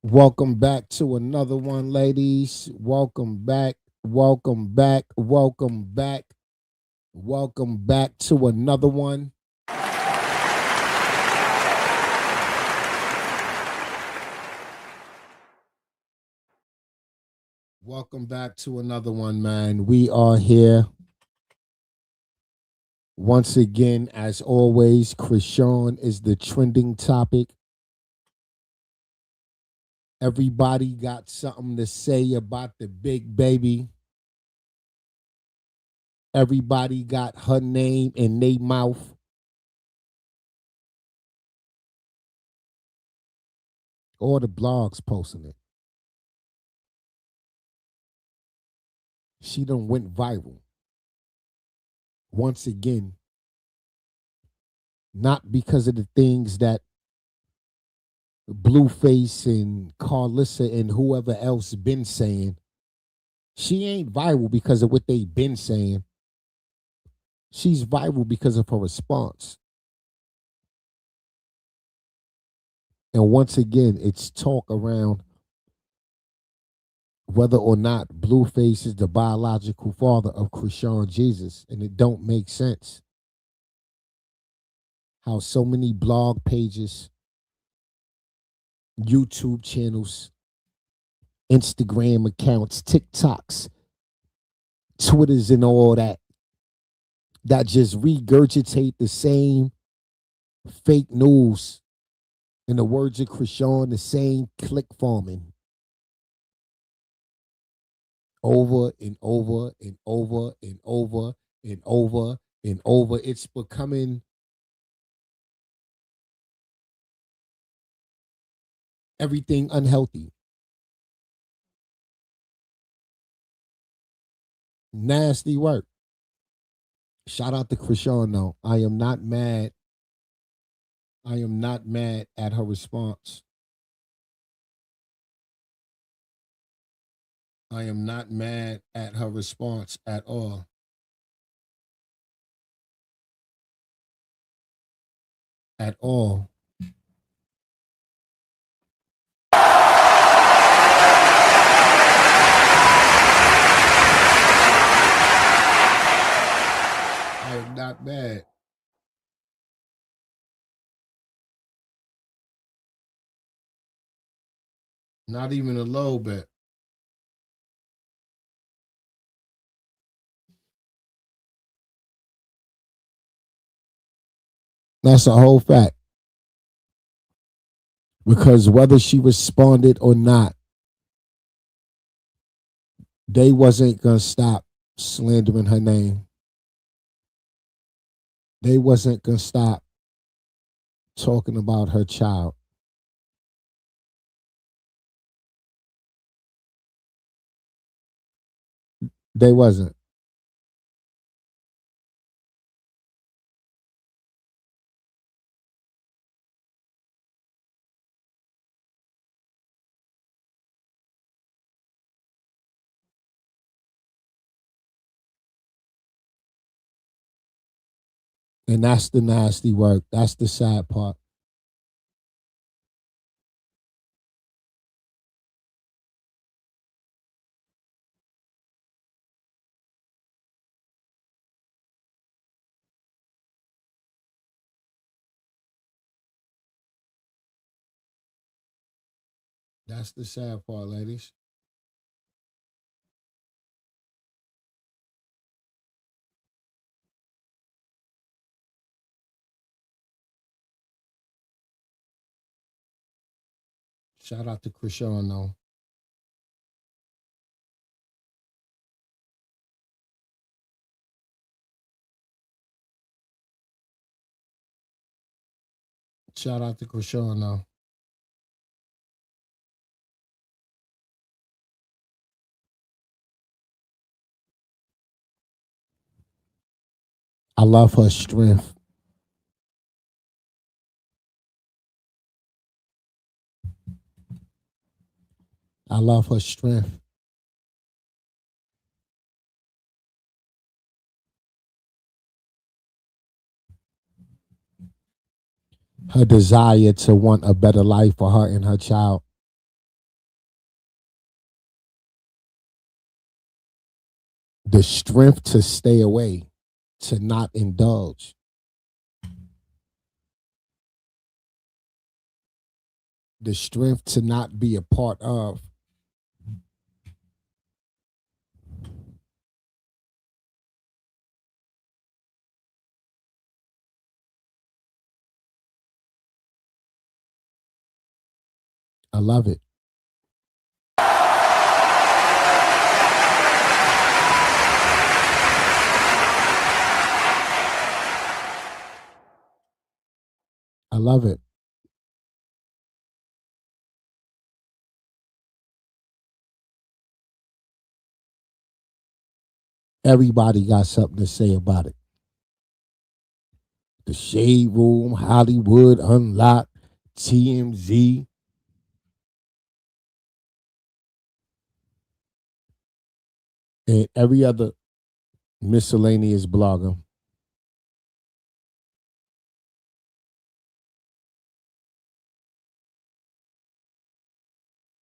Welcome back to another one, ladies. Welcome back. Welcome back. Welcome back. Welcome back to another one. Welcome back to another one, man. We are here once again, as always. Chrisean is the trending topic. Everybody got something to say about the big baby. Everybody got her name in their mouth. All the blogs posting it. She done went viral. Once again, not because of the things that Blueface and Carlissa and whoever else been saying. She ain't viral because of what they been saying. She's viral because of her response. And once again, it's talk around whether or not Blueface is the biological father of Chrisean Jesus. And it don't make sense how so many blog pages, YouTube channels, Instagram accounts, TikToks, Twitters, and all that just regurgitate the same fake news. In the words of Chrisean, the same click farming over and over and over and over and over and over. It's becoming everything unhealthy. Nasty work. Shout out to Chrisean though. I am not mad. I am not mad at her response. I am not mad at her response at all. At all. I am not mad. Not even a little bit. That's a whole fact. Because whether she responded or not, they wasn't gonna stop slandering her name. They wasn't gonna stop talking about her child. They wasn't. And that's the nasty work. That's the sad part. That's the sad part, ladies. Shout out to Chrisean though. Shout out to Chrisean though. I love her strength. I love her strength. Her desire to want a better life for her and her child. The strength to stay away, to not indulge. The strength to not be a part of. I love it. I love it. Everybody got something to say about it. The Shade Room, Hollywood Unlocked, TMZ, and every other miscellaneous blogger.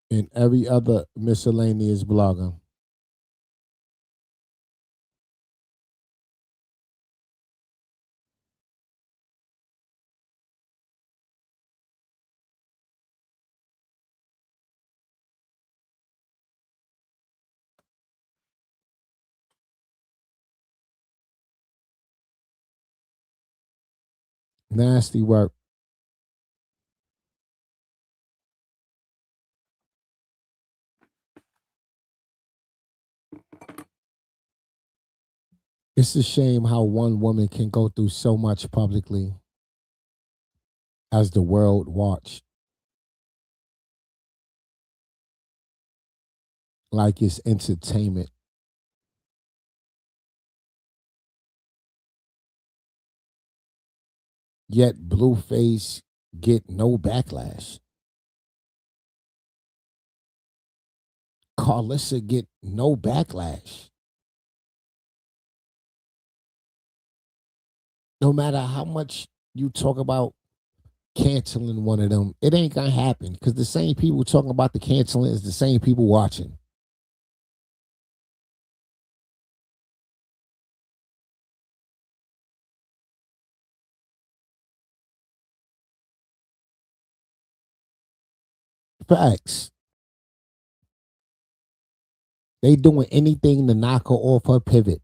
And every other miscellaneous blogger. Nasty work. It's a shame how one woman can go through so much publicly as the world watched. Like it's entertainment. Yet Blueface get no backlash. Carlissa get no backlash. No matter how much you talk about canceling one of them, it ain't gonna happen because the same people talking about the canceling is the same people watching. Facts. They doing anything to knock her off her pivot.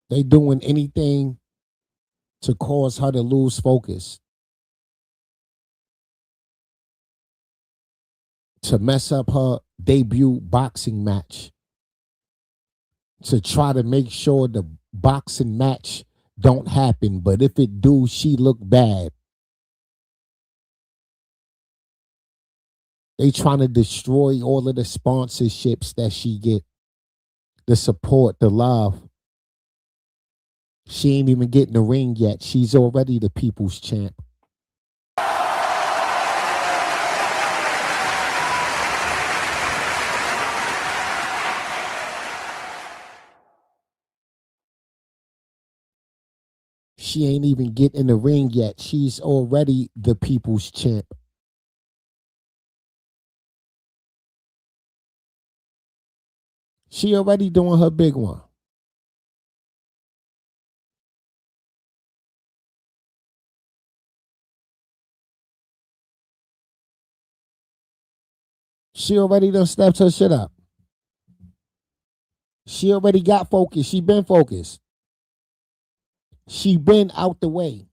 They doing anything to cause her to lose focus, to mess up her debut boxing match, to try to make sure the boxing match don't happen. But if it do, she look bad. They trying to destroy all of the sponsorships that she get, the support, the love. She ain't even getting the ring yet. She's already the people's champ. She ain't even getting the ring yet. She's already the people's champ. She already doing her big one. She already done stepped her shit up. She already got focused. She been focused. She been out the way.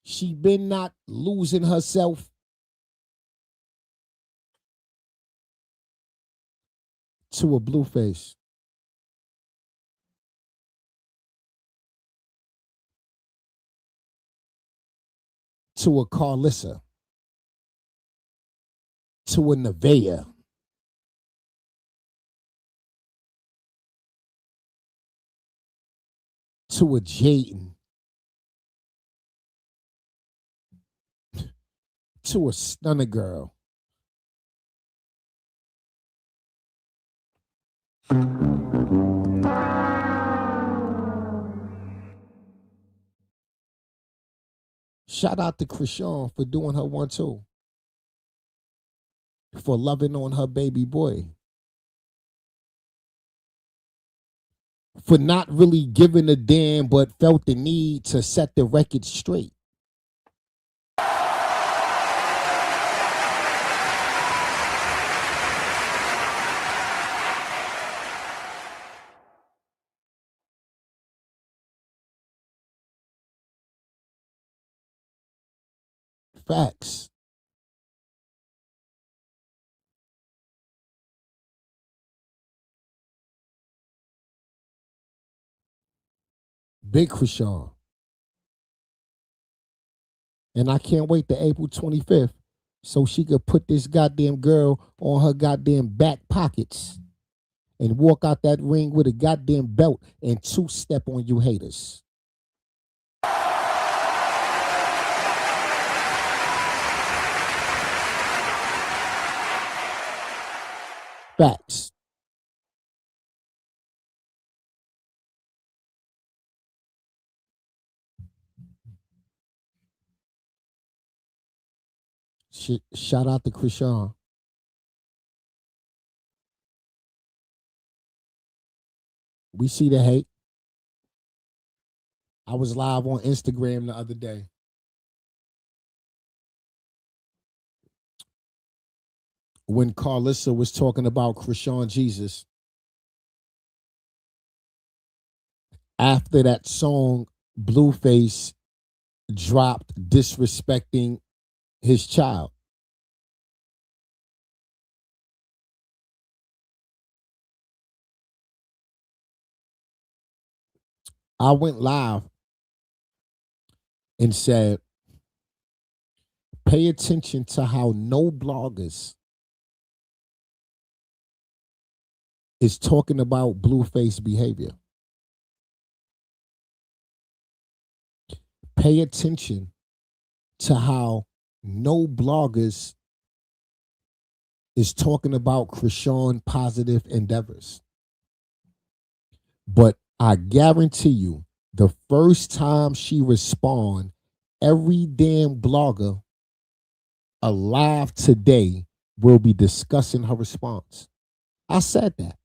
She been not losing herself to a Blueface. To a Carlissa. To a Nevaeh. To a Jayden. To a Stunner Girl. Shout out to Chrisean for doing her 1-2. For loving on her baby boy. For not really giving a damn but felt the need to set the record straight. Facts. Big Chrisean. And I can't wait to April 25th so she could put this goddamn girl on her goddamn back pockets and walk out that ring with a goddamn belt and two-step on you haters. Facts. Shout out to Chrisean. We see the hate. I was live on Instagram the other day. When Carlissa was talking about Chrisean Jesus. After that song, Blueface dropped disrespecting his child. I went live and said, pay attention to how no bloggers is talking about Blueface behavior. Pay attention to how no bloggers is talking about Chrisean positive endeavors. But I guarantee you, the first time she respond, every damn blogger alive today will be discussing her response. I said that.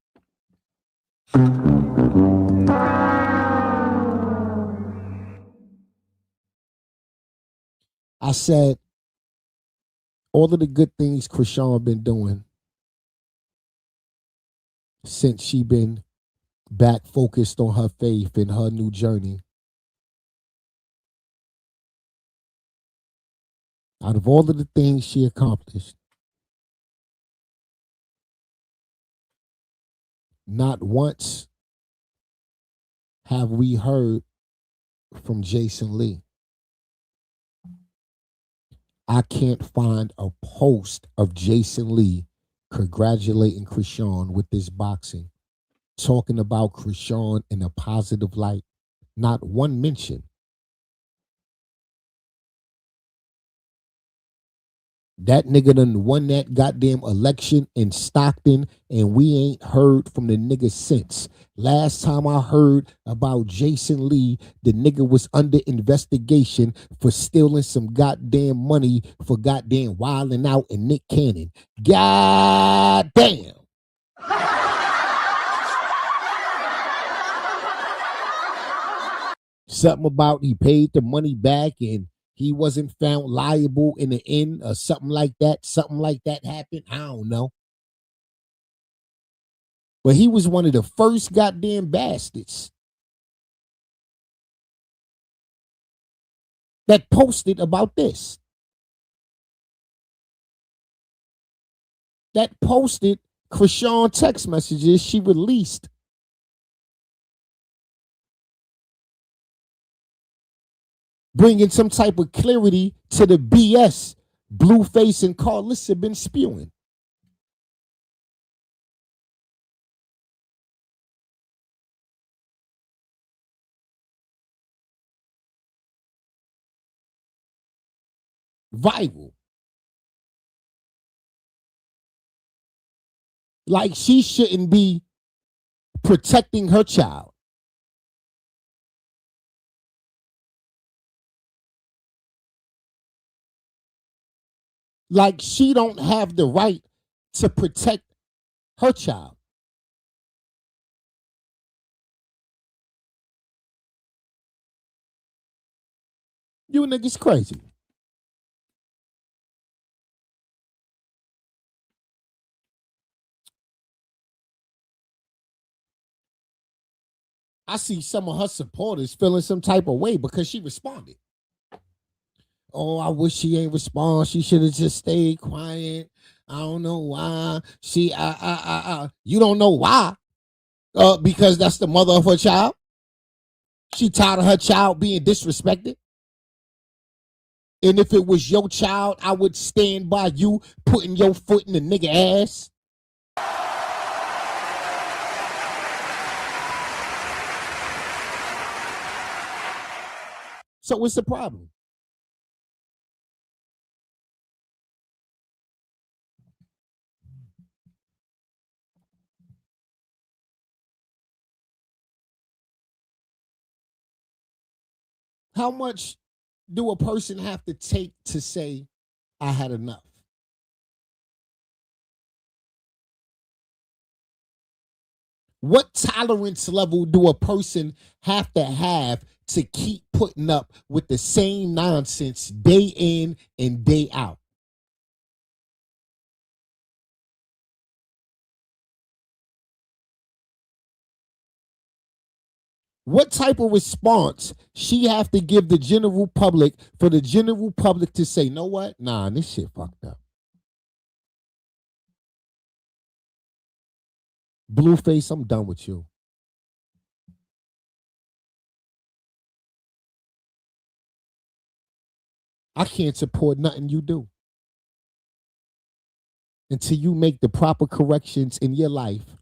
I said all of the good things Chrisean been doing since she been back focused on her faith and her new journey. Out of all of the things she accomplished, not once have we heard from Jason Lee. I can't find a post of Jason Lee congratulating Chrisean with this boxing, talking about Chrisean in a positive light. Not one mention. That nigga done won that goddamn election in Stockton, and we ain't heard from the nigga since. Last time I heard about Jason Lee, the nigga was under investigation for stealing some goddamn money for goddamn Wildin' Out and Nick Cannon. God damn. Something about he paid the money back and he wasn't found liable in the end or something like that. Something like that happened. I don't know. But he was one of the first goddamn bastards that posted about this. That posted Chrisean text messages she released. Bringing some type of clarity to the BS Blueface and Carlos have been spewing. Viral. Like she shouldn't be protecting her child. Like she don't have the right to protect her child. You niggas crazy. I see some of her supporters feeling some type of way because she responded. Oh, I wish she ain't respond. She should have just stayed quiet. I don't know why. You don't know why. Because that's the mother of her child. She tired of her child being disrespected. And if it was your child, I would stand by you putting your foot in the nigga ass. So what's the problem? How much do a person have to take to say, I had enough? What tolerance level do a person have to keep putting up with the same nonsense day in and day out? What type of response she have to give the general public for the general public to say, know what? Nah, this shit fucked up. Blueface, I'm done with you. I can't support nothing you do until you make the proper corrections in your life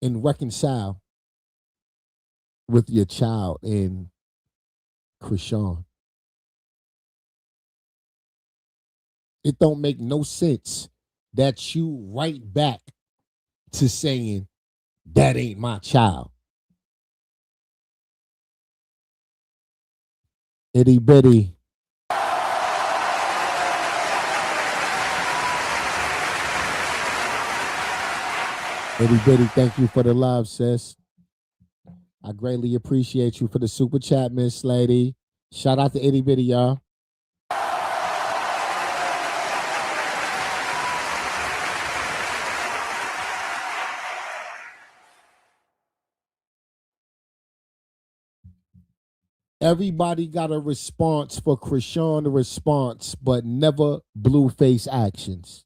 and reconcile with your child and Chrisean. It don't make no sense that you right back to saying that ain't my child. Itty bitty. Itty bitty, thank you for the love, sis. I greatly appreciate you for the super chat, Miss Lady. Shout out to Itty bitty, y'all. Everybody got a response for Chrisean, a response, but never Blueface actions.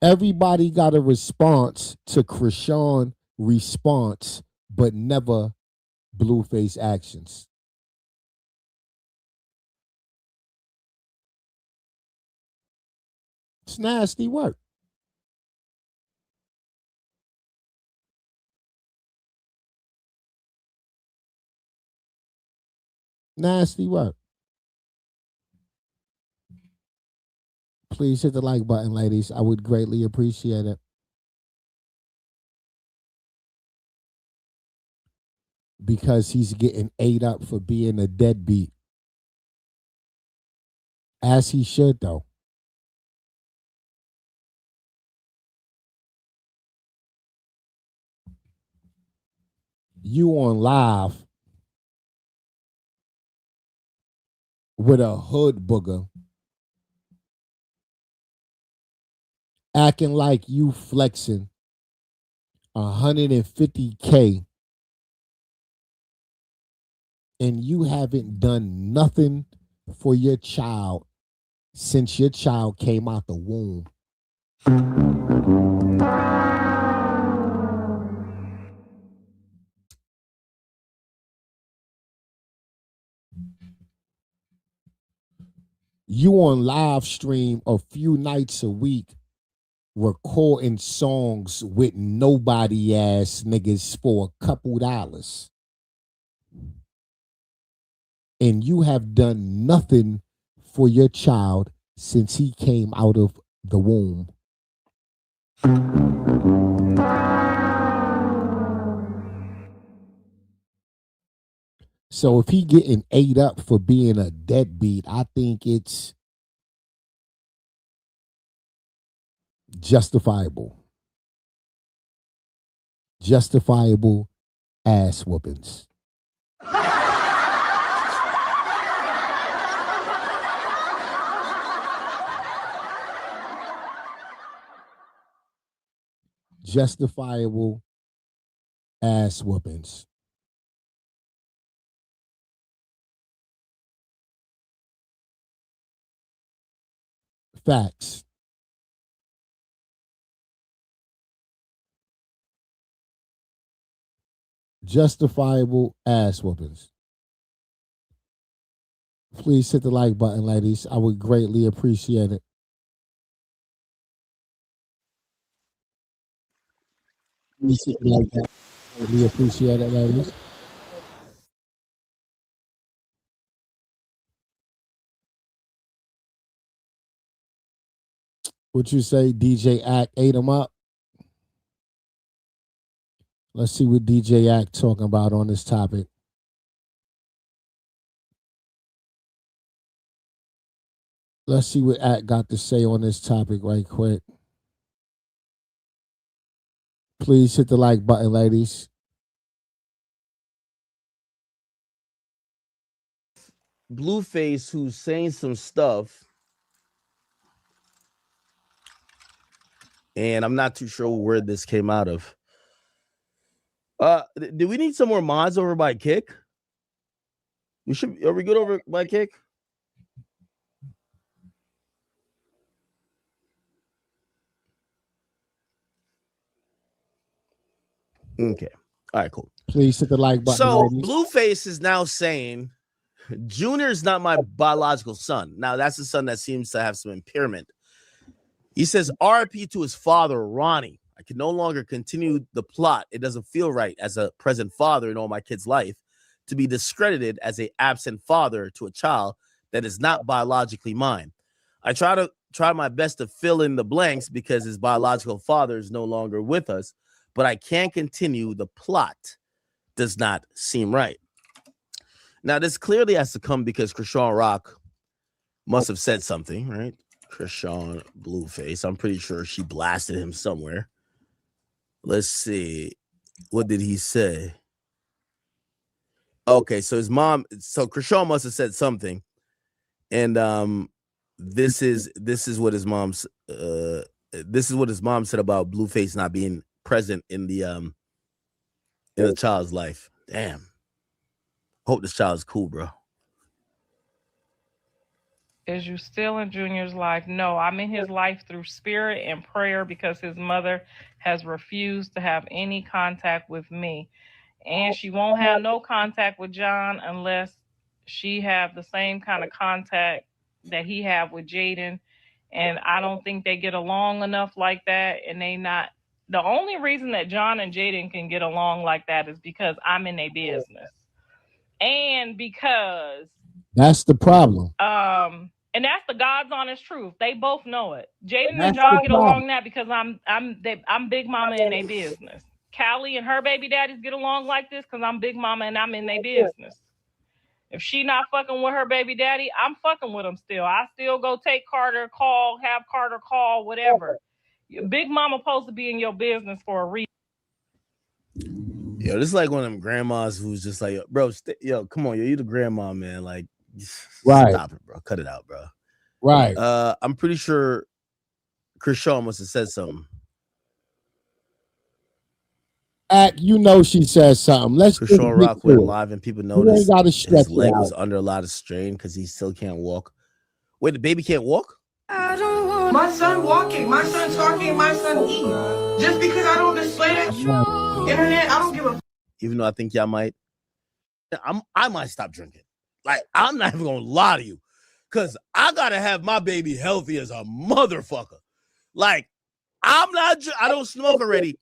Everybody got a response to Chrisean response, but never Blueface actions. It's nasty work. Nasty work. Please hit the like button, ladies. I would greatly appreciate it. Because he's getting ate up for being a deadbeat. As he should, though. You on live with a hood booger acting like you flexing 150K and you haven't done nothing for your child since your child came out the womb. You on live stream a few nights a week recording songs with nobody ass niggas for a couple dollars. And you have done nothing for your child since he came out of the womb. So if he getting ate up for being a deadbeat, I think it's justifiable. Justifiable ass whoopings. Justifiable ass whoopings. Facts. Justifiable ass whoopings. Please hit the like button, ladies. I would greatly appreciate it. Please hit the like button. Greatly appreciate it, ladies. What you say, DJ Act ate him up? Let's see what DJ Act talking about on this topic. Let's see what Act got to say on this topic right quick. Please hit the like button, ladies. Blueface, who's saying some stuff, and I'm not too sure where this came out of. Do we need some more mods over by Kick? Are we good over by Kick? Okay. All right, cool. Please hit the like button, So ladies. Blueface is now saying Junior's not my biological son. Now that's the son that seems to have some impairment. He says RIP to his father, Ronnie. I can no longer continue the plot. It doesn't feel right as a present father in all my kids' life to be discredited as a absent father to a child that is not biologically mine. I try my best to fill in the blanks because his biological father is no longer with us, but I can't continue. The plot does not seem right. Now, this clearly has to come because Chrisean Rock must have said something, right? Chrisean Blueface. I'm pretty sure she blasted him somewhere. Let's see. What did he say? Okay, so his mom, so Chrisean must have said something. And this is what his mom's this is what his mom said about Blueface not being present in the child's life. Damn. Hope this child's cool, bro. Is you still in Junior's life? No, I'm in his life through spirit and prayer because his mother has refused to have any contact with me. And she won't have no contact with John unless she have the same kind of contact that he have with Jaden. And I don't think they get along enough like that. And they not, the only reason that John and Jaden can get along like that is because I'm in their business. And because that's the problem. And that's the God's honest truth. They both know it. Jaden and John get along that because I'm big mama in their business. Callie and her baby daddies get along like this because I'm big mama and I'm in their business. If she not fucking with her baby daddy, I'm fucking with him still. I still go take Carter, have Carter call, whatever. Your big mama supposed to be in your business for a reason. Yo, this is like one of them grandmas who's just like, bro, yo, come on, yo, you the grandma, man. Like, Right. stop it, bro. Cut it out, bro. Right. I'm pretty sure Chrisean must have said something. You know she says something. Let's Chrisean Rock went live and people noticed his leg was under a lot of strain because he still can't walk. Wait, the baby can't walk? I don't want my son walking, my son talking, my son eating. Just because I don't display that internet, I don't give a. Even though I think y'all might, I might stop drinking. Like, I'm not even gonna lie to you, cause I gotta have my baby healthy as a motherfucker. Like, I don't smoke already.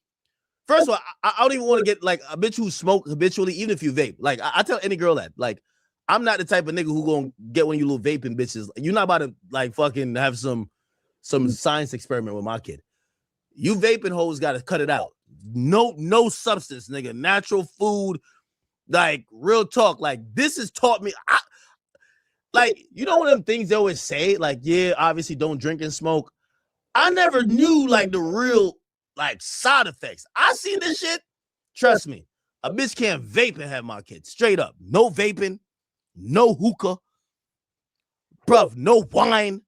First of all, I don't even want to get like a bitch who smoke habitually, even if you vape. Like, I tell any girl that, like, I'm not the type of nigga who gonna get one of you little vaping bitches. You're not about to like fucking have some science experiment with my kid. You vaping hoes gotta cut it out. No substance, nigga. Natural food, like real talk. Like, this has taught me. Like, you know one of them things they always say, like, yeah, obviously don't drink and smoke. I never knew like the real like side effects. I seen this shit. Trust me, a bitch can't vape and have my kids. Straight up. No vaping, no hookah, bruv, no wine.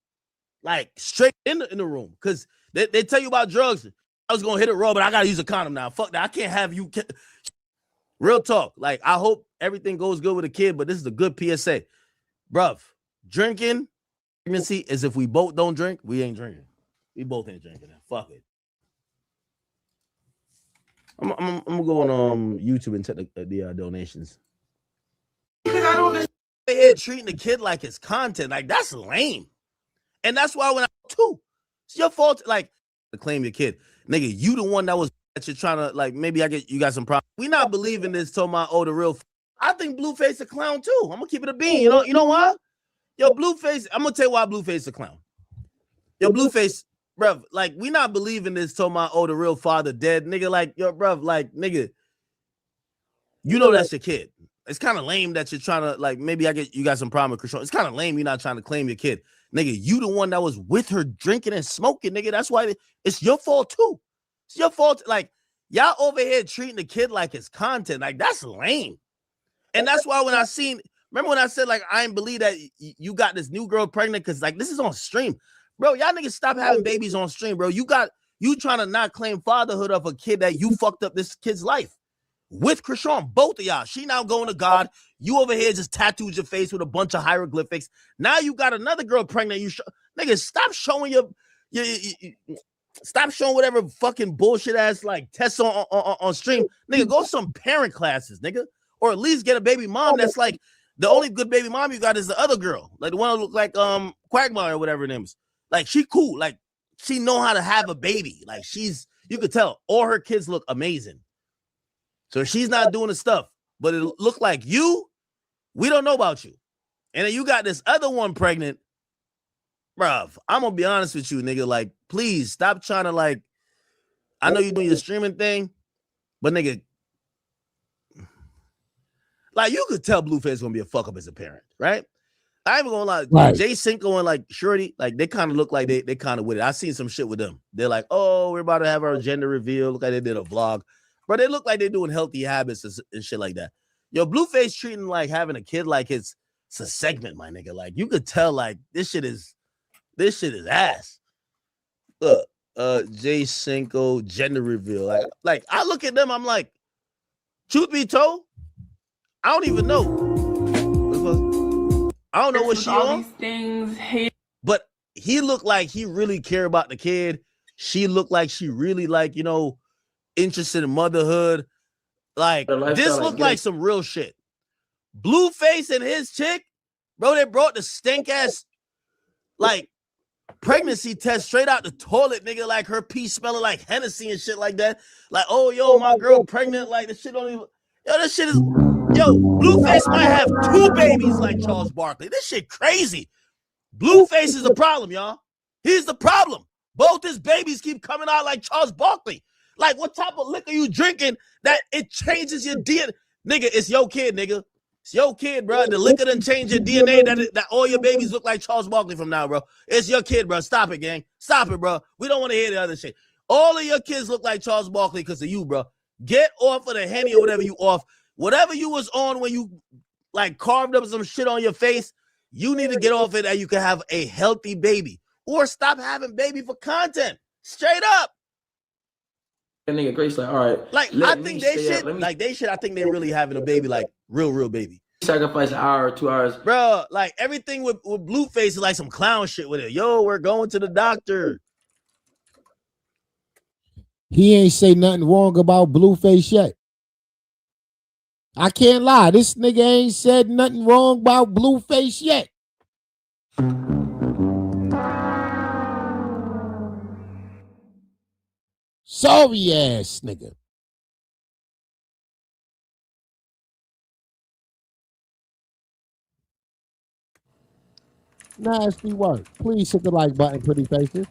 Like, straight in the room. Cause they tell you about drugs. I was gonna hit it raw, but I gotta use a condom now. Fuck that. I can't have you. Real talk. Like, I hope everything goes good with a kid, but this is a good PSA. Bruv, drinking, pregnancy is if we both don't drink, we ain't drinking. We both ain't drinking. Fuck it. I'm gonna go on YouTube and take the donations. Because I don't. They here treating the kid like it's content. Like, that's lame. And that's why when it's your fault. Like, to claim your kid, nigga, you the one that you're trying to like. Maybe you got some problem. We not believing this. Told my the real. I think Blueface a clown too. I'm gonna keep it a bean. You know why? Yo, Blueface. I'm gonna tell you why Blueface a clown. Yo, Blueface. Bruv, like, we not believing this till my the real father dead. Nigga, like, yo, bruv, like, nigga, you know that's your kid. It's kind of lame that you're trying to, like, maybe you got some problem with Chrisean. It's kind of lame you're not trying to claim your kid. Nigga, you the one that was with her drinking and smoking, nigga. That's why it's your fault, too. It's your fault. Like, y'all over here treating the kid like it's content. Like, that's lame. And that's why remember when I said, like, I ain't believe that you got this new girl pregnant because, like, this is on stream. Bro, y'all niggas stop having babies on stream, bro. You trying to not claim fatherhood of a kid that you fucked up this kid's life. With Chrisean, both of y'all. She now going to God. You over here just tattooed your face with a bunch of hieroglyphics. Now you got another girl pregnant. Niggas, stop showing stop showing whatever fucking bullshit ass like tests on stream. Nigga, go some parent classes, nigga. Or at least get a baby mom that's like, the only good baby mom you got is the other girl. Like the one who look like Quagmire or whatever her name is. Like, she cool. Like, she know how to have a baby. Like, you could tell all her kids look amazing. So she's not doing the stuff, but it look like we don't know about you. And then you got this other one pregnant. Bruv, I'm going to be honest with you, nigga. Like, please stop trying to, like, I know you're doing your streaming thing, but nigga, like, you could tell Blueface is going to be a fuck up as a parent, right? I ain't even gonna lie. Right. Jay Cinco and like Shorty, like they kind of look like they kind of with it. I seen some shit with them. They're like, oh, we're about to have our gender reveal. Look like they did a vlog, but they look like they're doing healthy habits and shit like that. Yo, Blueface treating like having a kid like it's a segment, my nigga. Like, you could tell like this shit is ass. Look, Jay Cinco gender reveal. Like I look at them, I'm like, truth be told, I don't even know. I don't know what she on, but he looked like he really care about the kid. She looked like she really like, interested in motherhood. Like, this looked like some real shit. Blueface and his chick, bro, they brought the stink ass, like, pregnancy test straight out the toilet, nigga, like her pee smelling like Hennessy and shit like that. Like, oh, yo, my girl pregnant, like, this shit don't even, this shit is... Yo, Blueface might have 2 babies like Charles Barkley. This shit crazy. Blueface is the problem, y'all. He's the problem. Both his babies keep coming out like Charles Barkley. Like, what type of liquor you drinking that it changes your DNA? Nigga, it's your kid, nigga. It's your kid, bro. The liquor done change your DNA that all your babies look like Charles Barkley from now, bro. It's your kid, bro. Stop it, gang. Stop it, bro. We don't want to hear the other shit. All of your kids look like Charles Barkley because of you, bro. Get off of the Henny or whatever you off. Whatever you was on when you like carved up some shit on your face, you need to get off it and you can have a healthy baby. Or stop having baby for content. Straight up. That nigga Grace like, all right. Like, I think they should, I think they really having a baby, like real baby. Sacrifice an hour or 2 hours. Bro, like everything with Blueface is like some clown shit with it. Yo, we're going to the doctor. He ain't say nothing wrong about Blueface yet. I can't lie. This nigga ain't said nothing wrong about Blueface yet. Sorry ass nigga. Nasty work. Please hit the like button, pretty faces.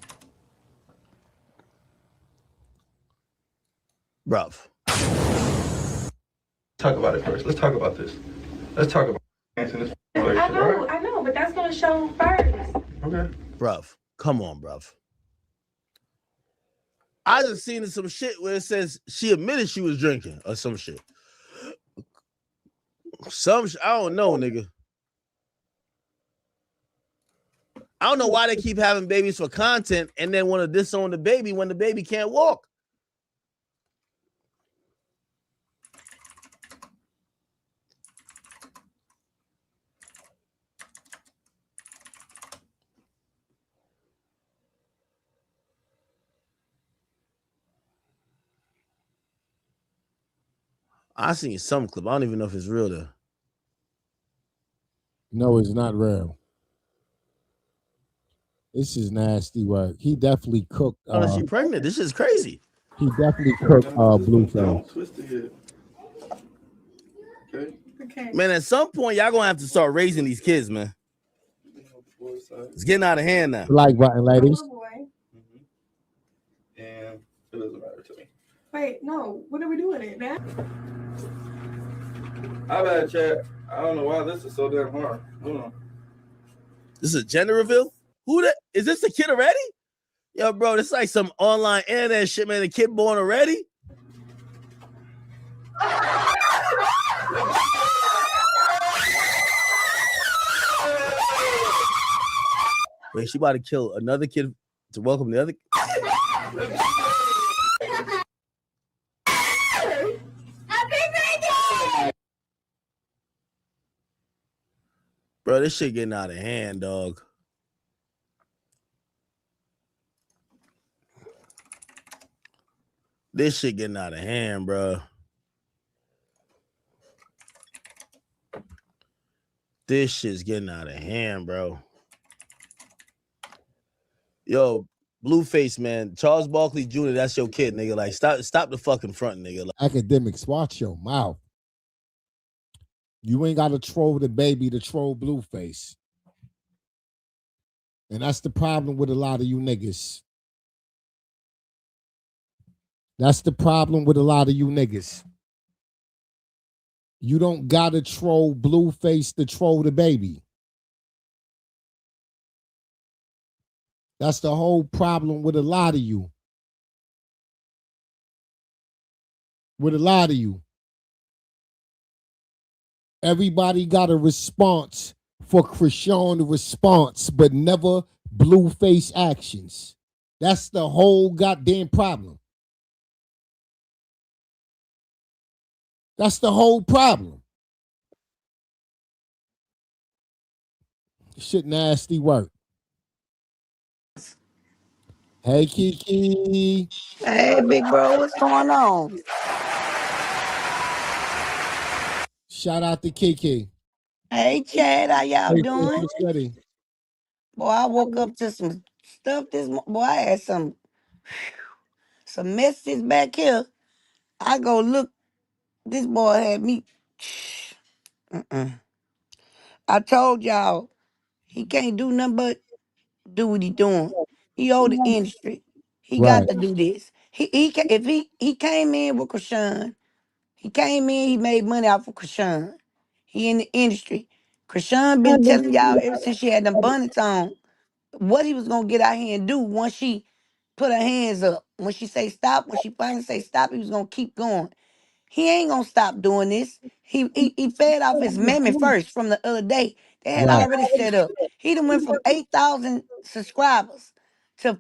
Bruv. Talk about it first. Let's talk about this. Let's talk about answering this. I know, but that's gonna show first. Okay. Bruv. Come on, bruv. I just seen some shit where it says she admitted she was drinking or some shit. I don't know, nigga. I don't know why they keep having babies for content and then want to disown the baby when the baby can't walk. I seen some clip. I don't even know if it's real though. No, it's not real. This is nasty work. He definitely cooked. Oh, she pregnant. This is crazy. He definitely cooked Blueface. Don't twist the head. Okay. Man, at some point, y'all gonna have to start raising these kids, man. It's getting out of hand now. Like button, ladies. And it doesn't matter to me. Wait, no. What are we doing it, man? I've had chat. I don't know why this is so damn hard. Hold on. This is a gender reveal? Who that? Is this the kid already? Yo, bro, this is like some online internet shit, man. The kid born already? Wait, she about to kill another kid to welcome the other. Bro, this shit getting out of hand, dog. This shit getting out of hand, bro. This shit's getting out of hand, bro. Yo, Blueface, man. Charles Barkley Jr., that's your kid, nigga. Like, stop the fucking front, nigga. Like, Academics, watch your mouth. You ain't got to troll the baby to troll Blueface. And that's the problem with a lot of you niggas. That's the problem with a lot of you niggas. You don't got to troll Blueface to troll the baby. That's the whole problem with a lot of you. With a lot of you. Everybody got a response for Chrisean response, but never Blueface actions. That's the whole goddamn problem. That's the whole problem. Shit nasty work. Hey, Kiki. Hey, big bro, what's going on? Shout out to Kiki. Hey, Chad, how y'all Hey, doing? Sis Ready. Boy, I woke up to some stuff this morning. Boy, I had some messages back here. I go look. This boy had me. I told y'all he can't do nothing but do what he doing. He owe the industry. He Right. got to do this. If he came in with Chrisean, he came in, he made money off of Chrisean. He in the industry. Chrisean been telling y'all ever since she had them bonnets on what he was gonna get out here and do once she put her hands up. When she say stop, when she finally say stop, he was gonna keep going. He ain't gonna stop doing this. He fed off his mammy first from the other day. They had Right. already set up. He done went from 8,000 subscribers to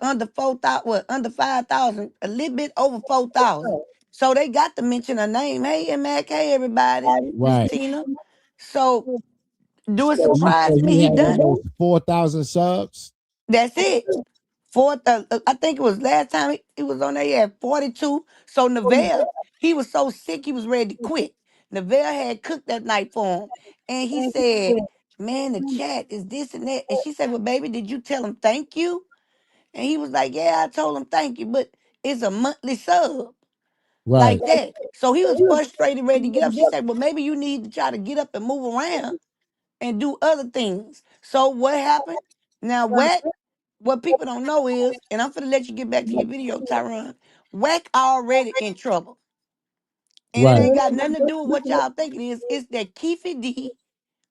under 4,000, what, under 5,000, a little bit over 4,000. So they got to mention her name. Hey, Mac. Hey, everybody. Miss Right. Tina. So do it So you surprise say me? he He had done it. almost 4,000 subs? That's it. I think it was last time he was on there, he had 42. So Neville, he was so sick, he was ready to quit. Neville had cooked that night for him. And he said, man, the chat is this and that. And she said, well, baby, did you tell him thank you? And he was like, yeah, I told him thank you, but it's a monthly sub Right. like that. So he was frustrated, ready to get up. She said, well, maybe you need to try to get up and move around and do other things. So what happened? Now, what people don't know is, and I'm finna let you get back to your video, Tyron. Wack already in trouble. And it Right. ain't got nothing to do with what y'all think it is. It's that Keefe D,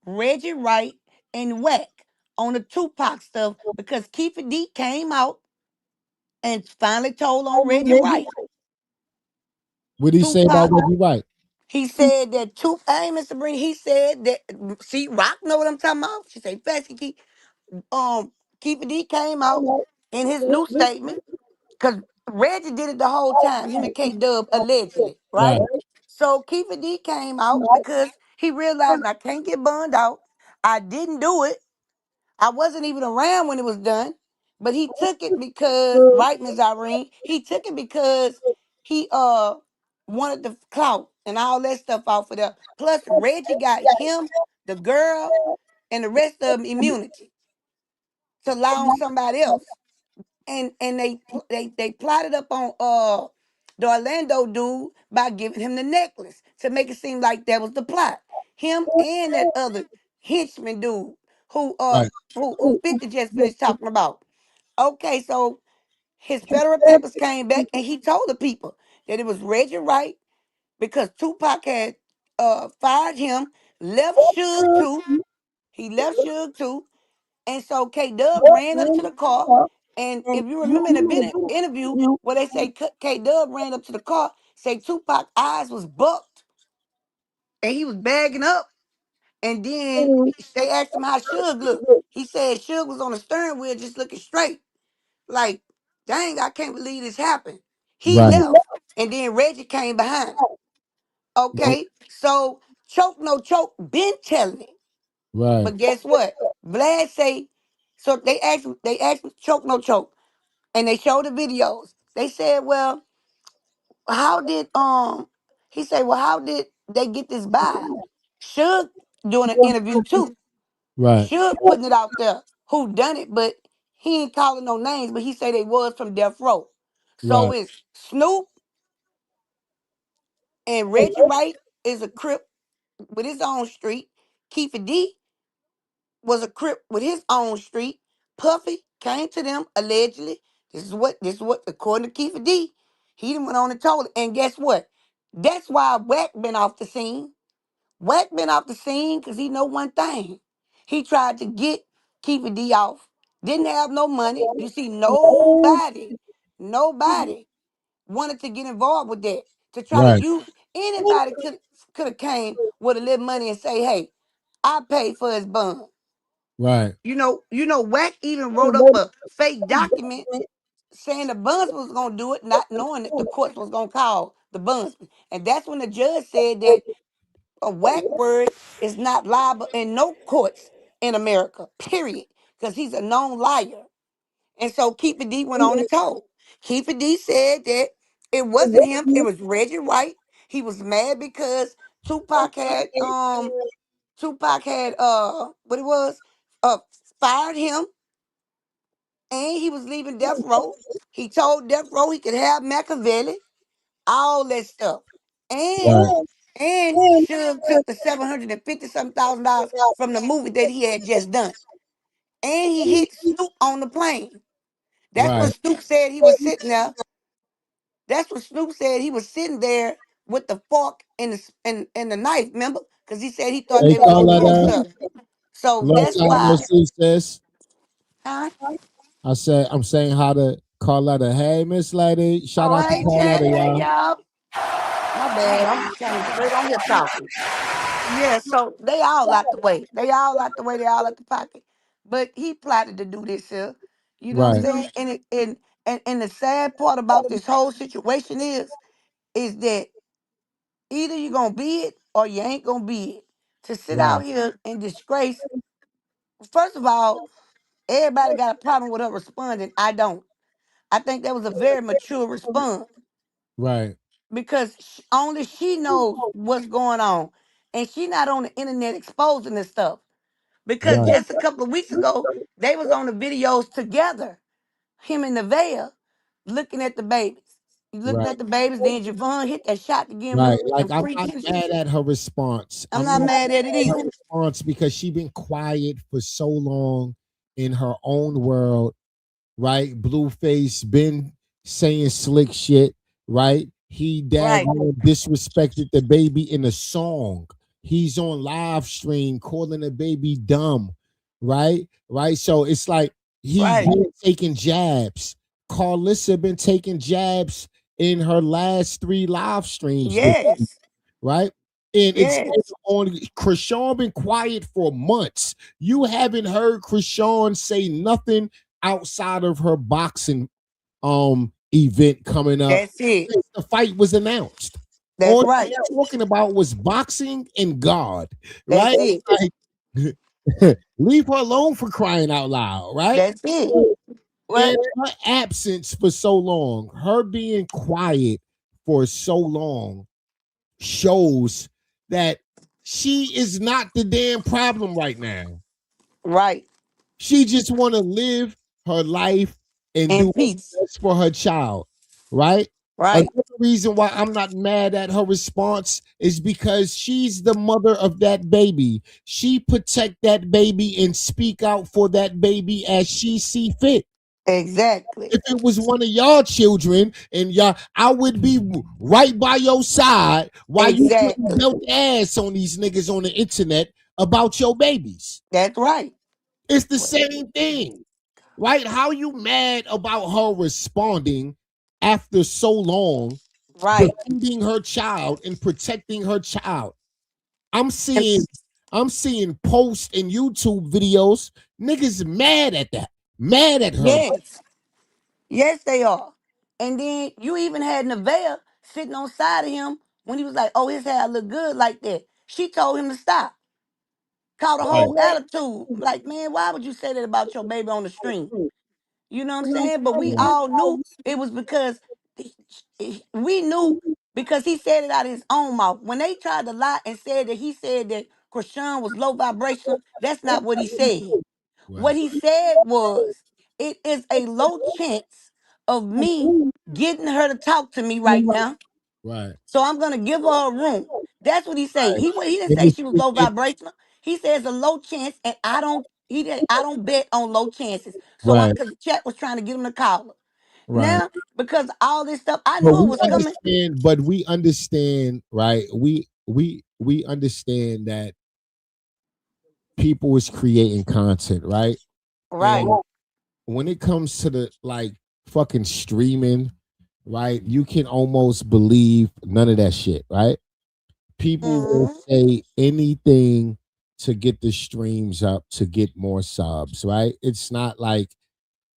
Reggie Wright, and Wack on the Tupac stuff because Keefe D came out and finally told on Reggie Wright. What did he say about Tupac, Reggie White? he said that hey, Mr. Breen, he said that, see, Rock know what I'm talking about. She say, Fesky Key, Keefe D came out in his new statement. Because Reggie did it the whole time, him and K Dub allegedly, right? Right. So Keefer D came out because he realized I can't get burned out. I didn't do it. I wasn't even around when it was done. But he took it because, right, Ms. Irene? He took it because he wanted the clout and all that stuff off of there. Plus Reggie got him, the girl, and the rest of them immunity to lie on somebody else. And they plotted up on the Orlando dude by giving him the necklace to make it seem like that was the plot. Him and that other henchman dude who uh Right. who 50 just finished talking about. Okay, so his federal papers came back and he told the people that it was Reggie Wright because Tupac had fired him, left Suge too. He left Suge too. And so K Dub ran up to the car. And if you remember in the interview where they say K Dub ran up to the car, say Tupac eyes was bucked and he was bagging up. And then they asked him how Suge looked. He said Suge was on the steering wheel just looking straight. Like, dang, I can't believe this happened. He Right. left. And then Reggie came behind him. Okay. So choke no choke, been telling it. Right. But guess what? Vlad say, so they asked him, choke no choke. And they showed the videos. They said, well, how did he said, well, how did they get this by? Suge doing an interview too. Right. Suge putting it out there who done it, but he ain't calling no names, but he say they was from Death Row. So Right. it's Snoop and Reggie Wright is a Crip with his own street. Keefe D was a Crip with his own street. Puffy came to them allegedly. This is what according to Keefe D, he done went on and told it. And guess what? That's why Wack been off the scene. Wack been off the scene because he know one thing. He tried to get Keefe D off. Didn't have no money. You see, nobody wanted to get involved with that. To try to Right. use anybody could have came with a little money and say, hey, I paid for his bond. Right. Wack even wrote up a fake document saying the Bunsman was gonna do it, not knowing that the courts was gonna call the Bunsman. And that's when the judge said that a Wack word is not liable in no courts in America, period. Because he's a known liar. And so Keefer D went on and told. Keefer D said that it wasn't him, it was Reggie White. He was mad because Tupac had what it was, uh fired him and he was leaving Death Row. He told Death Row he could have Machiavelli, all that stuff. And Right. Suge took the 750 something thousand dollars from the movie that he had just done. And he hit Snoop on the plane. That's what Right. Snoop said he was sitting there. That's what Snoop said he was sitting there with the fork and the knife, remember? Because he said he thought Hey, they was gonna close Carletta. up. So Long that's time no why, see, sis. huh? I'm saying how to Carletta. Hey, Miss Lady. Shout Oh, out to hey Chad, Carletta, hey y'all. y'all. My bad. I'm just came straight on here talking. Yeah, so they all out the way. They all out the way. They all out the pocket. But he plotted to do this here. You know what I'm Right, saying? And the sad part about this whole situation is that either you're gonna be it or you ain't gonna be it. To sit right, out here and disgrace, first of all, everybody got a problem with her responding. I don't. I think that was a very mature response right, because only she knows what's going on. And she not on the internet exposing this stuff. Because right, just a couple of weeks ago, they was on the videos together, him and Nevaeh, looking at the babies. Looking right, at the babies, then Javon hit that shot to give him right. them Like I'm free not Genesis. mad at her response. I'm I'm not not mad at it mad at her either. response because she been quiet for so long in her own world, right? Blueface been saying slick shit, right? He Right, daggone disrespected the baby in a song. He's on live stream calling the baby dumb, right? Right. So it's like he right. been taking jabs. Carlissa been taking jabs in her last 3 live streams, Yes, right? And it's yes, on Chrisean been quiet for months. You haven't heard Chrisean say nothing outside of her boxing event coming up that's it. since the fight was announced. That's All right. she was talking about was boxing and God, That's right? it. Like, leave her alone for crying out loud, right? That's it. Well, And her absence for so long, her being quiet for so long, shows that she is not the damn problem right now. right. She just want to live her life and do And what's peace. best for her child, right? Right. Another reason why I'm not mad at her response is because she's the mother of that baby. She protect that baby and speak out for that baby as she see fit. Exactly. If it was one of y'all children and y'all, I would be right by your side while you putting Exactly. belt ass on these niggas on the internet about your babies. That's right. It's the same thing, right? How you mad about her responding after so long, Right. defending her child and protecting her child? I'm And seeing, I'm seeing posts and YouTube videos. Niggas mad at that, mad at her. yes. Yes, they are. And then you even had Nevaeh sitting on side of him when he was like, "Oh, his hair look good like that." She told him to stop. Caught a Right, whole attitude. Like, man, why would you say that about your baby on the stream? You know what I'm saying? But we right, all knew it was because we knew because he said it out of his own mouth. When they tried to lie and said that he said that Chrisean was low vibrational, that's not what he said. What right, he said was, it is a low chance of me getting her to talk to me right now. right. So I'm gonna give her a room. That's what he said. He didn't And say she was low vibrational. He says a low chance, and I don't. He did. I don't bet on low chances. So I, right, because the chat was trying to get him to call her. right. Now, because all this stuff, I knew it was coming. But we understand, right? We understand that people is creating content, right? Right. And when it comes to the like fucking streaming, right? You can almost believe none of that shit, right? People will Hmm. say anything to get the streams up, to get more subs, right? It's not like,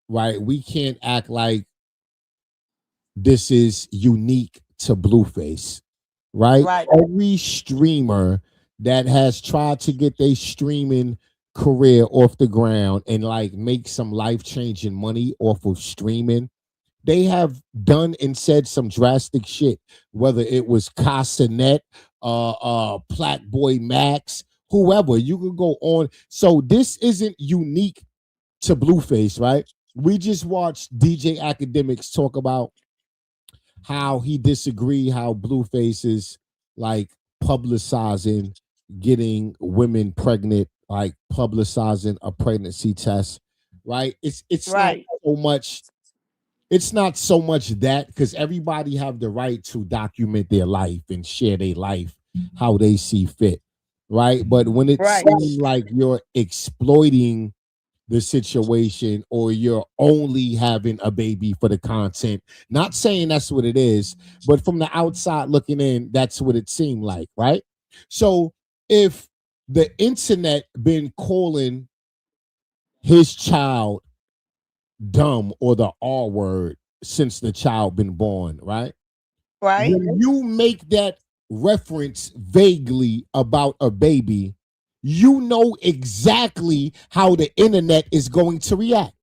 right, we can't act like this is unique to Blueface, right? Right. Every streamer that has tried to get their streaming career off the ground and like make some life changing money off of streaming, they have done and said some drastic shit. Whether it was Casanet, Platt Boy Max, whoever, you could go on. So this isn't unique to Blueface, right? We just watched DJ Academics talk about how he disagreed how Blueface is like publicizing getting women pregnant, like publicizing a pregnancy test, right? It's not Right. so much, it's not so much that, because everybody have the right to document their life and share their life how they see fit, right? But when it Right. seems like you're exploiting the situation, or you're only having a baby for the content. Not saying that's what it is, but from the outside looking in, that's what it seemed like, right? So if the internet been calling his child dumb or the R word since the child been born, right? Right? When you make that reference vaguely about a baby, you know exactly how the internet is going to react.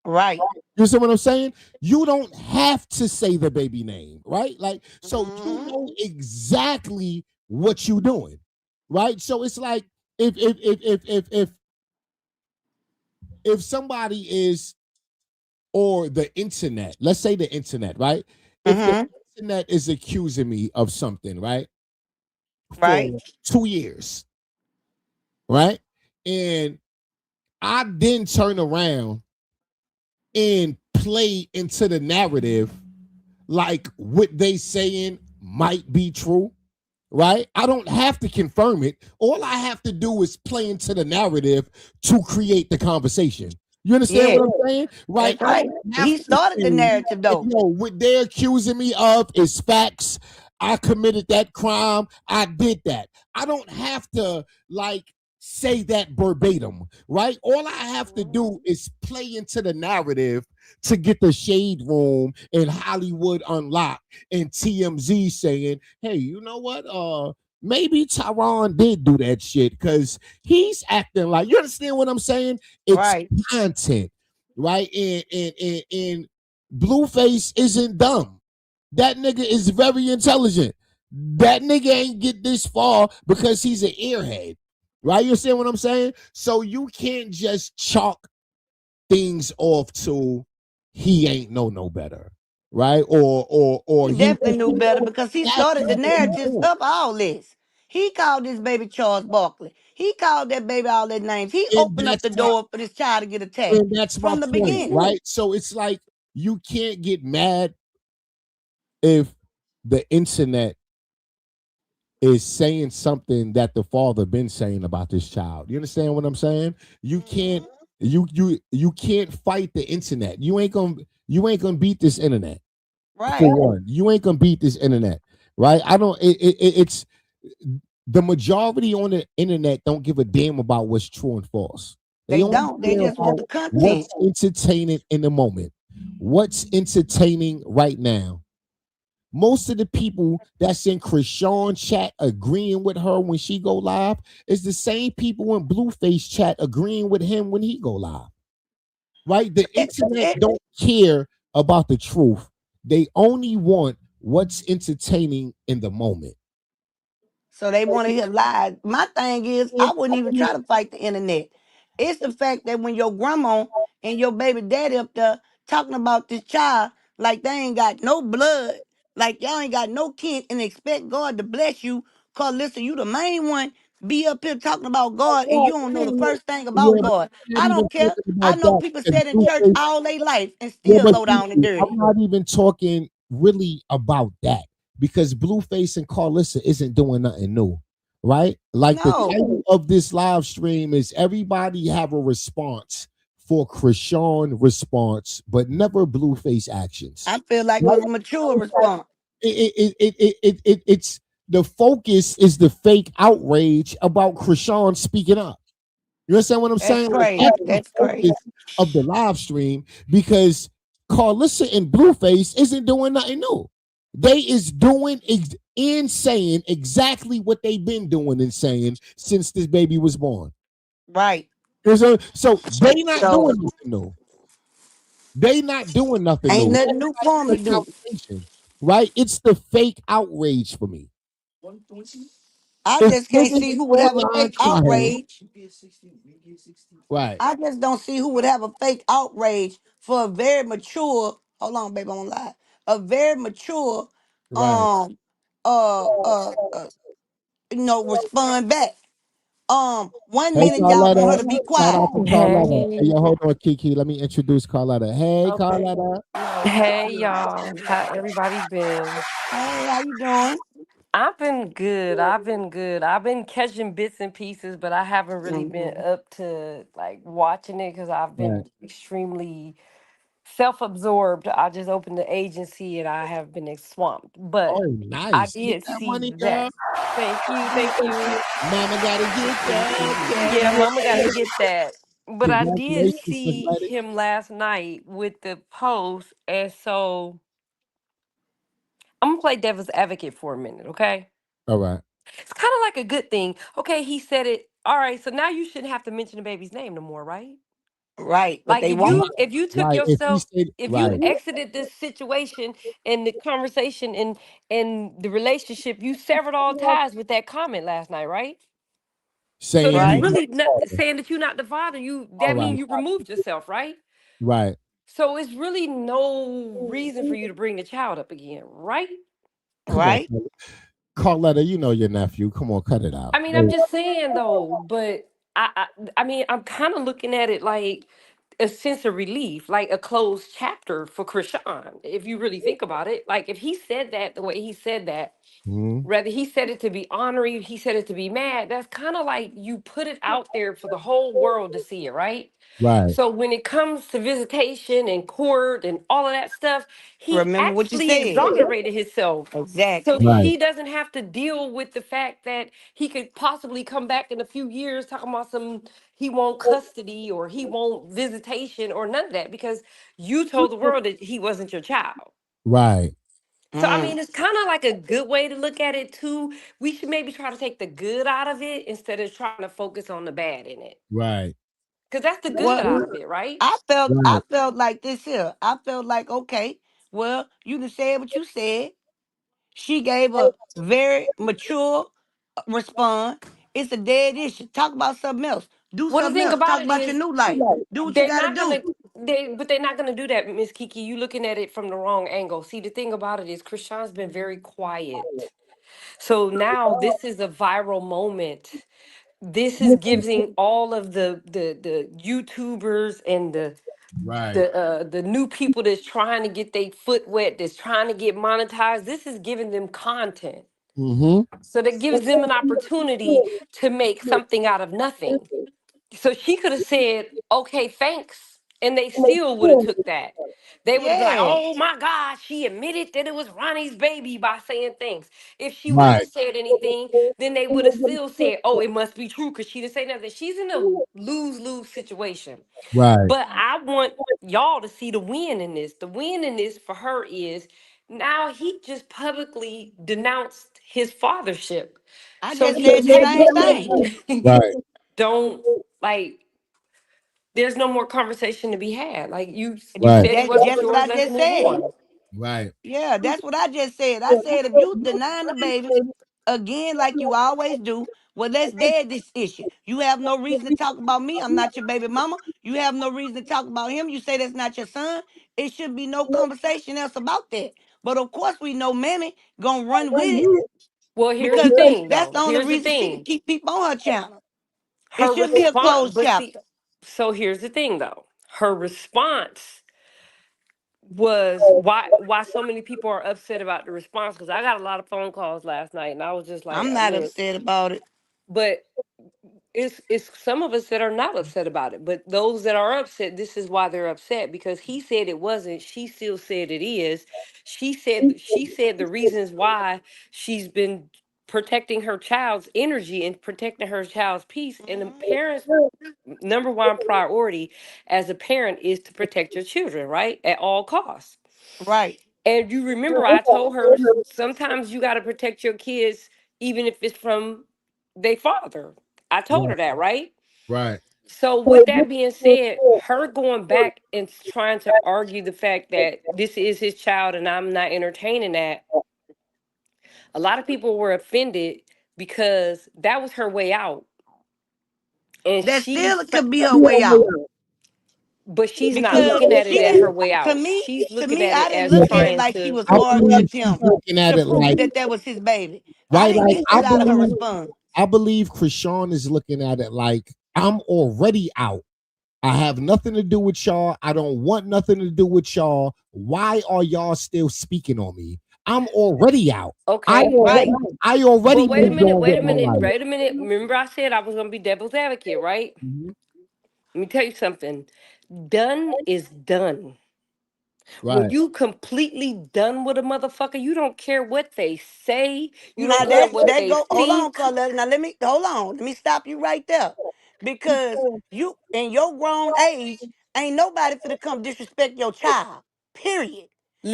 Right. You see what I'm saying? You don't have to say the baby name, right? Like, so you know exactly what you're doing, right? So it's like if somebody is, or the internet, let's say the internet, right? If the internet is accusing me of something, right, Right. for 2 years, right, and I then turn around and play into the narrative like what they saying might be true, right? I don't have to confirm it. All I have to do is play into the narrative to create the conversation. You understand Yeah. what I'm saying? Right. That's right. He started the narrative though. Yo, what they're accusing me of is facts. I committed that crime. I did that. I don't have to like say that verbatim, right? All I have to do is play into the narrative to get the shade room and Hollywood Unlocked and TMZ saying, hey, you know what? Maybe Tyron did do that shit because he's acting like, you understand what I'm saying? It's Right. content, right? And Blueface isn't dumb. That nigga is very intelligent. That nigga ain't get this far because he's an earhead. Right? You understand what I'm saying? So you can't just chalk things off to he ain't no better. Right? Or He definitely knew better because he started the narratives of all this. He called this baby Charles Barkley. He called that baby all their names. He and opened up the door for this child to get attacked that's my from the point, beginning. right? So it's like you can't get mad if the internet is saying something that the father been saying about this child. You understand what I'm saying? You can't you can't fight the internet. You ain't gonna beat this internet. Right. For one, you ain't gonna beat this internet, right? I don't. It's the majority on the internet don't give a damn about what's true and false. They only don't. They care just want the about content. what's entertaining in the moment. What's entertaining right now? Most of the people that's in Chrisean chat agreeing with her when she go live is the same people in Blueface chat agreeing with him when he go live. Right? The internet don't care about the truth. They only want what's entertaining in the moment. So they want to hear lies. My thing is, I wouldn't even try to fight the internet. It's the fact that when your grandma and your baby daddy up there talking about this child like they ain't got no blood, like y'all ain't got no kin, and expect God to bless you. Cause listen, you the main one be up here talking about God and you don't know the first thing about Yeah, but God. I'm not I even don't care. talking I about know that people because sat in church Blueface. all their life and Yeah, still but low down and dirty. I'm not even talking really about that because Blueface and Carlissa isn't doing nothing new, right? Like the No. title of this live stream is everybody have a response for Chrisean response, but never Blueface actions. I feel like it Right? was a mature response. It's the focus is the fake outrage about Chrisean speaking up. You understand what I'm That's saying? Like, crazy. that's the That's crazy. focus of the live stream because Carlissa and Blueface isn't doing nothing new. They is doing and saying exactly what they've been doing and saying since this baby was born. Right. So they not So doing nothing new. They not doing nothing ain't new. nothing new for them to The do. conversation, right? It's the fake outrage for me. I If just can't niggas see who would have a online fake trying, outrage. right, I just don't see who would have a fake outrage for a very mature. Hold on, baby, I'm gonna lie. A very mature, right. um, uh, uh, uh, respond back. 1 minute Hey, y'all want her to Carletta. be Shout quiet. out to Carletta. Hey, Hey, yo, hold on, Kiki. Let me introduce Carletta. Hey, okay. Carletta. Hey, y'all. How everybody been? Hey, how you doing? I've been good. I've been good. I've been catching bits and pieces, but I haven't really been Mhm. up to like watching it because I've Right. been extremely self-absorbed. I just opened the agency and I have been swamped. But Oh, I nice. Get did that see money, girl. that. Thank you. Thank you. Mama gotta get that Yeah, cash. mama got to get that. But I did Congratulations, Miss see Lady. him last night with the post, and so I'm gonna play devil's advocate for a minute, okay? All right. It's kind of like a good thing. Okay, he said it. All right, so now you shouldn't have to mention the baby's name no more, right? Right, but Like they if won't. you took Right. If he yourself, said if you right, exited this situation and the conversation and the relationship, you severed all ties with that comment last night, right? So saying there's he's Right, not really the not father. saying that you're not the father. You All that means right. you removed yourself, right? Right. So it's really no reason for you to bring the child up again, right? Come on, right. Carletta, you know your nephew. Come on, cut it out. I mean, I'm just saying though, but I mean, I'm kind of looking at it like a sense of relief, like a closed chapter for Krishan. If you really think about it, like if he said that the way he said that, Mhm. whether he said it to be honorary, he said it to be mad, that's kind of like you put it out there for the whole world to see it, right? Right. So when it comes to visitation and court and all of that stuff, he Remember what you actually said. exonerated himself. So Exactly. Right. he doesn't have to deal with the fact that he could possibly come back in a few years talking about some he won't custody or he won't visitation or none of that because you told the world that he wasn't your child. Right. So I Mm. mean, it's kind of like a good way to look at it too. We should maybe try to take the good out of it instead of trying to focus on the bad in it, Right. because that's the good Well, out of it, right? I Right. felt like this here. I felt like, okay, well, you done said what you said. She gave a very mature response. It's a dead issue. Talk about something else. Do Well, the something thing else. about Talk it about your is new life. Do what you they're gotta not do. gonna but they're not gonna do that, Miss Kiki. You looking at it from the wrong angle. See, the thing about it is Krishan's been very quiet. So now this is a viral moment. This is giving all of the YouTubers and Right. the new people that's trying to get their foot wet, that's trying to get monetized. This is giving them content. Mm-hmm. So that gives them an opportunity to make something out of nothing. So she could have said, "Okay, thanks," and they still would have took that. They would have been like, Yeah. "Oh my God, she admitted that it was Ronnie's baby by saying things." If she wouldn't Right. have said anything, then they would have still said, "Oh, it must be true," because she didn't say nothing. She's in a lose-lose situation. Right. But I want y'all to see the win in this. The win in this for her is now he just publicly denounced his fathership. I So just he said the same thing. technically Right. don't like there's no more conversation to be had. Like you Right. said it That's wasn't just what yours, I let's just move said. on. Right. Yeah, that's what I just said. I said if you denying the baby again like you always do, well, let's dead this issue. You have no reason to talk about me. I'm not your baby mama. You have no reason to talk about him. You say that's not your son. It should be no conversation else about that. But of course, we know Mammy gonna run with it Well, here's the because thing that's though. the only Here's the reason she can thing. keep people on her channel. It Her should be a response closed but see, chapter. so here's the thing though. Her response was why so many people are upset about the response because I got a lot of phone calls last night and I was just like, I'm not look, upset about it. but it's some of us that are not upset about it, but those that are upset, this is why they're upset because he said it wasn't, she still said it is. She said the reasons why she's been protecting her child's energy and protecting her child's peace, and the Mhm. parents number one priority as a parent is to protect your children, right, at all costs. Right. And you remember I told her sometimes you got to protect your kids even if it's from their father. I told her Right. that, right? Right. So with that being said, her going back and trying to argue the fact that this is his child and I'm not entertaining that, a lot of people were offended because that was her way out. And That she still fe- could be her way out. but she's not Because looking at it she as her didn't way to out. me She's to looking me at I it didn't as look at it trying like she to was I arguing believe with she's him looking at to it prove like that that was his baby. I right. didn't Like get that out of her response. I believe Krishan is looking at it like I'm already out. I have nothing to do with y'all. I don't want nothing to do with y'all. Why are y'all still speaking on me? I'm already out. I Okay, already, Right. but I already wait a moved minute, on wait with a my minute, life. wait a minute. Remember I said I was gonna be devil's advocate, right? Mhm. Let me tell you something. Done is done. When Right. you completely done with a motherfucker, you don't care what they say, you Now don't care that's what that they go. Hold on, think. Carla. Now let me hold on. Let me stop you right there, because you in your grown age ain't nobody finna come disrespect your child. Period.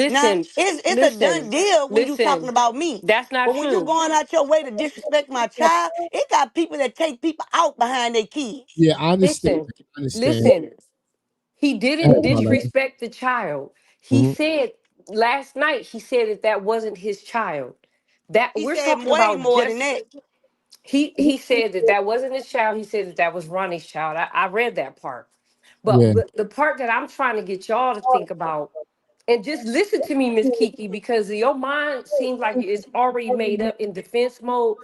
Now Listen, it's a done listen, deal when you talking listen. about me. That's not But when you true. going out your way to disrespect my child, it got people that take people out behind their kids. Yeah, I understand. Listen, I understand. listen. He didn't Go ahead, disrespect the child. He Mhm. said last night, he said that that wasn't his child. That He we're said talking way about more than just that. he said that that wasn't his child. He said that that was Ronnie's child. I read that part. Yeah, But the part that I'm trying to get y'all to think about, and just listen to me, Miss Kiki, because your mind seems like it's already made up in defense mode.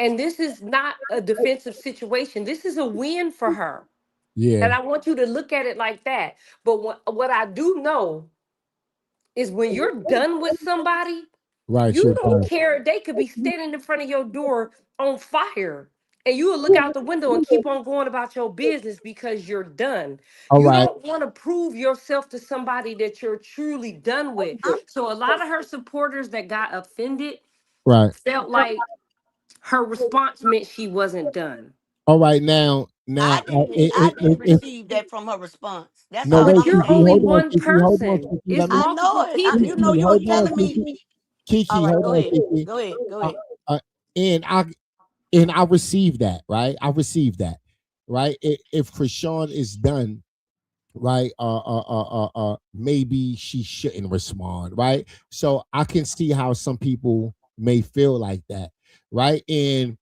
And this is not a defensive situation. This is a win for her. yeah, And I want you to look at it like that. But what I do know is when you're done with somebody, right. you You're don't right. care. They could be standing in front of your door on fire. And you will look out the window and keep on going about your business because you're done. All You right, don't want to prove yourself to somebody that you're truly done with. I'm So a lot of her supporters that got offended right. felt like her response meant she wasn't done. All right. Now, I didn't receive that from her response. That's no, all wait, But I'm you're Kiki, only saying. hold on, one Kiki, hold on, person. Kiki. It's Let me, I know multiple it. You know, people. Kiki, you were hold on, telling me. Kiki, All Kiki, right, hold go on, ahead. Kiki. Go ahead. Go Uh, ahead. and I received that, right? I received that, right? If Krishan is done, right, maybe she shouldn't respond, right? So I can see how some people may feel like that, right? And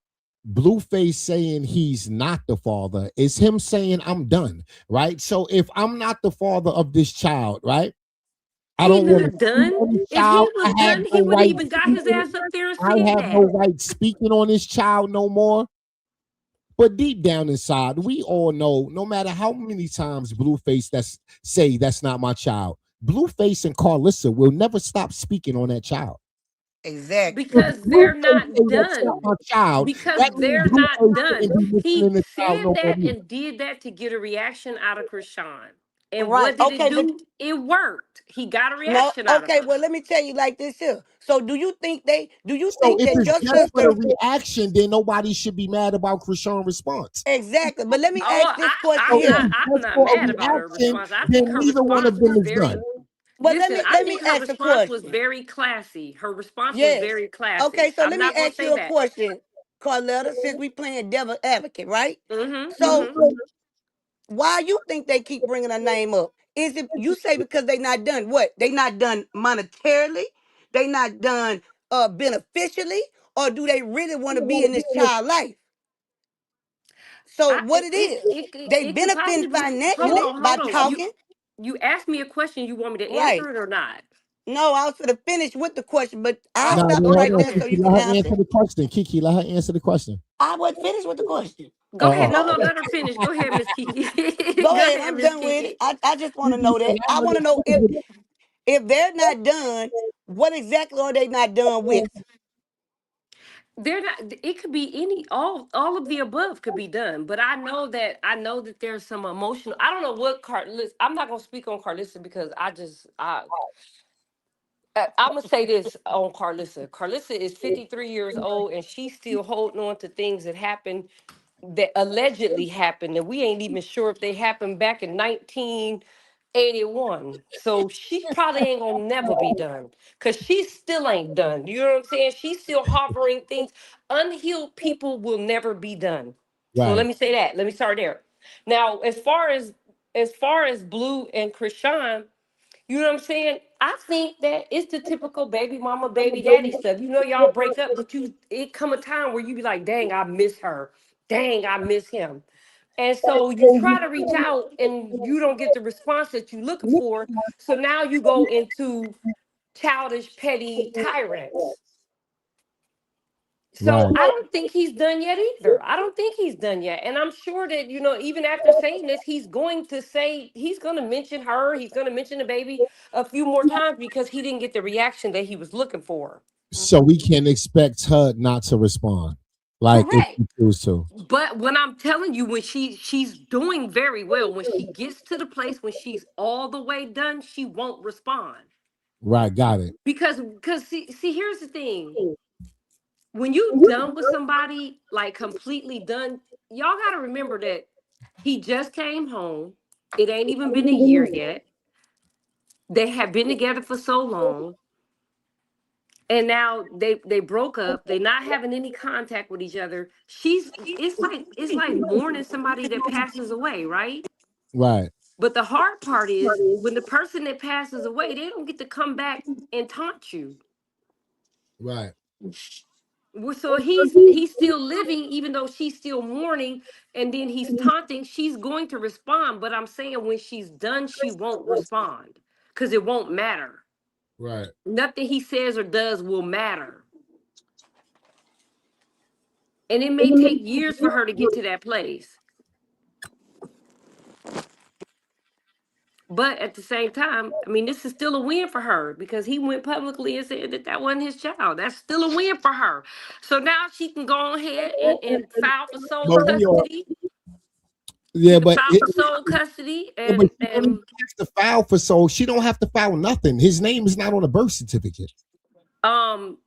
Blueface saying he's not the father is him saying I'm done, right? So if I'm not the father of this child, right, I He don't want to not speak done. on this If he child. I was have done, he no wouldn't right even got his speaking. ass up there and I said have that. no right speaking on this child no more. But deep down inside, we all know, no matter how many times Blueface say that's not my child, Blueface and Carlissa will never stop speaking on that child. Exactly. If Because they're Blueface not say that's not done. my child, Because that means they're not Blueface done. shouldn't be He listening to child said no more that neither. and did that to get a reaction out of Krishan. And Right. what did it Okay, but do? It worked. He got a no, reaction out of okay, her. well, let me tell you like this here. So do you So think if that it's your just for the sister reaction, then nobody should be mad about Krishan's response. exactly, but let me Oh, ask this question So if here. it's I'm just not for a mad about her reaction, response. I then think her neither one response of them was is very done. But let listen, me I let me think her ask a response was question. very classy. Her response was Yes. very classy. Okay, so I'm let me not gonna ask say you a that. question, Carletta, since we playing devil advocate, right? Mm-hmm. So Mm-hmm. why you think they keep bringing her name up? Is it you say because they not done what? They not done monetarily? They not done beneficially? Or do they really want to be in this child life? So I what it is? They it could benefiting possibly hold financially on, by hold on. talking, You asked me a question, you want me to right? answer it or not? No, I was going to finish with the question, but I'll No, Oh, stop no, you okay, hold right go on, there so ahead. Kiki. you Let can her answer. answer the question. Kiki, let her answer the question. I wasn't finished with the question. Go ahead. No, no, Oh, let her finish. Go ahead, Miss Kiki. go Go ahead. ahead, I'm Miss done with it. Kiki. I just want to Kiki know said, that. I'm I want to know if they're not done, what exactly are they not done with? They're not. It could be any all of the above could be done, but I know that there's some emotional. I don't know what Carlissa. I'm not gonna speak on Carlissa because I'm gonna say this on Carlissa. Carlissa is 53 years old and she's still holding on to things that happened that allegedly happened, and we ain't even sure if they happened back in 1981. So she probably ain't gonna never be done because she still ain't done. You know what I'm saying? She's still harboring things. Unhealed people will never be done. So let right, me say that. Let me start there. Now, as far as Blue and Krishan, you know what I'm saying? I think that it's the typical baby mama, baby daddy stuff. You know, y'all break up, but it come a time where you be like, dang, I miss her. Dang, I miss him. And so you try to reach out and you don't get the response that you're looking for. So now you go into childish, petty tyrants. So Right. I don't think he's done yet either. I don't think he's done yet. And I'm sure that, even after saying this, he's going to say, he's going to mention her, he's going to mention the baby a few more times because he didn't get the reaction that he was looking for. So we can expect her not to respond, like if Correct. she choose to. But when I'm telling you, when she's doing very well, when she gets to the place when she's all the way done, she won't respond. Right. Got it. Because see, here's the thing. When you done with somebody, like completely done, y'all gotta remember that he just came home. It ain't even been a year yet. They have been together for so long. And now they broke up. They not having any contact with each other. It's like mourning somebody that passes away, right? Right. But the hard part is when the person that passes away, they don't get to come back and taunt you. Right. So he's still living, even though she's still mourning, and then he's taunting. She's going to respond, but I'm saying when she's done, she won't respond because it won't matter. Right. Nothing he says or does will matter, and it may take years for her to get to that place. But at the same time, I mean, this is still a win for her because he went publicly and said that wasn't his child. That's still a win for her. So now she can go ahead and file for sole But we are. custody. She Yeah, can but file for sole custody yeah, but and she don't even have to file for soul. She don't have to file nothing. His name is not on the birth certificate. um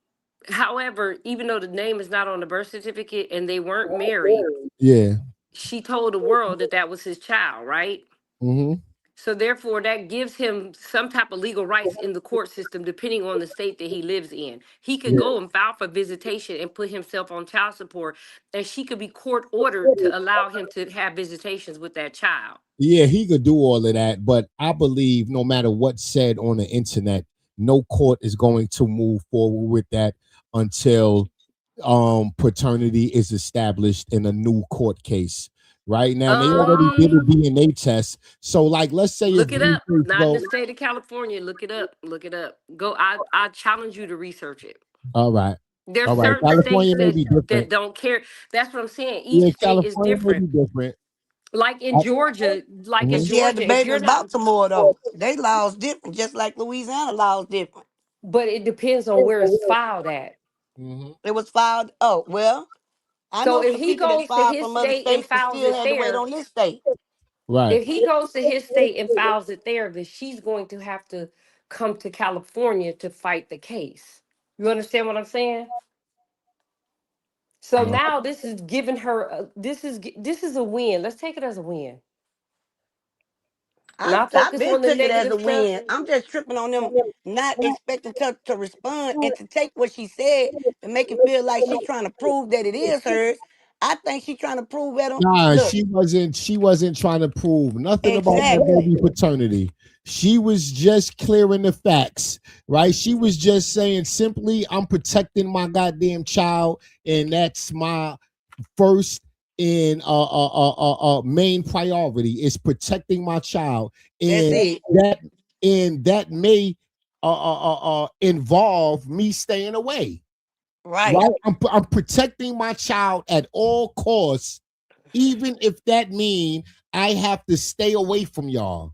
however, even though the name is not on the birth certificate and they weren't married, Yeah. she told the world that was his child, right? Mm-hmm. So therefore that gives him some type of legal rights in the court system depending on the state that he lives in. He could Yeah. go and file for visitation and put himself on child support, and she could be court ordered to allow him to have visitations with that child. Yeah, he could do all of that, but I believe no matter what's said on the internet, no court is going to move forward with that until paternity is established in a new court case. Right now, they already did a um DNA test. So, like, let's say if Look it up. Blueface Not in go, the state of California. Look it up. Look it up. Go. I challenge you to research it. all right, There's all right. certain states California may be that different. don't care. That's what I'm saying. Each Yeah, state is California may different. be different. Like in I, Georgia, mhm. She had the if baby you're in not, Baltimore though. They laws different, just like Louisiana laws different. but it depends on where it's filed at. Mhm. It was filed. Oh well, I So know if some he people that goes to filed his from other state and states that files still it had to wait there, on this state. Right, if he goes to his state and files it there, then she's going to have to come to California to fight the case. You understand what I'm saying? So right. now this is giving her this is a win. Let's take it as a win. Not I've focus been on the took it as negative a stuff. win. I'm just tripping on them not expecting her to respond and to take what she said and make it feel like she's trying to prove that it is hers. I think she's trying to prove that. Nah, Look, she wasn't trying to prove nothing about my exactly. baby paternity. She was just clearing the facts, right? She was just saying simply, I'm protecting my goddamn child, and that's my first and main priority is protecting my child. That's And it. that may involve me staying away. Right. Right? I'm protecting my child at all costs, even if that mean I have to stay away from y'all.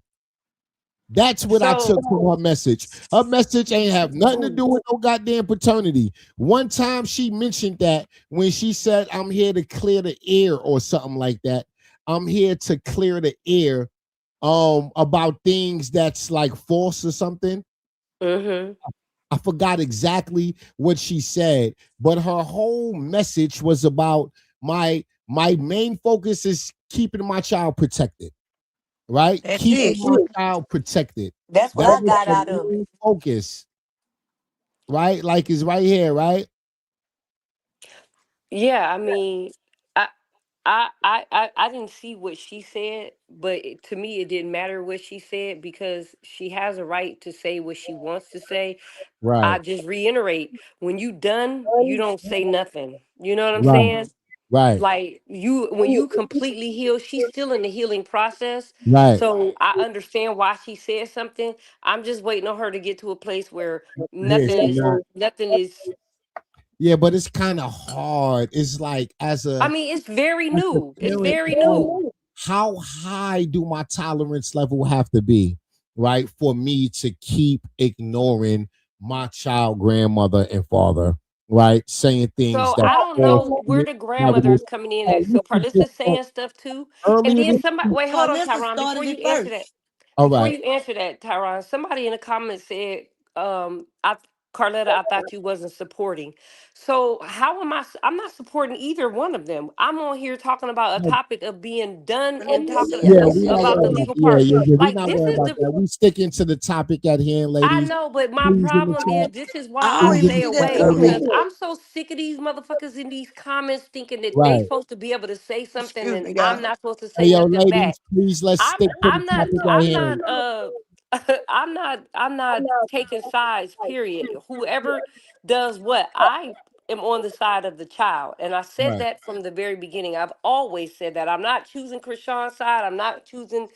That's what I So took from her message. Her message ain't have nothing to do with no goddamn paternity. One time she mentioned that when she said, I'm here to clear the air or something like that. I'm here to clear the air about things that's like false or something. mhm. I forgot exactly what she said, but her whole message was about my main focus is keeping my child protected, right? That's Keeping it. my child protected. That's what That I was got her out of it. main focus, right? Like it's right here, right? Yeah, I mean, I I didn't see what she said, but to me it didn't matter what she said because she has a right to say what she wants to say. I Right, just reiterate, when you done, you don't say nothing. You know what I'm right, saying? right, Like when you completely heal, she's still in the healing process. right. So I understand why she said something. I'm just waiting on her to get to a place where Yeah, nothing she is not. nothing is Yeah, but it's kind of hard. It's like I mean, it's very as a new. It's parent, very new. how high do my tolerance level have to be, right, for me to keep ignoring my child grandmother and father, right, saying things So that I don't cause know where me the negative. grandmother is coming in at. So This is Carlissa's just, saying stuff too. And earlier then this somebody, week. wait, hold on, Carlissa Tyron. started Before you it answer that, first. All right. Tyron, somebody in the comments said, I Carletta, I thought you wasn't supporting. So how am I? I'm not supporting either one of them. I'm on here talking about a topic of being done and talking Yeah, Yeah, we we see not that. about worried the about legal part. we Like not this worried is about the that. We sticking to the topic at hand, I ladies. know, but my Please in the problem is chat. this is why I I don't Please even in stay the see that chat, away ladies. because comment. I'm so sick of these motherfuckers in these comments thinking that they Right. supposed to be able to say something Excuse and me, I'm y'all. not supposed to Hey, say yo, nothing back. ladies, please let's I'm stick to the I'm not topic at I'm hand. not I'm not taking sides, period. Whoever does what, I am on the side of the child. And I said Right. that from the very beginning. I've always said that. I'm not choosing Krishan's side. I'm not choosing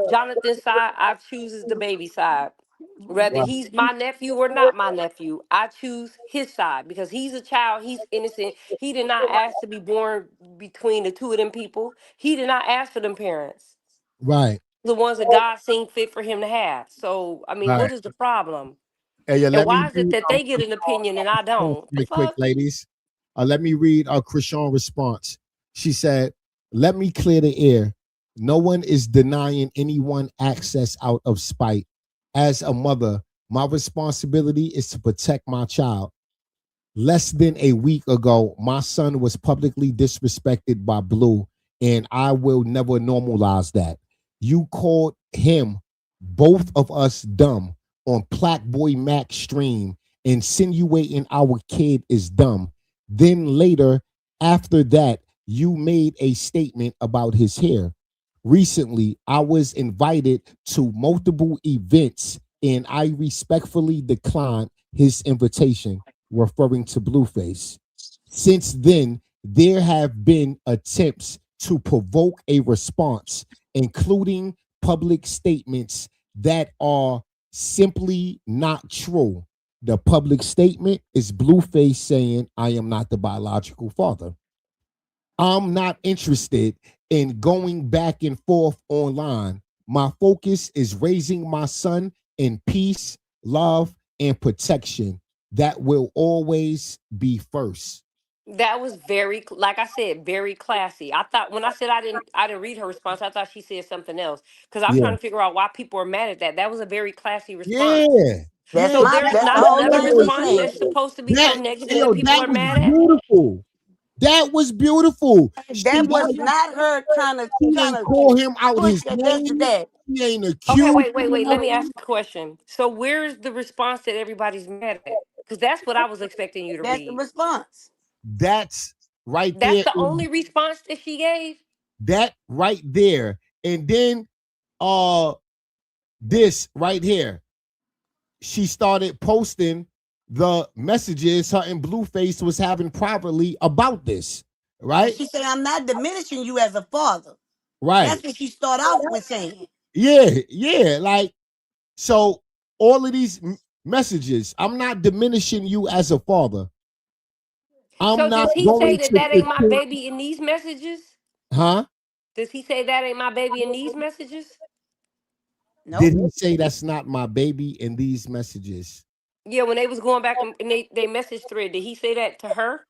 Jonathan's side. I chooses the baby side. Whether Right. he's my nephew or not my nephew, I choose his side because he's a child, he's innocent. He did not ask to be born between the two of them people. He did not ask for them parents, Right. the ones that God seen fit for him to have. So, I mean, Right. what is the problem? Hey, yeah, And let me why is it read that they get an opinion and I response don't? The right quick, fuck? ladies. Let me read Chrisean response. She said, "Let me clear the air. No one is denying anyone access out of spite. As a mother, my responsibility is to protect my child. Less than a week ago, my son was publicly disrespected by Blue, and I will never normalize that. You called him, both of us, dumb on Plaque Boy Mac stream, insinuating our kid is dumb. Then later, after that, you made a statement about his hair. Recently, I was invited to multiple events, and I respectfully declined his invitation, referring to Blueface. Since then, there have been attempts to provoke a response, including public statements that are simply not true. The public statement is Blueface saying, I am not the biological father. I'm not interested in going back and forth online. My focus is raising my son in peace, love, and protection. That will always be first. That was very, like I said, very classy. I thought when I said I didn't read her response, I thought she said something else because I'm trying Yeah. to figure out why people are mad at that. That was a very classy response. Yeah. That's Yeah. So my. there's That's the not whole another thing we response saying. that's supposed to be so That, negative that yo, people that are was mad at. beautiful. That was beautiful. That was not her She trying ain't to call him out push his that. This to name. that. She ain't Okay, accused wait. Let him. me ask a question. So where's the response that everybody's mad at? Because that's what I was expecting you to That's the read. response. That's right That's there. the only response that she gave. That right there. And then uh this right here. She started posting the messages her and Blueface was having privately about this. And Right? she said, "I'm not diminishing you as a father." Right. That's what she started off with saying. Yeah, yeah. Like, so all of these messages, I'm not diminishing you as a father. I'm So not does he say going that to that ain't my pretend, baby in these messages? huh? Does he say that ain't my baby in these messages? Did Nope. he say that's not my baby in these messages? Yeah, when they was going back and they message thread, did he say that to her?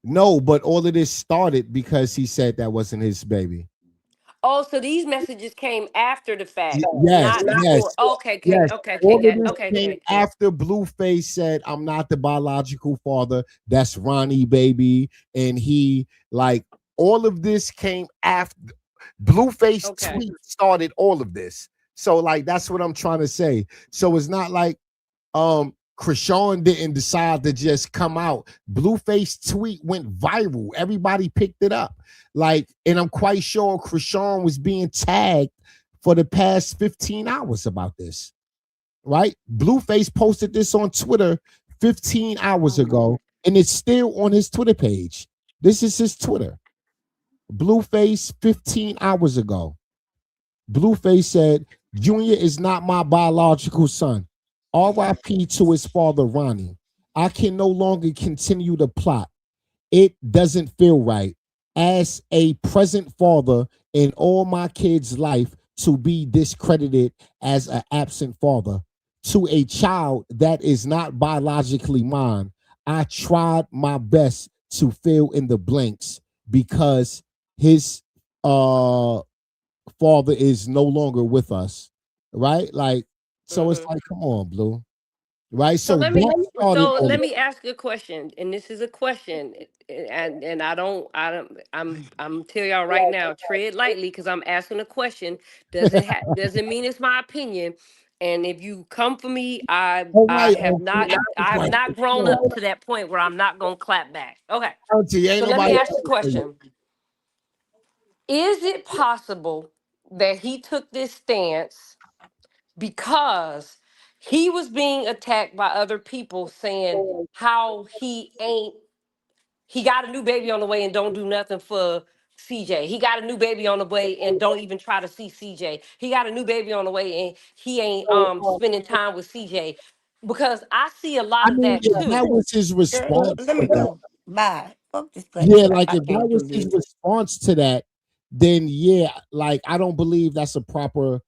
No, but all of this started because he said that wasn't his baby. Oh, so these messages came after the fact, Yes, not before. yes, Okay, yes. All of this came okay. after Blueface said, I'm not the biological father. That's Ronnie, baby. And he, like, all of this came after Blueface Okay. tweet started all of this. So, like, that's what I'm trying to say. So it's not like Chrisean didn't decide to just come out. Blueface tweet went viral. Everybody picked it up. Like, and I'm quite sure Chrisean was being tagged for the past 15 hours about this. Right? Blueface posted this on Twitter 15 hours ago, and it's still on his Twitter page. This is his Twitter. Blueface 15 hours ago. Blueface said, Junior is not my biological son. RIP to his father, Ronnie. I can no longer continue the plot. It doesn't feel right as a present father in all my kids' life to be discredited as an absent father to a child that is not biologically mine. I tried my best to fill in the blanks because his uh father is no longer with us, right? Like, so it's Hmm. like, come on, Blue, right? So So let me that started so all let of me ask you a question, and this is a question, and I'm tell y'all right now, tread lightly because I'm asking a question. Doesn't mean it's my opinion. And if you come for me, all I right, have not I have not grown up to that point where I'm not gonna clap back. Okay. Auntie, ain't So let me nobody. ask the question. Is it possible that he took this stance because he was being attacked by other people saying how he got a new baby on the way and don't do nothing for CJ. He got a new baby on the way and don't even try to see CJ. He got a new baby on the way and he ain't spending time with CJ. Because I see a I lot of mean, that if that too. was his Girl, response let to me that, go. Bye. Fuck this yeah, place. like I if that can't do was his this. response to that, then yeah, like I don't believe that's a proper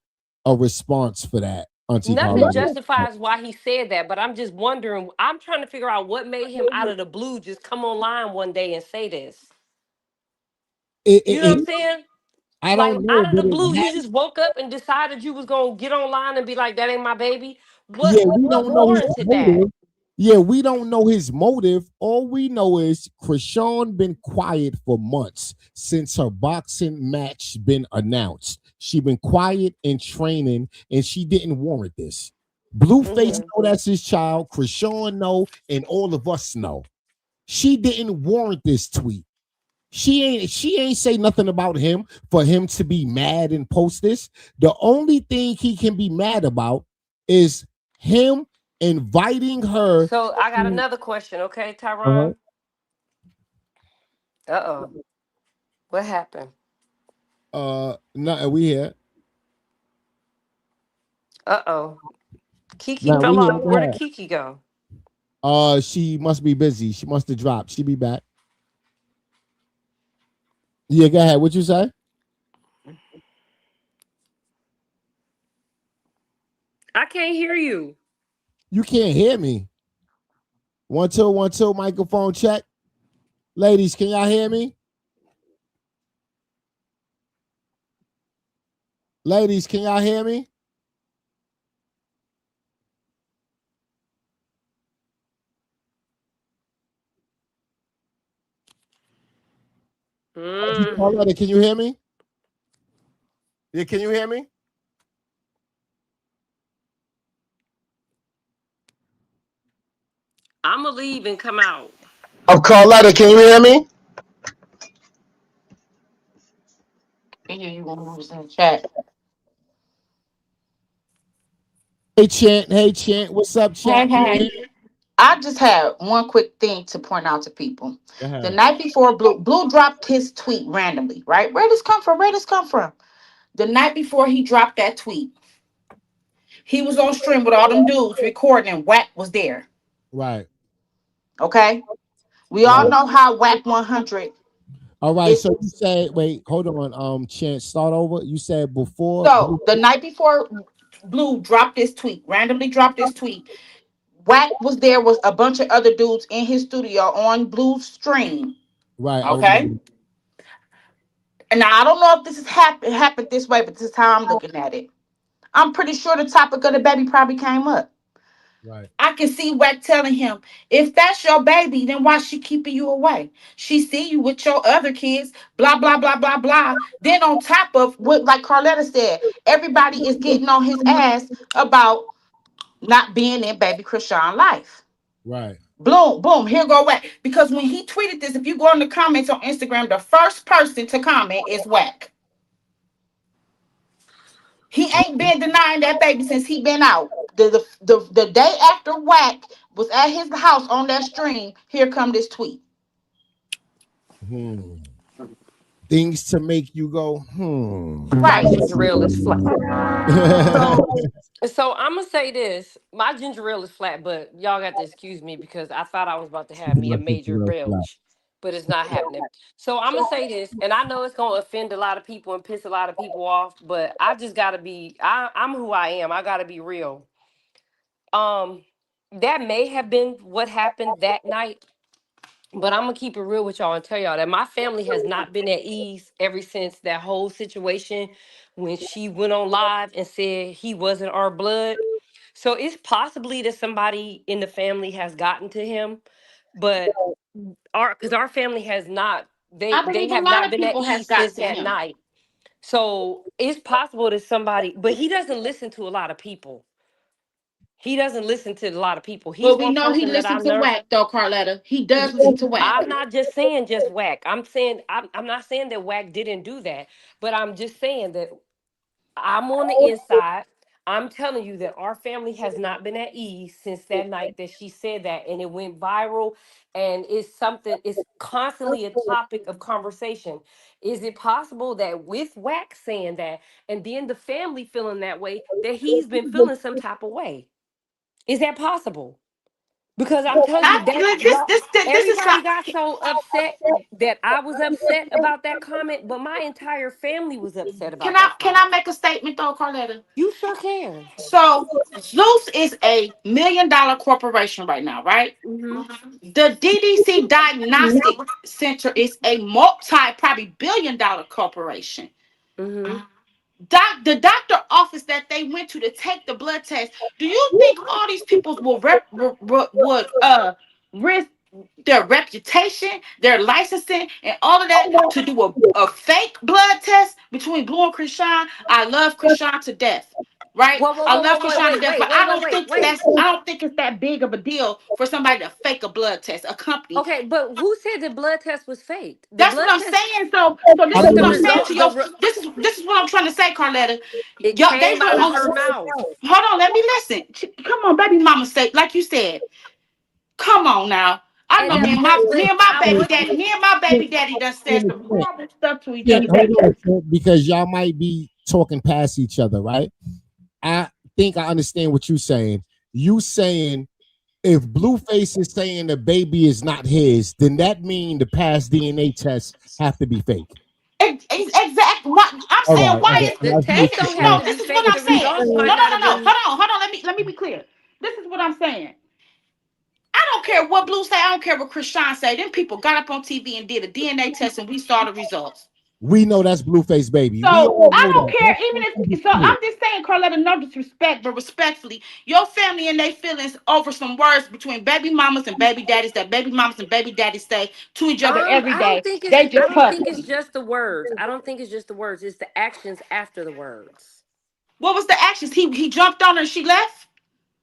a response for that, Auntie Nothing Carla. justifies why he said that, but I'm just wondering. I'm trying to figure out what made him out of the blue just come online one day and say this. You know what I'm It, saying? I Like don't know, out of but the it blue, you had, just woke up and decided you was gonna get online and be like, "That ain't my baby." yeah, we What don't know his warranted that? motive. Yeah, we don't know his motive. All we know is Chrisean been quiet for months since her boxing match been announced. She been quiet and training, and she didn't warrant this. Blueface Hmm. know that's his child. Chrisean know, and all of us know. She didn't warrant this tweet. She ain't say nothing about him for him to be mad and post this. The only thing he can be mad about is him inviting her. So I got to- another question, okay, uh, Tyron? Uh-oh. What happened? nothing. We here. Uh-oh. Kiki Now we fell here. off. Go Where did ahead. Kiki go? She must be busy. She must have dropped. She be back. Yeah, go ahead. What you say? I can't hear you. You can't hear me. 1 2 1 2. Microphone check. Ladies, can y'all hear me? Ladies, can y'all hear me? Mm. Pauletta, can you hear me? Yeah, can you hear me? I'ma leave and come out. Oh, Carlotta, can you hear me? Yeah, you want to in the chat. Hey, Chant. Hey, Chant. What's up, Hey, Chant? Can you hear hey. me? I just had one quick thing to point out to people. Go The ahead. night before, Blue dropped his tweet randomly, right? Where this come from? Where this come from? The night before he dropped that tweet, he was on stream with all them dudes recording, and Wack was there. Right. Okay, we all Right. know how Wack 100 All right. is. So you said, wait, hold on. Chant, start over. You said before. So the night before, Blue dropped this tweet, randomly dropped this tweet. Wack was there, was a bunch of other dudes in his studio on Blue's stream. Right. I Okay. remember. And now I don't know if this has happened this way, but this is how I'm looking at it. I'm pretty sure the topic of the baby probably came up. Right. I can see Wack telling him, if that's your baby, then why she keeping you away? She see you with your other kids, blah, blah, blah, blah, blah. Then on top of what, like Carletta said, everybody is getting on his ass about not being in baby Krishan life. Right. Boom, boom, here go Wack. Because when he tweeted this, if you go in the comments on Instagram, the first person to comment is Wack. He ain't been denying that baby since he been out. The day after Wack was at his house on that stream, here come this tweet. Hmm. Things to make you go, My Right. ginger ale is flat. So I'm gonna say this: my ginger ale is flat, but y'all got to excuse me because I thought I was about to She have got me a my picture major real flat. belch, but it's not happening. So I'm gonna say this, and I know it's gonna offend a lot of people and piss a lot of people off, but I just gotta be. I'm who I am. I gotta be real. Um, that may have been what happened that night, but I'm gonna keep it real with y'all and tell y'all that my family has not been at ease ever since that whole situation when she went on live and said he wasn't our blood. So it's possibly that somebody in the family has gotten to him, but our because our family has not I they believe a have lot not of been at people has ease got since to that him. night. So it's possible that somebody, but he doesn't listen to a lot of people. He doesn't listen to a lot of people. He's But we one know he person that I listened to know. Whack though, Carletta. He does listen to Whack. I'm not just saying just whack. I'm saying I'm not saying that whack didn't do that, but I'm just saying that I'm on the inside. I'm telling you that our family has not been at ease since that night that she said that, and it went viral, and it's something. It's constantly a topic of conversation. Is it possible that with whack saying that, and then the family feeling that way, that he's been feeling some type of way? Is that possible? Because I'm telling you that y'all, This is everybody not. got so upset that I was upset about that comment, but my entire family was upset about that Can I comment. make a statement though, Carletta? You sure can. So Zeus is $1 million corporation right now, right? Mhm. The DDC Diagnostic Center is a probably $1 billion corporation. Mhm. The doctor office that they went to take the blood test. Do you think all these people would risk their reputation, their licensing, and all of that to do a fake blood test between Blue and Chrisean? I love Chrisean to death. Right? Whoa, whoa, I whoa, love whoa, wait, Chrisean to wait, death, wait, but wait, wait, wait, wait. I don't think it's that big of a deal for somebody to fake a blood test, a company. Okay, but who said the blood test was faked? The That's what blood I'm test, saying. So this I is but what the I'm mean, saying to result, your. This is what I'm trying to say, Carletta. it Y'all, they came out of went. her mouth. Hold on, let me listen. Come on, baby mama, say like you said. Come on now. I And know that, but listen, I want you. me and my baby daddy done said some hold horrible stuff to each other. on, sir, because y'all might be talking past each other, right? I think I understand what you're saying. You saying if Blueface is saying the baby is not his, then that mean the past DNA tests have to be fake. Exactly. I'm All saying right, why okay. is The I see what test you're don't have saying. no? to This be is what fake. I'm The saying. results No, might no, not no, have no. been. Hold on. Let me be clear. This is what I'm saying. I don't care what Blue say. I don't care what Chrisean say. Them people got up on TV and did a DNA test, and we saw the results. We know that's Blueface baby. We So all I know don't that. care, That's even not if so. I'm undisputed. just saying, Carletta, no disrespect, but respectfully, your family and their feelings over some words between baby mamas and baby daddies that baby mamas and baby daddies say to each other every I don't day. think it's. They I just don't hurt think it's me. just the words. I don't think it's just the words. It's the actions after the words. What was the actions? He jumped on her and she left.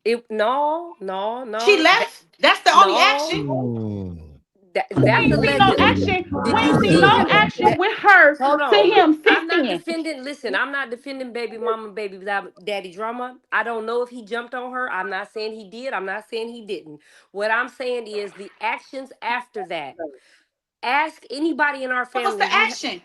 It no, no, She no, left. That's the only action. no. Mm. That's We ain't seen no allegedly. action. We Did you ain't seen no see him? action That with her hold to on. him since I'm not then. defending. Listen, I'm not defending baby mama, baby daddy drama. I don't know if he jumped on her. I'm not saying he did. I'm not saying he didn't. What I'm saying is the actions after that. Ask anybody in our What was family. the action?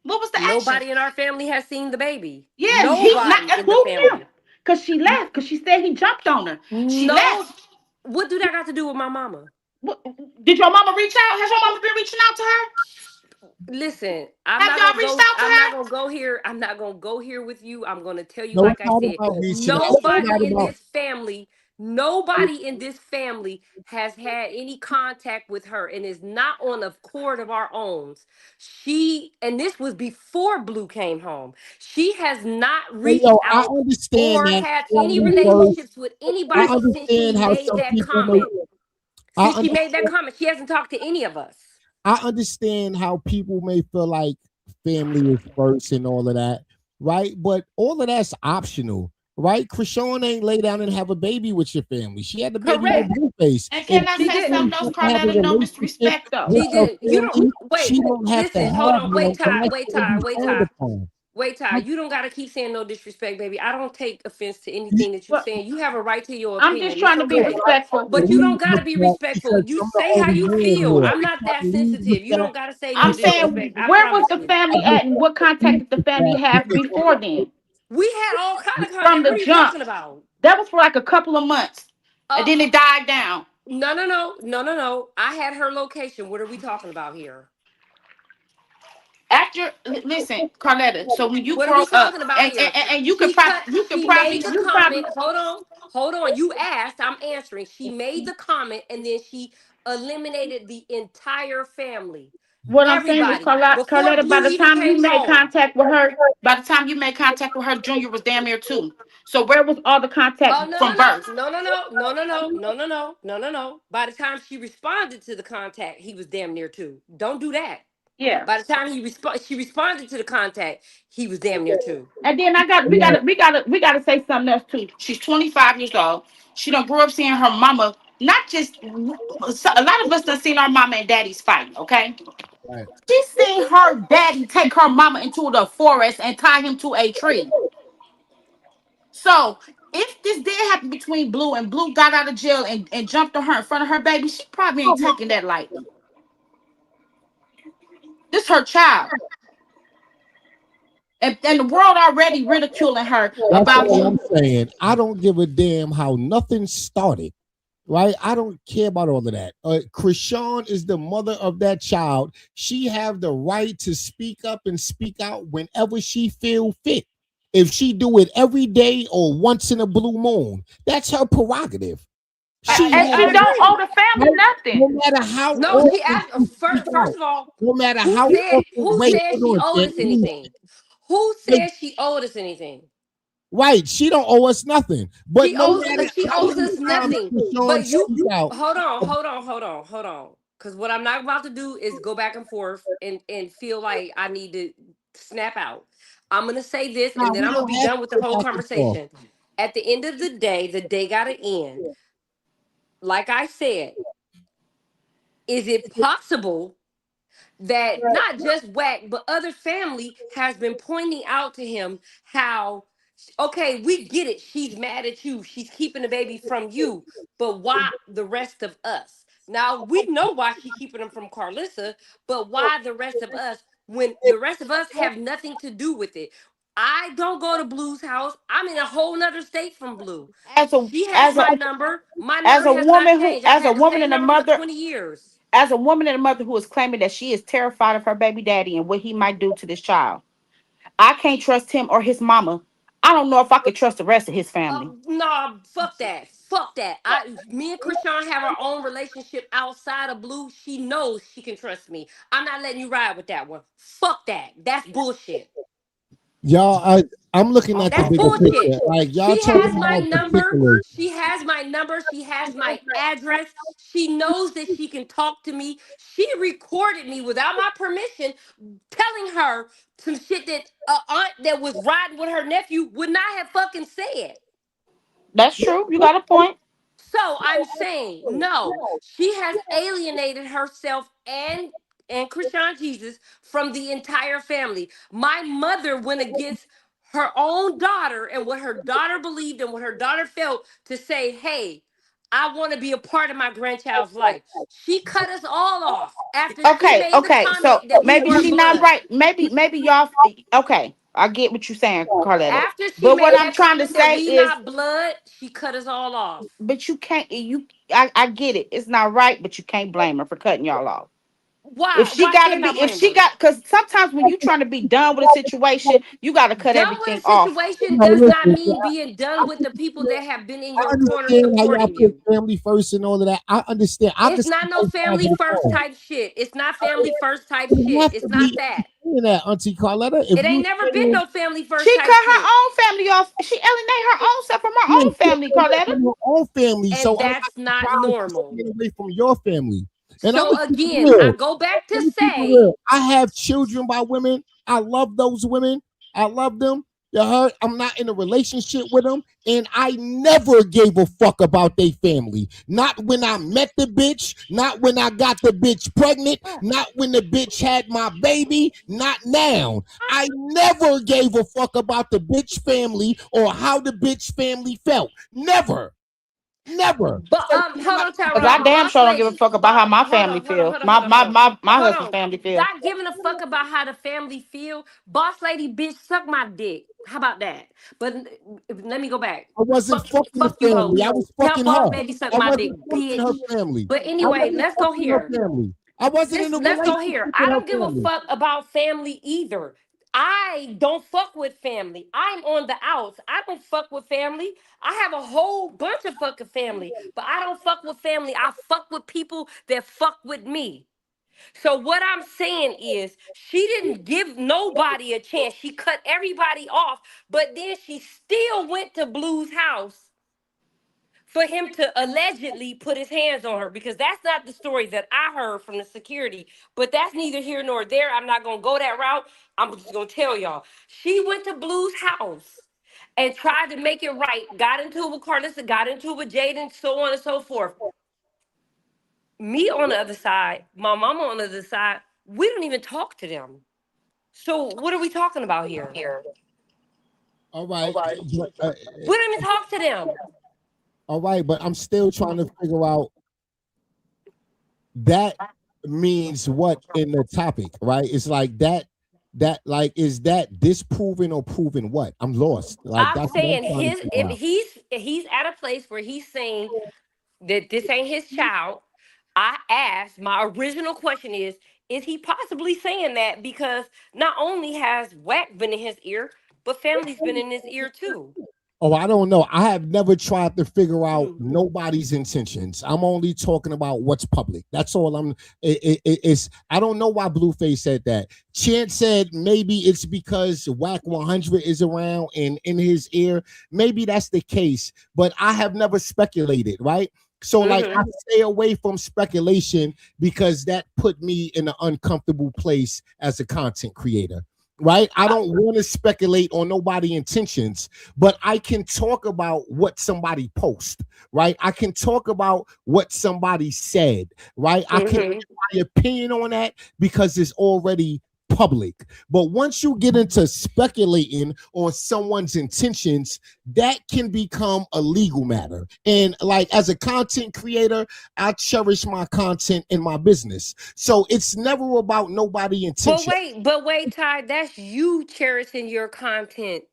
What was the action? Nobody in our family has seen the baby. Yeah, he not Nobody in the who him. family. Cause she left. Cause she said he jumped on her. She No. left. What do that got to do with my mama? What, did your mama reach out? Has your mama been reaching out to her? Listen, Have y'all reached out to I'm not her? gonna go here. I'm not gonna go here with you. I'm gonna tell you, No, like it's I not said, about reaching out. It's not nobody in about. this family, nobody in this family has had any contact with her and is not on a court of our own. And this was before Blue came home. She has not Hey, reached yo, I out understand or that had any family first. relationships with I anybody since she understand how made some that people may. comment. I Since she made that understand. comment, she hasn't talked to any of us. I understand how people may feel like family is first and all of that, right? But all of that's optional, right? Chrisean ain't lay down and have a baby with your family. She had the baby with Correct. Blueface. And If can I she She say something didn't. else, doesn't have a Carletta? No relationship disrespect though. with She her didn't. You don't family, wait. she don't have to Listen, hold have on. Wait, one Ty. unless Wait, it would Ty. be Wait, frowned Ty. upon. Wait, Ty, you don't gotta keep saying no disrespect, baby. I don't take offense to anything that you're Well, saying. You have a right to your I'm just opinion. It's trying to be okay. respectful. But you don't gotta be respectful. Because You I'm the say how only you man feel. here. I'm not that sensitive. You don't gotta say no I'm disrespect. saying, I where was promise the you. family at, and what contact did the family have before then? We had all kind of From contact. the What are you jump, talking about? that was for like a couple of months, and Uh, then it died down. no, no, no, no, no, no. I had her location. What are we talking about here? Listen, Carletta. So when you What are grow we up, talking about and, here? you could She probably, cut. She made the you probably, comment. Hold on. You asked. I'm answering. She made the comment, and then she eliminated the entire family, what I'm saying is, everybody, before Carletta, by Blue the even time you came made home. contact with her, Junior was damn near too. So where was all the contact Oh, no, no, from no, birth? no, no, no, no, no, no, no, no, no, no, no, no. By the time she responded to the contact, he was damn near two. Don't do that. Yeah. By the time she responded to the contact, he was damn near two. And then we gotta say something else too. She's 25 years old. She done grew up seeing her mama. Not just a lot of us done seen our mama and daddies fight. Okay, Right. she seen her daddy take her mama into the forest and tie him to a tree. So if this did happen between Blue and Blue got out of jail and jumped on her in front of her baby, she probably ain't taking that lightly. This her child. And the world already ridiculing her That's about all you. I'm saying. I don't give a damn how nothing started. Right? I don't care about all of that. Chrisean is the mother of that child. She have the right to speak up and speak out whenever she feel fit. If she do it every day or once in a blue moon, that's her prerogative. She And has she I don't agree. owe the family no, nothing. no matter how No, she often asked. she speak First out, of all, no matter who how said often. Wait, she hold on, owed us Jen. anything? Who Wait, said she owed us anything? right, she don't owe us nothing. But no matter She how owes many us times nothing. Chrisean But you speak out, hold on. Because what I'm not about to do is go back and forth and feel like I need to snap out. I'm gonna say this nah, and then we I'm gonna don't be have done to with the go whole back and forth. conversation. At the end of the day gotta end. Like I said, is it possible that not just Whack, but other family has been pointing out to him how, okay, we get it. She's mad at you. She's keeping the baby from you. But why the rest of us? Now we know why she's keeping them from Carlissa, but why the rest of us when the rest of us have nothing to do with it? I don't go to Blue's house. I'm in a whole nother state from Blue. As a She has as a my number. My as number a has not woman who changed. I've had the same and a number for mother 20 years. as a woman and a mother who is claiming that she is terrified of her baby daddy and what he might do to this child. I can't trust him or his mama. I don't know if I could trust the rest of his family. No, fuck that. Fuck that. Me and Krishan have our own relationship outside of Blue. She knows she can trust me. I'm not letting you ride with that one. Fuck that. That's bullshit. Y'all, I'm looking at the That's bigger bullshit. picture. Like y'all She talking has my about number. particulars. She has my number. She has my address. She knows that she can talk to me. She recorded me without my permission, telling her some shit that aunt that was riding with her nephew would not have fucking said. That's true. You got a point. So I'm saying, no, she has alienated herself and Krishan Jesus from the entire family. My mother went against her own daughter and what her daughter believed and what her daughter felt to say, hey, I want to be a part of my grandchild's life. She cut us all off after she Okay, made the okay. So comment that we maybe weren't she not blood. right. Maybe y'all. Okay, I get what you're saying, Carletta. After she But what made I'm that trying to comment that say we is, not blood, she cut us all off. but you can't. I get it. It's not right, but you can't blame her for cutting y'all off. If Why? she Why gotta can't be, I if blame she her? got, because sometimes when you trying to be done with a situation, you gotta cut Done with everything a off. situation No, does not listen, mean being done with the people that have been in I your corner understand how y'all supporting put you. family first and all of that. I understand. I can It's see not no both sides of family the first coin. type shit. It's not family first type It shit. has to It's be not that. saying that, Auntie Carletta. If It you ain't never been saying no family first She type cut her shit. own family off. She alienated her own self from her yeah, own family, Carletta. from your own family, so And I'm not that's not surprised you normal. staying away from your family. And I'm So gonna keep it again, I real. go back to Let me keep it say, real. I have children by women. I love those women. I love them. You heard? I'm not in a relationship with them, and I never gave a fuck about their family. Not when I met the bitch, not when I got the bitch pregnant, not when the bitch had my baby, not now. I never gave a fuck about the bitch family or how the bitch family felt. Never. Never. But So, hold on, Cause I Tyrone. damn Boss sure don't give a lady. fuck about how my Hold family on, hold on, feel. hold on, My hold on, my hold on. my Hold husband's on. family feel. Not giving a fuck about how the family feel. Boss lady, bitch, suck my dick. How about that? But let me go back. I wasn't fucking the Fuck you, hoe. family. I was Tell fucking boss her. lady suck I my dick, wasn't fucking her bitch. family. But I anyway, wasn't let's go fucking her here. family. I wasn't in a Let's go relationship here. with I her don't give a family. fuck about family either. I don't fuck with family. I'm on the outs. I don't fuck with family. I have a whole bunch of fucking family, but I don't fuck with family. I fuck with people that fuck with me. So what I'm saying is she didn't give nobody a chance. She cut everybody off, but then she still went to Blue's house for him to allegedly put his hands on her, because that's not the story that I heard from the security. But that's neither here nor there. I'm not gonna go that route. I'm just gonna tell y'all. She went to Blue's house and tried to make it right. Got into it with Carlissa, got into it with Jaden, so on and so forth. Me on the other side, my mama on the other side, we don't even talk to them. So what are we talking about here? All right. But, We don't even talk to them. all right, but I'm still trying to figure out that means what in the topic, right? It's like that like is that disproven or proven what? I'm lost. Like I'm that's what I'm saying trying to his figure if out. he's at a place where he's saying that this ain't his child. I asked, my original question is he possibly saying that because not only has Whack been in his ear, but family's been in his ear too. Oh, I don't know. I have never tried to figure out Mm. nobody's intentions. I'm only talking about what's public. That's all I'm. It's. I don't know why Blueface said that. Chance said maybe it's because Whack 100 is around and in his ear. Maybe that's the case, but I have never speculated. Right. So, like, I stay away from speculation because that put me in an uncomfortable place as a content creator. Right. I don't want to speculate on nobody's intentions, but I can talk about what somebody post, right? I can talk about what somebody said, right? I can give my opinion on that because it's already public. But once you get into speculating on someone's intentions, that can become a legal matter. And like as a content creator, I cherish my content in my business. So it's never about nobody intention. But wait, Ty, that's you cherishing your content.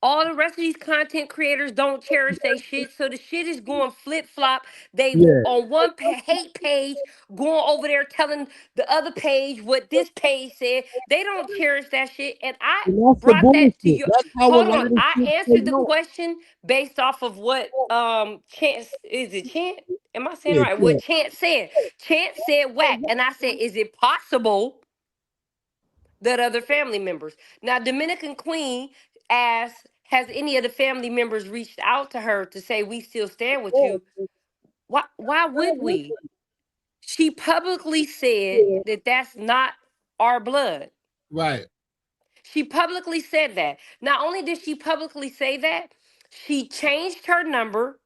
All the rest of these content creators don't cherish their shit, so the shit is going flip flop. They Yeah. on one hate page, going over there telling the other page what this page said. They don't cherish that shit, and I And that's the brought that to bullshit. you. That's how a Hold lot on, of I shit answered they the know. question based off of what Chance is it Chance? Am I saying it Yeah, right? yeah. What Chance said. Chance said whack, and I said, is it possible that other family members? Now, Dominican Queen asked, has any of the family members reached out to her to say we still stand with you? Why would we? She publicly said that that's not our blood. Right. She publicly said that. Not only did she publicly say that, she changed her number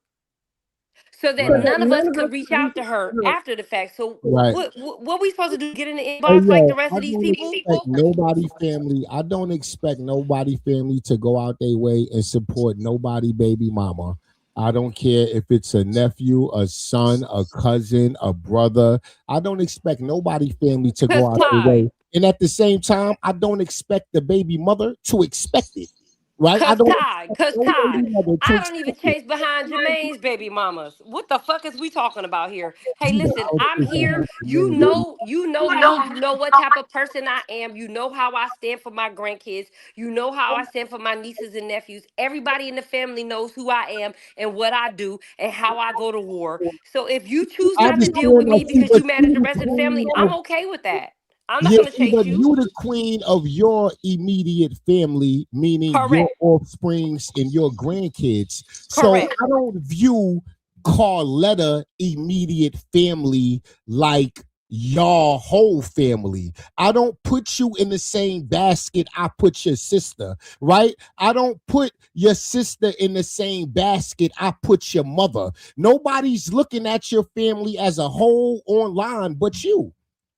so that Right. none of us could reach out to her after the fact. So Right. what we supposed to do? Get in the Hey inbox like the yo, rest I of these don't people? expect nobody family. I don't expect nobody family to go out their way and support nobody baby mama. I don't care if it's a nephew, a son, a cousin, a brother. I don't expect nobody family to Cause go out their Ty, way. And at the same time, I don't expect the baby mother to expect it. Right? I Cause don't Ty, expect cause no Ty, baby mother to I don't even expect it. chase behind Jermaine's baby mamas. What the fuck is we talking about here? Hey, Yeah, listen, I was I'm thinking here. about the name, baby. You know me. You know what type of person I am. You know how I stand for my grandkids. You know how I stand for my nieces and nephews. Everybody in the family knows who I am and what I do and how I go to war. So if you choose I not to just deal feel with like me because you mad at you the the rest of the family, queen I'm of okay with that. I'm not yeah, gonna see, chase but you. you the queen of your immediate family, meaning your Correct. offsprings and your grandkids. So Correct. I don't view Carletta immediate family like your whole family. I don't put you in the same basket I put your sister, right? I don't put your sister in the same basket I put your mother. Nobody's looking at your family as a whole online but you.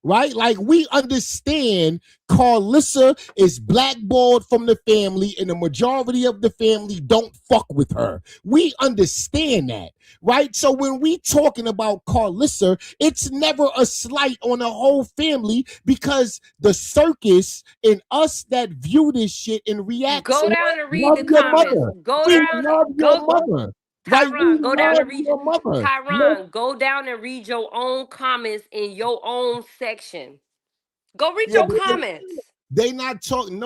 Right? Like we understand Carlissa is blackballed from the family and the majority of the family don't fuck with her. We understand that, right? So when we talking about Carlissa, it's never a slight on the whole family because the circus and us that view this shit and react to Go it down and read love the your comments. mother. Go We down. love your Go, mother. Right? We Tyron. Go down love and read. your mother. No, Tyron, go down and read your own comments in your own section. Go read yeah, your but comments. they not talking.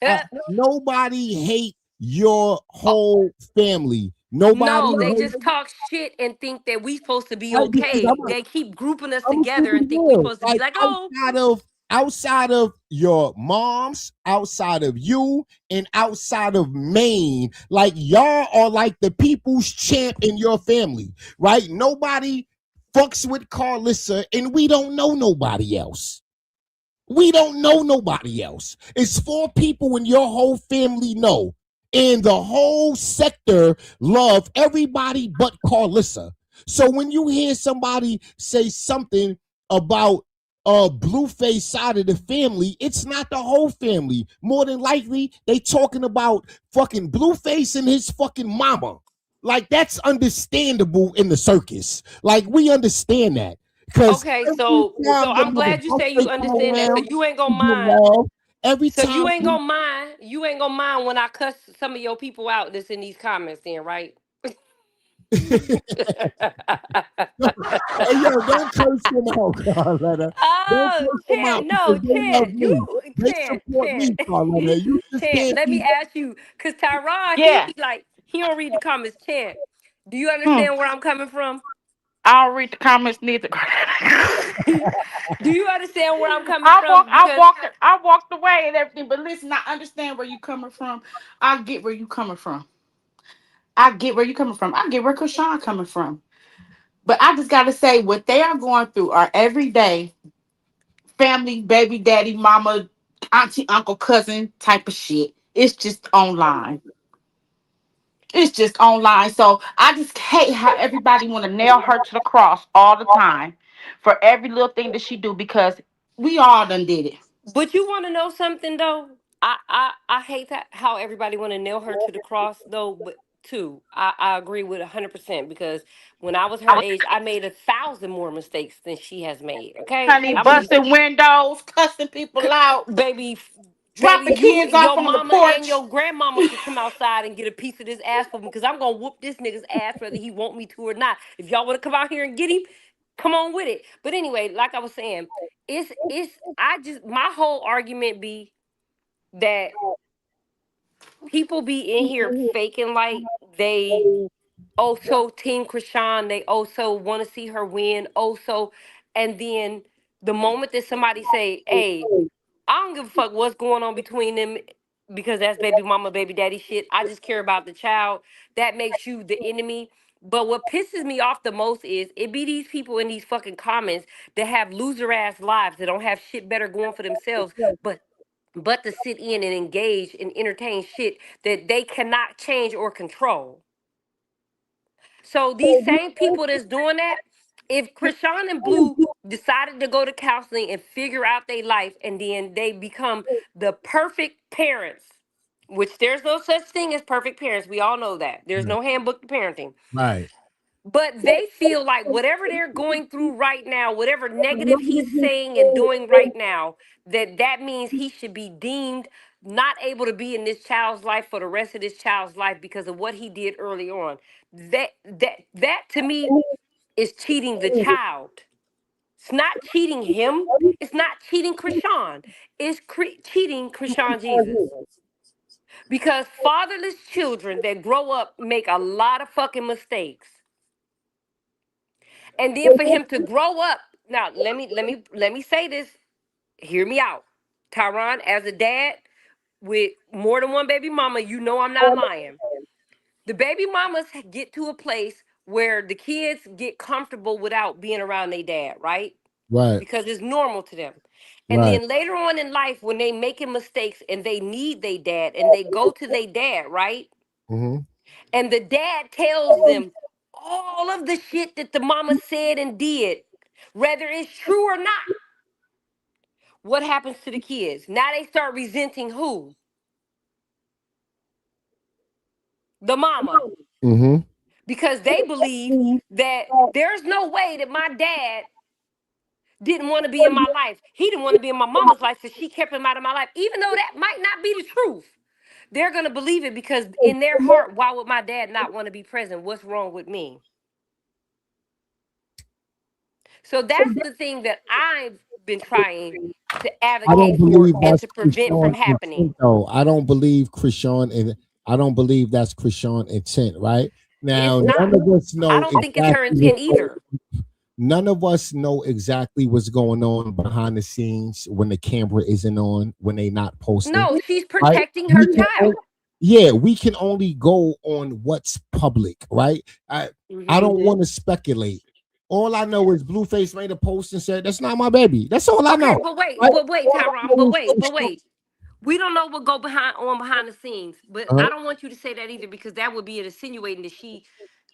Uh, Nobody hate your whole family. Nobody no, they hate, just talk shit and think that we supposed to be right? Because okay. They keep grouping us I'm gonna together keep and it think we real. supposed to be Like like, oh, outside of your moms, outside of you, and outside of Maine, like y'all are like the people's champ in your family, right? Nobody fucks with Carlissa, and we don't know nobody else. We don't know nobody else. It's four people in your whole family know. And the whole sector love everybody but Carlissa. So when you hear somebody say something about Blueface side of the family, it's not the whole family. More than likely, they talking about fucking Blueface and his fucking mama. Like that's understandable in the circus. Like we understand that. Because okay. every So time your I'm mother's glad you say birthday you come understand that. So around, you ain't gonna you get mind. love. Every So you time ain't gonna mind. You ain't gonna mind when I cuss some of your people out that's in these comments, then, right? hey yo, don't curse them out, Carletta. Don't Oh, curse them out Chant, no, because they love Chant, me. They support Chant, me, Carletta. You just Chant. can't Let me be. ask you, cause Tyron, he Yeah. be like, he don't read the comments. Chant, do you Hmm. understand where I'm coming from? I'll read the comments neither. Do you understand where I'm coming from? Because I walked away and everything. But listen, I understand where you coming from. I get where you coming from. I get where you coming from. I get where Krishan coming from. But I just gotta say, what they are going through are everyday family, baby, daddy, mama, auntie, uncle, cousin type of shit. It's just online. It's just online. So I just hate how everybody want to nail her to the cross all the time for every little thing that she do because we all done did it. but you want to know something though? I hate that how everybody want to nail her to the cross though. But too, I agree with 100% because when I was her age, I made 1,000 more mistakes than she has made. Okay, Honey, I'm gonna just busting windows, cussing people out, baby, baby, dropping you, kids off your on the mama and porch. your grandmama could come outside and get a piece of this ass for me because I'm gonna whoop this nigga's ass whether he want me to or not. If y'all want to come out here and get him, come on with it. But anyway, like I was saying, it's I just my whole argument be that people be in here faking like they also Team Krishan, they also want to see her win, also, and then the moment that somebody say, "Hey, I don't give a fuck what's going on between them because that's baby mama, baby daddy shit. I just care about the child." That makes you the enemy. But what pisses me off the most is it be these people in these fucking comments that have loser ass lives that don't have shit better going for themselves, but to sit in and engage and entertain shit that they cannot change or control. So these same people that's doing that, if Krishan and Blue decided to go to counseling and figure out their life, and then they become the perfect parents, which there's no such thing as perfect parents. We all know that. There's no handbook to parenting. Right. But they feel like whatever they're going through right now, whatever negative he's saying and doing right now, that means he should be deemed not able to be in this child's life for the rest of this child's life because of what he did early on. That to me is cheating the child. It's not cheating him. It's not cheating Krishan. It's cheating Krishan Jesus. Because fatherless children that grow up make a lot of fucking mistakes. And then for him to grow up. Now, let me say this. Hear me out. Tyron, as a dad with more than one baby mama, you know I'm not lying. The baby mamas get to a place where the kids get comfortable without being around their dad, right? Right. because it's normal to them. And Right. then later on in life, when they making mistakes and they need their dad and they go to their dad, right? Mm-hmm. And the dad tells them all of the shit that the mama said and did, whether it's true or not. What happens to the kids? Now they start resenting who? The mama. Mm-hmm. Because they believe that there's no way that my dad didn't want to be in my life. He didn't want to be in my mama's life, so she kept him out of my life. Even though that might not be the truth, they're going to believe it because in their heart, why would my dad not want to be present? What's wrong with me? So that's the thing that I've been trying to I don't advocate for believe and that's to prevent from Chrisean happening. intent, though. I don't believe Chrisean, and I don't believe that's Chrisean intent. Right now, It's none not. of us I know don't think it's her exactly intent either. none of us know exactly what's going on behind the scenes when the camera isn't on, when they not posting. No, she's Right? protecting her child. Yeah, we can only go on what's public, right? I don't want to speculate. All I know is Blueface made a post and said, "That's not my baby." That's all I Okay, know. but wait, Right? Tyrone, but wait. We don't know what go behind the scenes, but Uh, I don't want you to say that either because that would be insinuating that she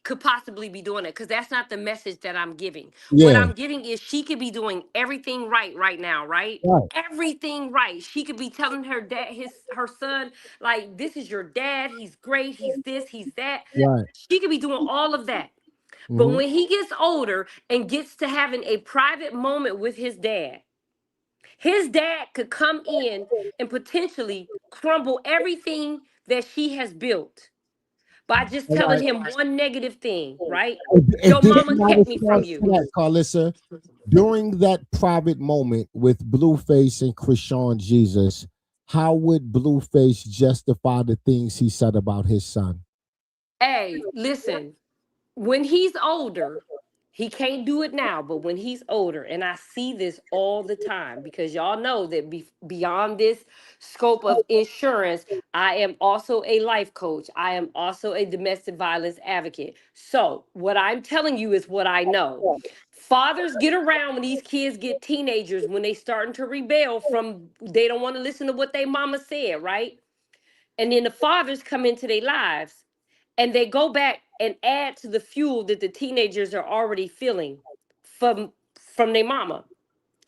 could possibly be doing it because that's not the message that I'm giving. What yeah, I'm giving is she could be doing everything right now, right? right, Everything right. She could be telling her dad, her son, like, this is your dad. He's great. He's this. He's that. right. She could be doing all of that. But Hmm. when he gets older and gets to having a private moment with his dad could come in and potentially crumble everything that she has built by just telling Right. him one negative thing, right? If Your this is mama my kept me from response to you. that, Carlissa, during that private moment with Blueface and Chrisean Jesus, how would Blueface justify the things he said about his son? Hey, listen, when he's older, he can't do it now, but when he's older, and I see this all the time because y'all know that beyond this scope of insurance, I am also a life coach. I am also a domestic violence advocate. So, what I'm telling you is what I know. Fathers get around when these kids get teenagers, when they starting to rebel from they don't want to listen to what their mama said, right? And then the fathers come into their lives and they go back and add to the fuel that the teenagers are already feeling from their mama.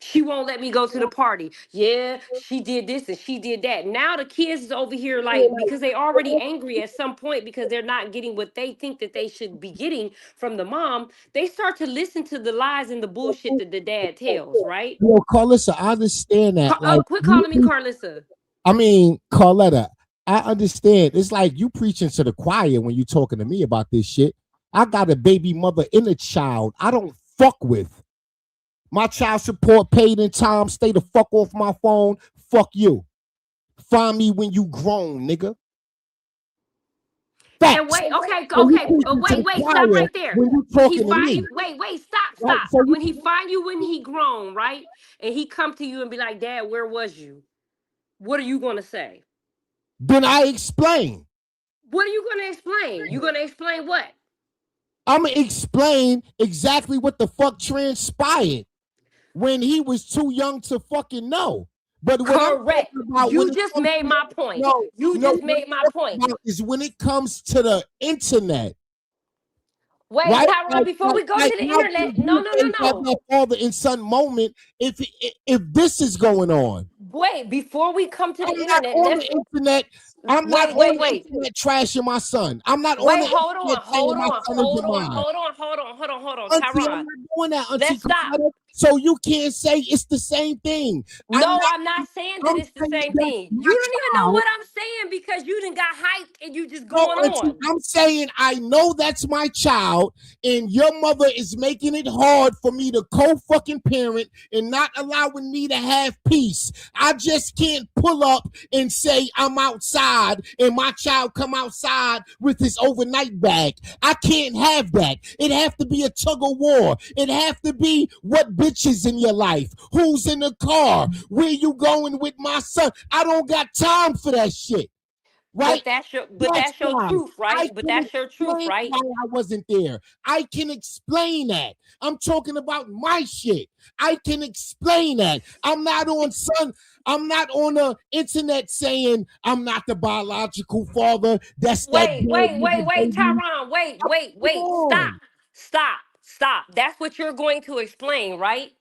She won't let me go to the party. Yeah, she did this and she did that. Now the kids is over here like because they already angry at some point because they're not getting what they think that they should be getting from the mom. They start to listen to the lies and the bullshit that the dad tells, right? You know, Carlissa, I understand that. Like, Quit calling me Carlissa. I mean, Carletta, I understand. It's like you preaching to the choir when you talking to me about this shit. I got a baby mother and a child I don't fuck with. My child support paid in time. Stay the fuck off my phone. Fuck you. Find me when you grown, nigga. And Facts. wait, okay, So you okay, preaching to the stop choir right there. when you When he talking to find me. you, stop, Right? stop. So When he you, find you when he grown, right? And he come to you and be like, Dad, where was you? What are you gonna say? then I explain. What are you gonna explain? You gonna explain what? I'm gonna explain exactly what the fuck transpired when he was too young to fucking know. But what I'm Correct. talking about when You it just comes made to, my point. no, You no, just what made my I'm point. talking about is when it comes to the internet, Wait, right? Tyrone, before we go to the How can internet, no, you no, no, have no. that father and son moment if this is going on? Wait, before we come to the I'm not internet, on let's the internet. I'm not on the wait. internet trashing my son. I'm not on Wait, the internet saying my son isn't mine. hold on, Auntie, I'm Tyrone. not doing that, Auntie Let's stop. Carter. So you can't say it's the same thing. No, I'm not saying that I'm it's the saying same that thing. You my don't even know child. what I'm saying because you done got hyped and you just No, going Auntie, on. I'm saying I know that's my child, and your mother is making it hard for me to co-fucking parent and not allowing me to have peace. I just can't pull up and say I'm outside and my child come outside with his overnight bag. I can't have that. It have to be a tug of war. It have to be what bitches in your life, who's in the car, where you going with my son. I don't got time for that shit. right? But That's that's your why truth, I right? But can that's your truth, explain right? why I wasn't there. I can explain that. I'm talking about my shit. I can explain that. I'm not on the internet saying I'm not the biological father. That's that Wait, dead wait, wait, nigga wait, baby. Tyron, wait, Come wait, stop, on. stop. That's what you're going to explain, right?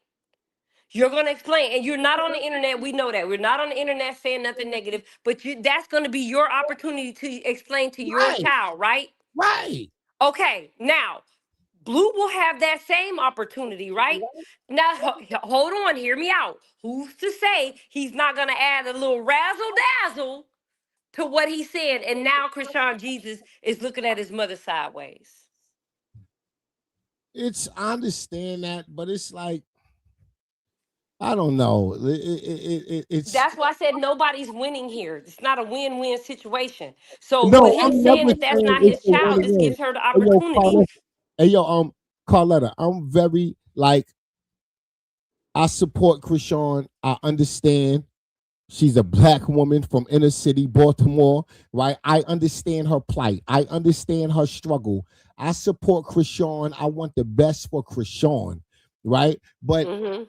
You're going to explain, and you're not on the internet. We know that. We're not on the internet saying nothing negative, but that's going to be your opportunity to explain to your Right, child, right? right. Okay, now, Blue will have that same opportunity, right? Now, hold on, hear me out. Who's to say he's not going to add a little razzle dazzle to what he said? And now Chrisean Jesus is looking at his mother sideways. I understand that, but it's like I don't know. It's That's why I said nobody's winning here. It's not a win-win situation. So with no. him I'm saying never that that's saying not it's his a child, this win-win. gives her the Hey yo, opportunity. Carletta. Hey yo, Carletta. I'm very like I support Chrisean. I understand. She's a black woman from inner city Baltimore, right? I understand her plight. I understand her struggle. I support Chrisean. I want the best for Chrisean, right? But Hmm.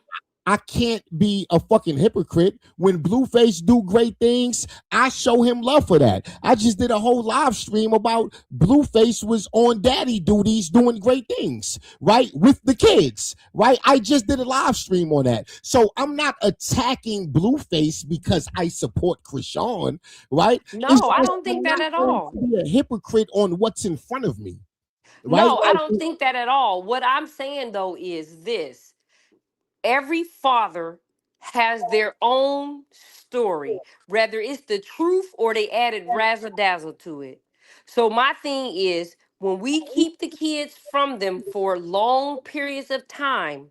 I can't be a fucking hypocrite. When Blueface do great things, I show him love for that. I just did a whole live stream about Blueface was on daddy duties doing great things, right? With the kids, right? I just did a live stream on that. So I'm not attacking Blueface because I support Chrisean, right? It's No, I just don't think I'm that not at going all. to be a hypocrite on what's in front of me, right? No, I don't think that at all. What I'm saying though is this. Every father has their own story, whether it's the truth or they added razzle dazzle to it. So my thing is when we keep the kids from them for long periods of time,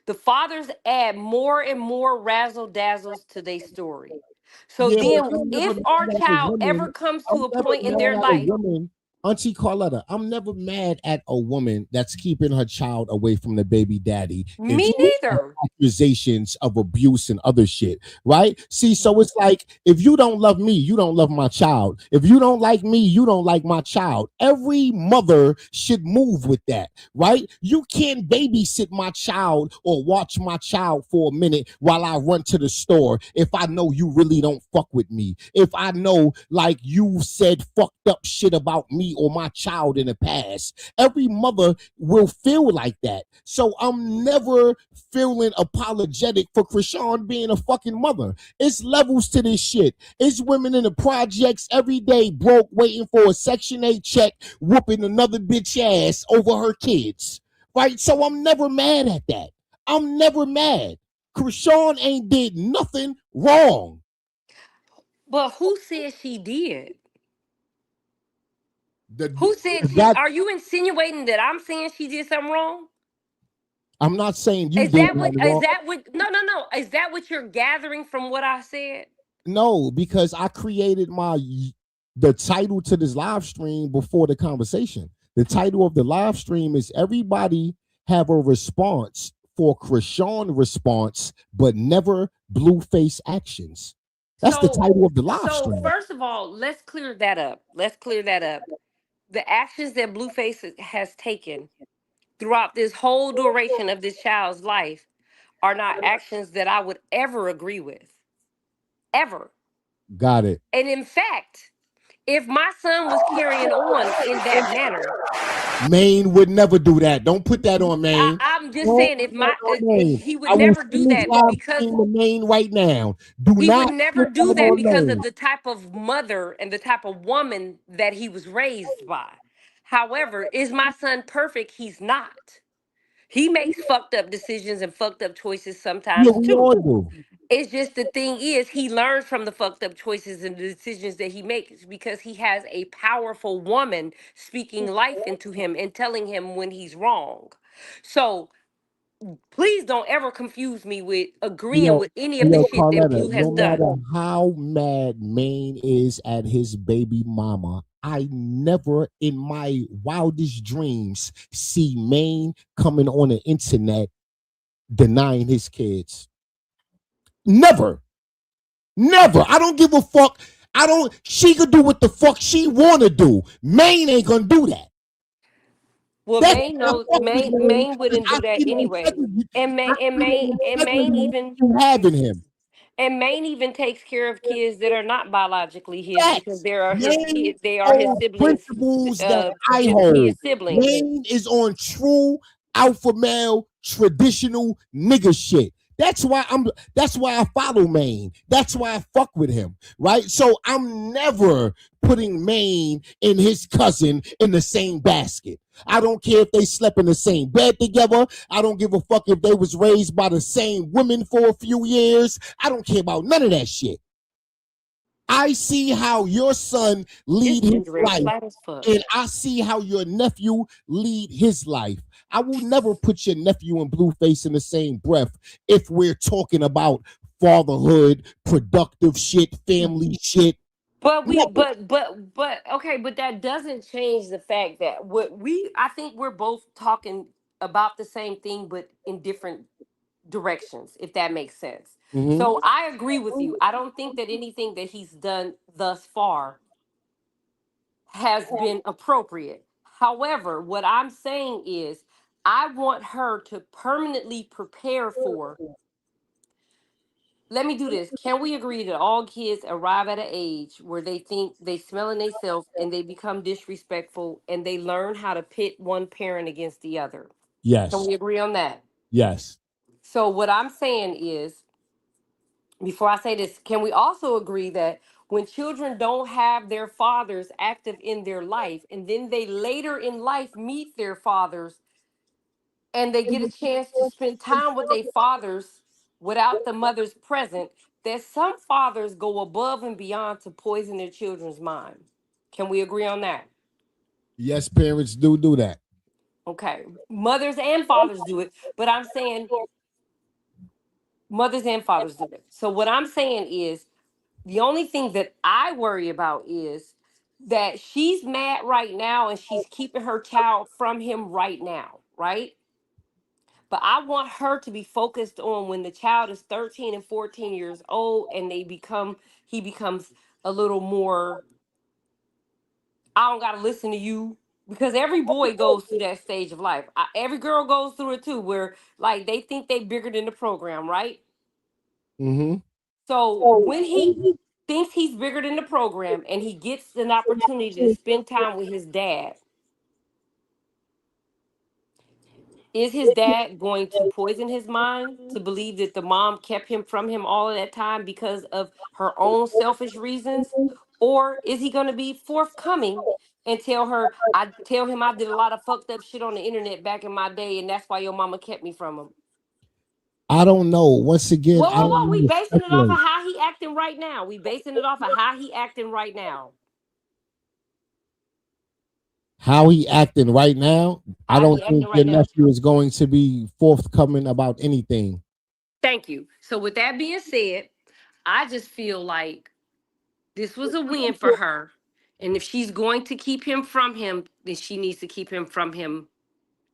the fathers add more and more razzle dazzles to their story. So Yeah, but then I'm never if mad our at a child ever woman. comes to I'm a never point in their mad at a life, woman. Auntie Carletta, I'm never mad at a woman that's keeping her child away from the baby daddy if me she has neither. accusations of abuse and other shit, right? See, so it's like if you don't love me, you don't love my child. If you don't like me, you don't like my child. Every mother should move with that, right? You can't babysit my child or watch my child for a minute while I run to the store if I know you really don't fuck with me. If I know like you said fucked up shit about me or my child in the past. Every mother will feel like that. So I'm never feeling apologetic for Chrisean being a fucking mother. It's levels to this shit. It's women in the projects every day broke waiting for a Section 8 check, whooping another bitch ass over her kids. Right? So I'm never mad at that. I'm never mad. Chrisean ain't did nothing wrong. But who said she did? The, Who said she? that Are you insinuating that I'm saying she did something wrong? I'm not saying you Is did that what? nothing Is wrong. that what? No, no, no. Is that what you're gathering from what I said? No, because I created the title to this live stream before the conversation. The title of the live stream is everybody have a response for Chrisean response, but never Blueface actions. That's the So, title of the live so stream. first of all, let's clear that up. Let's clear that up. The actions that Blueface has taken throughout this whole duration of this child's life are not actions that I would ever agree with, ever. Got it. And in fact, if my son was carrying on in that manner, Maine would never do that. Don't put that on Maine. I'm just Don't saying, if put that my on Maine. he would I will never do send this that live because stream to Maine right now. Do he would not never put do that that on because of Maine. the type of mother and the type of woman that he was raised by. However, is my son perfect? He's not. He makes fucked up decisions and fucked up choices Yeah, sometimes we too. all do. It's just the thing is he learns from the fucked up choices and the decisions that he makes because he has a powerful woman speaking life into him and telling him when he's wrong. So please don't ever confuse me with agreeing with any of the shit that Carletta, Blue has no done. matter how mad Maine is at his baby mama, I never in my wildest dreams see Maine coming on the internet denying his kids. Never. Never. I don't give a fuck She could do what the fuck she wanna do. Maine ain't gonna do that. Well, That's Maine why I knows fuck with Maine Maine, Maine 'cause wouldn't I do that see the anyway. integrity. And I Maine and see Maine the and Maine integrity even you having him. and Maine even takes care of kids that are not biologically his because Facts. they are his Maine kids. They are his on siblings. principles that I His heard. siblings. Maine is on true alpha male traditional nigga shit. That's why I follow Maine. That's why I fuck with him. Right? So I'm never putting Maine and his cousin in the same basket. I don't care if they slept in the same bed together. I don't give a fuck if they was raised by the same women for a few years. I don't care about none of that shit. I see how your son This lead his ginger ale life, flat as fuck. and I see how your nephew lead his life. I will never put your nephew and Blueface in the same breath if we're talking about fatherhood, productive shit, family shit. But we, Never. but okay, but that doesn't change the fact that I think we're both talking about the same thing, but in different directions, if that makes sense. Mm-hmm. So I agree with you. I don't think that anything that he's done thus far has been appropriate. However, what I'm saying is, I want her to permanently prepare for. Let me do this. Can we agree that all kids arrive at an age where they think they smelling themselves and they become disrespectful and they learn how to pit one parent against the other? Can Yes. we agree on that? Yes. So what I'm saying is, before I say this, can we also agree that when children don't have their fathers active in their life and then they later in life meet their fathers and they get a chance to spend time with their fathers without the mothers present, that some fathers go above and beyond to poison their children's mind? Can we agree on that? Yes, parents do that. Okay. Mothers and fathers do it, but I'm saying mothers and fathers do it. So what I'm saying is, the only thing that I worry about is that she's mad right now and she's keeping her child from him right now, right? But I want her to be focused on when the child is 13 and 14 years old and he becomes a little more, I don't got to listen to you. Because every boy goes through that stage of life. Every girl goes through it too, where like they think they bigger than the program, right? Mm-hmm. So when he thinks he's bigger than the program and he gets an opportunity to spend time with his dad, is his dad going to poison his mind to believe that the mom kept him from him all of that time because of her own selfish reasons? Or is he going to be forthcoming and tell him I did a lot of fucked up shit on the internet back in my day and that's why your mama kept me from him? I don't know. Once again, Whoa, I whoa, don't whoa. We want to basing it off of speculate. how he acting right now. We basing it off of how he acting right now. How he acting right now, I How don't he think acting your right now. nephew is going to be forthcoming about anything. Thank you. So with that being said, I just feel like this was a win for her. And if she's going to keep him from him, then she needs to keep him from him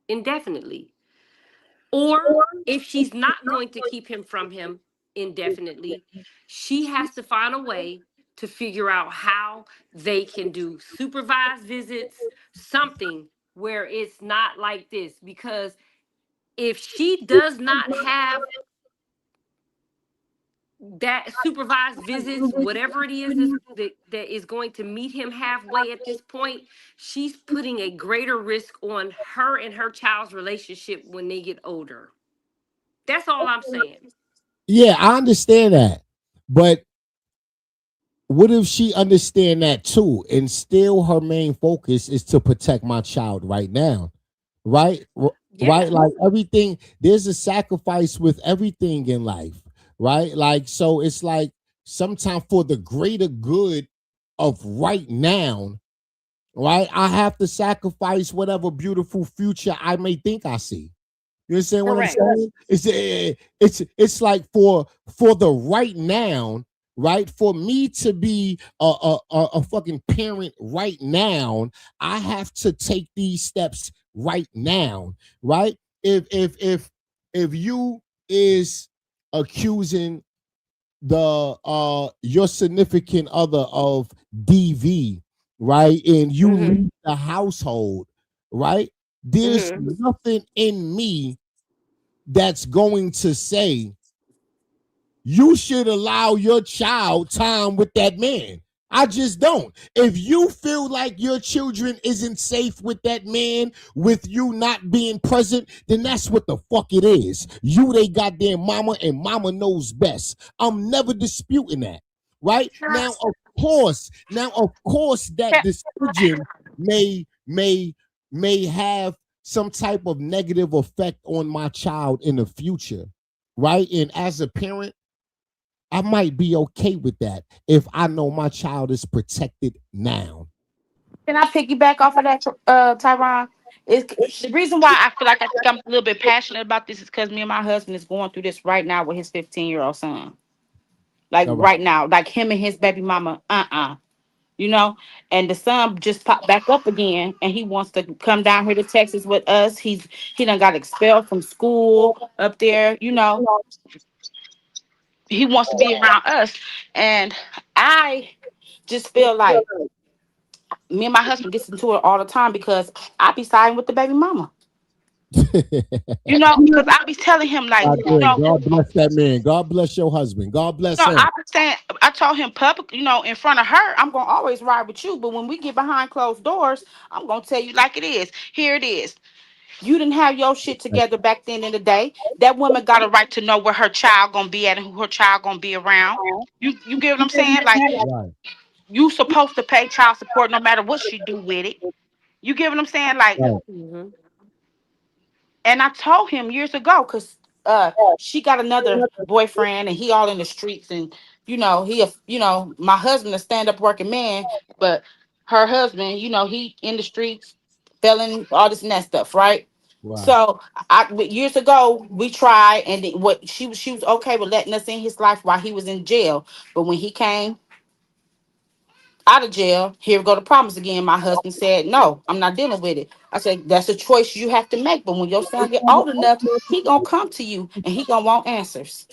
indefinitely. Or if she's not going to keep him from him indefinitely, she has to find a way to figure out how they can do supervised visits, something where it's not like this. Because if she does not have that supervised visits, whatever it is that is going to meet him halfway at this point, she's putting a greater risk on her and her child's relationship when they get older. That's all I'm saying. Yeah, I understand that. But what if she understand that too and still her main focus is to protect my child right now? Right? Right? Yeah, Like everything, there's a sacrifice with everything in life, right? Like, so it's like sometimes for the greater good of right now, right? I have to sacrifice whatever beautiful future I may think I see. You understand what I'm correct. saying? It's like for the right now, right? For me to be a fucking parent right now, I have to take these steps right now, right? If you is accusing the your significant other of DV, right? And you Mhm. leave the household, right? There's Mhm. nothing in me that's going to say you should allow your child time with that man. I just don't. If you feel like your children isn't safe with that man, with you not being present, then that's what the fuck it is. You they goddamn mama, and mama knows best. I'm never disputing that. Right? Now of course that decision may have some type of negative effect on my child in the future. Right? And as a parent, I might be okay with that if I know my child is protected now. Can I piggyback off of that, Tyron? Is the reason why I feel like I think I'm a little bit passionate about this is because me and my husband is going through this right now with his 15-year-old son. Like All right. right now, like him and his baby mama, you know. And the son just popped back up again, and he wants to come down here to Texas with us. He done got expelled from school up there, you know. He wants to be around us, and I just feel like me and my husband gets into it all the time because I be siding with the baby mama. You know, because I be telling him like, God damn, God bless that man. God bless your husband. God bless him. I be saying, I told him public, in front of her, I'm gonna always ride with you. But when we get behind closed doors, I'm gonna tell you like it is. Here it is. You didn't have your shit Right. together back then in the day. That woman got a right to know where her child gonna be at and who her child gonna be around. You get what I'm saying? Like Right. you supposed to pay child support no matter what she do with it. You get what I'm saying? Like, Right. Mhm. and I told him years ago, because she got another boyfriend and he all in the streets, and my husband a stand-up working man, but her husband, he in the streets, felon, all this and that stuff, right? Right. So but years ago we tried, and what she was okay with letting us in his life while he was in jail. But when he came out of jail, here we go the problems again. My husband said, "No, I'm not dealing with it." I said, "That's a choice you have to make. But when your son get old enough, he gonna come to you and he gonna want answers."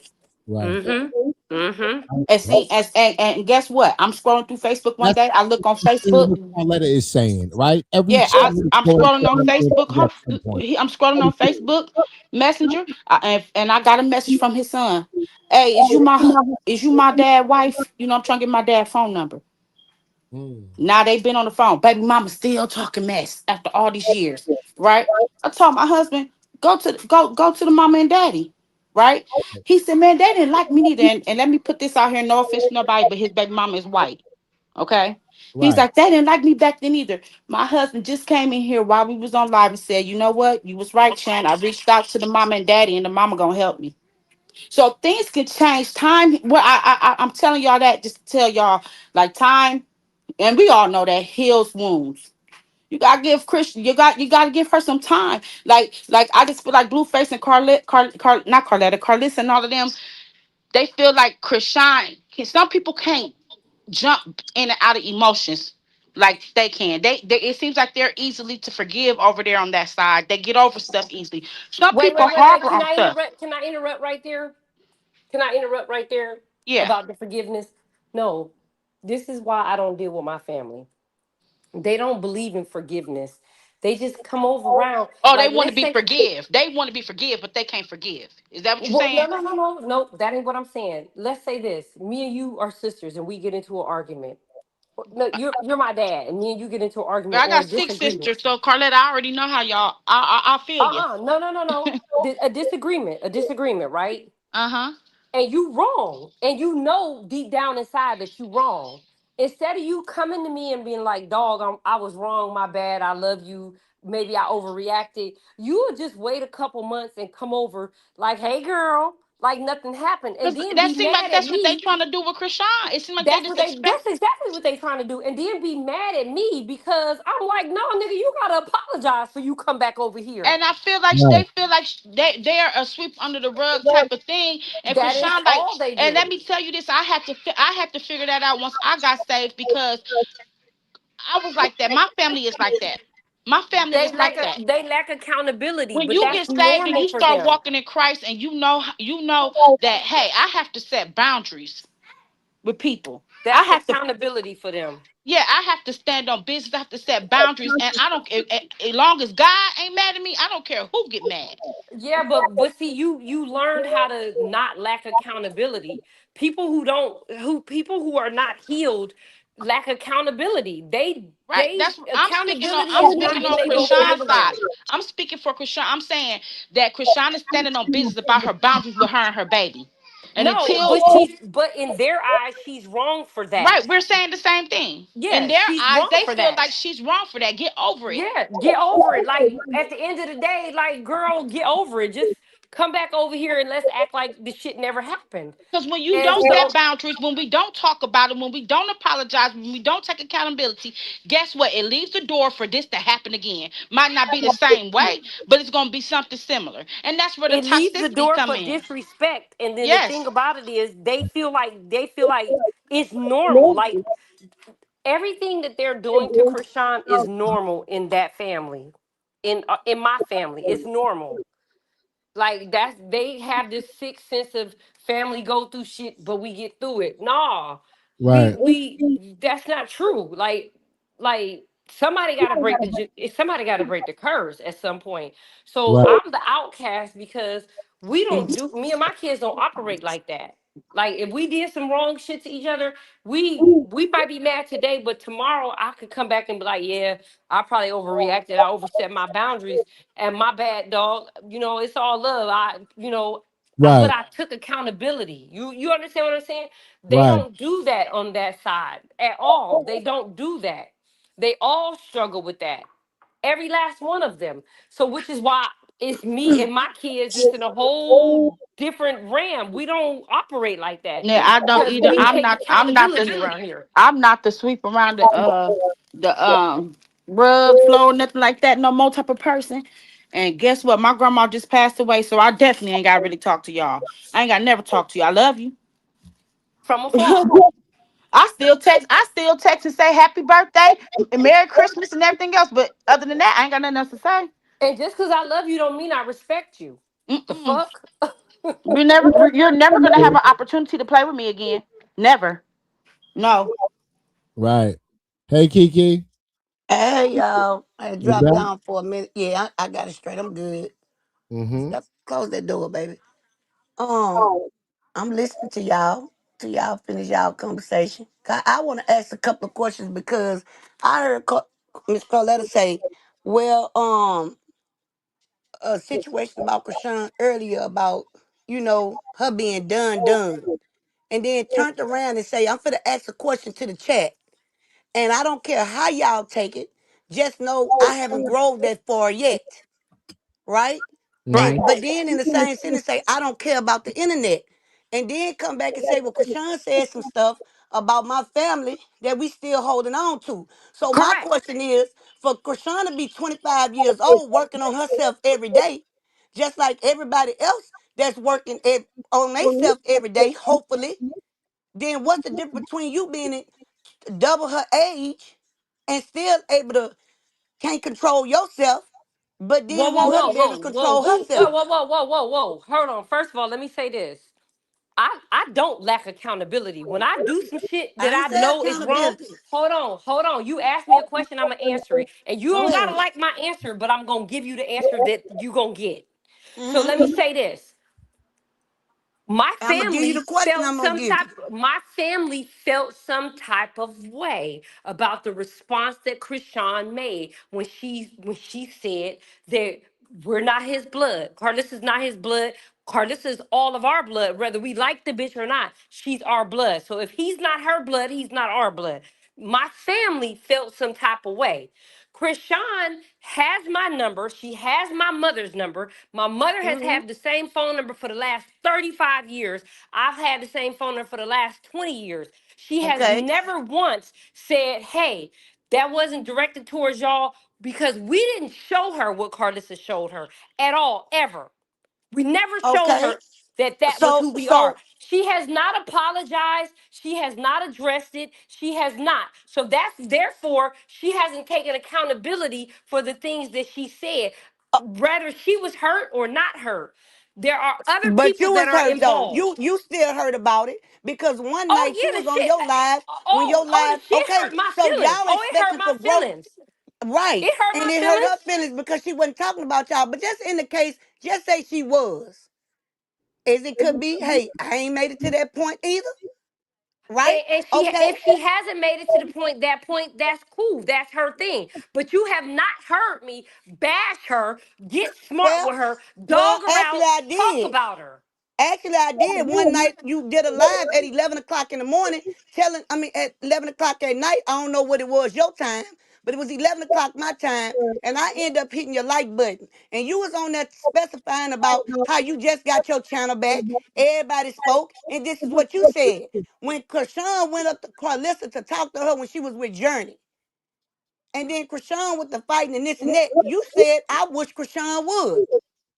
Right. Mhm. Mhm. And see, and guess what? I'm scrolling through Facebook one That's day. I look on what Facebook. Pauletta is saying, right? Every Yeah, child is I'm going scrolling to on have Facebook. answers at some point. I'm scrolling on Facebook Messenger, and I got a message from his son. Hey, is you my dad wife? I'm trying to get my dad phone number. Mm. Now they've been on the phone. Baby mama still talking mess after all these years, right? I told my husband, go to the mama and daddy, right? He said, man, they didn't like me neither. And let me put this out here, no offense to nobody, but his baby mama is white. Okay. He's Right. like, they didn't like me back then either. My husband just came in here while we was on live and said, you know what? You was right, Chan. I reached out to the mama and daddy, and the mama gonna help me. So things can change. Time. Well, I'm telling y'all that just to tell y'all, like time, and we all know that heals wounds. You gotta give Christian. You gotta give her some time. Like I just feel like Blueface and not Carletta, Carlissa and all of them. They feel like Chrisean. Some people can't jump in and out of emotions like they can. They it seems like they're easily to forgive over there on that side. They get over stuff easily. Some Wait, people wait, wait, wait. harbor Can on I stuff. interrupt? Can I interrupt right there? Can I interrupt right there Yeah. about the forgiveness? No. This is why I don't deal with my family. They don't believe in forgiveness. They just come over around. Oh, they Like, want to let's be say, forgive. They want to be forgive, but they can't forgive. Is that what you're well, saying? no, no, no, no, no. That ain't what I'm saying. Let's say this: me and you are sisters, and we get into an argument. No, you're my dad, and me and you get into an Girl, argument I or got a six disagreement. sisters, so Carlette, I already know how y'all. I feel you. No, no, no, no. A disagreement, right? Uh huh. And you wrong, and you know deep down inside that you wrong. Instead of you coming to me and being like, dog, I was wrong, my bad, I love you, maybe I overreacted, you would just wait a couple months and come over like, hey girl, like nothing happened, and Cause then that be seemed like mad at that's what they me. trying to do with Krishan. It seemed like they That's just what they expect. that's exactly what they trying to do, and then be mad at me because I'm like, no, nigga, you gotta apologize for you come back over here. And I feel like Right. they feel like they are a sweep under the rug type of thing. And That is Krishan, like, all they and let do. me tell you this, I had to figure that out once I got saved because I was like that. My family is like that. My family is like that. They lack accountability, When but you that's get saved and normal you for start them. walking in Christ, and you know that, hey, I have to set boundaries with people. I That's have to, accountability for them. yeah, I have to stand on business. I have to set boundaries, and I don't. As long as God ain't mad at me, I don't care who get mad. Yeah, but see, you learned how to not lack accountability. People who are not healed lack accountability. Right? They That's I'm speaking on. accountability I'm is not speaking what on they go for Krishan's for them. side. I'm speaking for Krishan. I'm saying that Krishan is standing on business about her boundaries with her and her baby, and No, until but in their eyes, she's wrong for that. right, we're saying the same thing. In Yeah, their she's eyes, wrong they for feel that. like she's wrong for that. Get over it. Yeah, get over it. Like at the end of the day, like girl, get over it. Just come back over here and let's act like this shit never happened. Because when you And don't set so boundaries, when we don't talk about it, when we don't apologize, when we don't take accountability, guess what? It leaves the door for this to happen again. Might not be the same way, but it's going to be something similar. And that's where the it leaves the toxicity door come for in. disrespect. And then the thing Yes. about it is they feel like it's normal. Like everything that they're doing to Krishan is normal in that family. In my family, it's normal. Like that's they have this sick sense of family go through shit, but we get through it. Nah, Right. that's not true. Like somebody got to break somebody got to break the curse at some point. So Right. I'm the outcast because we don't do me and my kids don't operate like that. Like if we did some wrong shit to each other, we might be mad today, but tomorrow I could come back and be like, yeah, I probably overreacted. I overstepped my boundaries and my bad, dog. It's all love. But Right. I took accountability. You understand what I'm saying? They Right. don't do that on that side at all. They don't do that. They all struggle with that. Every last one of them. So which is why it's me and my kids just in a whole different realm. We don't operate like that Yeah, I don't because either. we I'm take not. I'm not accountability the. around here. I'm not the sweep around the rug floor, nothing like that. No more type of person. And guess what? My grandma just passed away, so I definitely ain't got to really talk to y'all. I ain't got to never talk to you. I love you. From afar. I still text and say happy birthday and Merry Christmas and everything else. But other than that, I ain't got nothing else to say. And just because I love you don't mean I respect you. The Mm-mm. fuck? You're never gonna have an opportunity to play with me again. Never. No. Right. Hey, Kiki. Hey y'all, I You dropped back? down for a minute. Yeah, I got it straight. I'm good. Mm-hmm. Stop, close that door, baby. Um, I'm listening to y'all. To y'all finish y'all conversation. I want to ask a couple of questions because I heard Miss Carletta say, "Well, a situation about Krishan earlier about her being done, and then turned around and say, I'm finna ask a question to the chat, and I don't care how y'all take it. Just know I haven't grown that far yet, right? And Right. Mm-hmm. but then in the same sentence say I don't care about the internet, and then come back and say, well, Krishan said some stuff about my family that we still holding on to. So my Correct. question is, for Krishan to be 25 years old, working on herself every day, just like everybody else that's working on themselves every day, hopefully, then what's the difference between you being double her age and still able to can't control yourself, but Whoa, then whoa, want her to whoa, be able to whoa, whoa. control Whoa, herself? whoa, whoa, whoa, whoa, whoa. Hold on. First of all, let me say this. I don't lack accountability. When I do some shit that I I ain't say know is wrong, accountability. hold on. You ask me a question, I'm gonna answer it. And you don't gotta Mm-hmm. like my answer, but I'm gonna give you the answer that you gonna get. So Mm-hmm. let me say this. my I'm gonna give you family the question. felt I'm gonna some give type you. my family felt some type of way about the response that Krishan made when she said that we're not his blood. Carlos is not his blood. Carlos is all of our blood, whether we like the bitch or not. She's our blood. So if he's not her blood, he's not our blood. My family felt some type of way. Krishan has my number. She has my mother's number. My mother has Mm-hmm. had the same phone number for the last 35 years. I've had the same phone number for the last 20 years. She has Okay. never once said, hey, that wasn't directed towards y'all because we didn't show her what Carlissa showed her at all, ever. We never showed Okay. her that that was So who we are. so She has not apologized. She has not addressed it. She has not. So that's therefore she hasn't taken accountability for the things that she said. Whether she was hurt or not hurt. There are other But people you that was are hurt though. involved. You still heard about it because one Oh night she yeah, was the on shit. your live. When your The live, shit okay, hurt my so feelings. y'all Oh, it hurt expected my to grow. feelings. Right. It hurt And my it hurt her feelings. feelings because she wasn't talking about y'all. But just in the case, just say she was. As it could be, hey, I ain't made it to that point either. Right? And she, Okay. if she hasn't made it to the point, that's cool. That's her thing. But you have not heard me bash her, get smart Well, with her, well, dog actually around, I talk did. about her. Actually, I did. One night you did a live at 11 o'clock in the morning, at 11 o'clock at night. I don't know what it was your time, but it was 11 o'clock my time. And I ended up hitting your like button. And you was on that specifying about how you just got your channel back. Everybody spoke. And this is what you said. When Chrisean went up to Carlissa to talk to her when she was with Journey. And then Chrisean with the fighting and this and that, you said, I wish Chrisean would.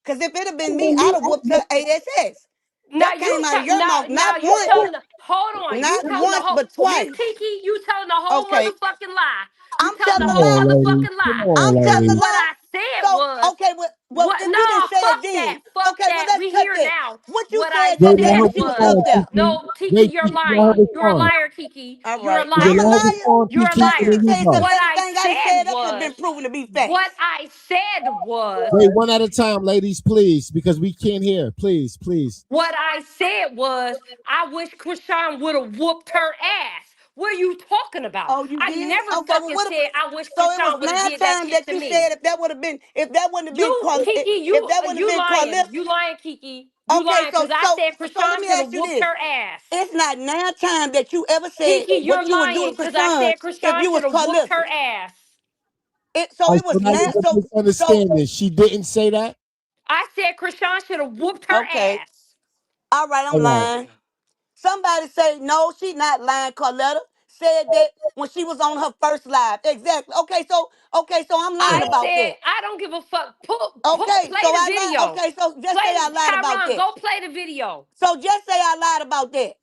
Because if it had been me, I'd have whooped her ASS. Now That you came out of tell your mouth now not you once, telling the hold on. You not telling the once, whole but Miss twice. Kiki, you telling the whole Okay, motherfucking lie. You I'm telling the telling a Come whole lie. on, ladies. motherfucking Come lie. on, I'm telling a ladies. What lie. I said So, was okay, well, what if you didn't no, say it fuck that. then, Fuck okay, well, that. let's We cut here that. now. What you What I said Wait, that let day her said when she was was up respond, there. Kiki. no, Kiki, Wait, you're Kiki, let her lying. You're a respond. liar, Kiki. All You're a right. Yeah, I'm a let liar. her liar. respond, You're a Kiki, So and let me then liar. you tell you go. something. What I Everything I done said said up here been was proven to be what facts. I said was Wait, one at a time, ladies, please, because we can't hear. Please, please. What I said was, I wish Krishan would have whooped her ass. What are you talking about? Oh, you I did? never Okay, well, fucking what? said I wish So it was Krishan would have 9 did that times shit that to you me. said if that wouldn't have been You, Kiki, if that wouldn't have been lying. Carlissa. You lying, Kiki. You Okay, lying so because I so said so let Krishan me should have ask you whooped this. her ass. It's not 9 times that you ever said Kiki, you're what you would do to lying because I Krishan said if Krishan you should was have whooped Carlissa. her ass. So Oh, it so was now nine. you're So misunderstanding. She didn't say that? I said Krishan should have whooped her okay, ass. all right, I'm All right. lying. Somebody say no, she not lying. Carletta said that when she was on her first live. Exactly. Okay, so I'm lying I about said that. I don't give a fuck. Okay, Play so the I lied. video. Okay, so just say Play I the lied about Tyron. that. Go play the video. So just say I lied about that.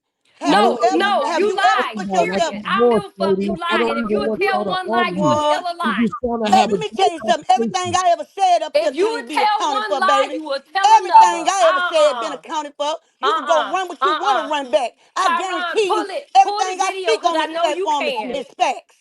Now, No, no, Have you you ever lied. come put on, that's yourself? Period. I don't divorce, give a fuck. You ladies. I lied. don't And if even you want tell y'all to one lie, you argue. will Boy, tell a We're lie. just trying to have baby, a let me tell you something. Everything conversation. I ever said up here If you can't would be tell accounted one for, lie, baby. you will tell Everything another. I ever said been accounted for. You can go Uh-uh. run what you want to Uh-uh. run back. I Tyron, guarantee you, pull everything the I video speak because on I this know you platform can. is facts.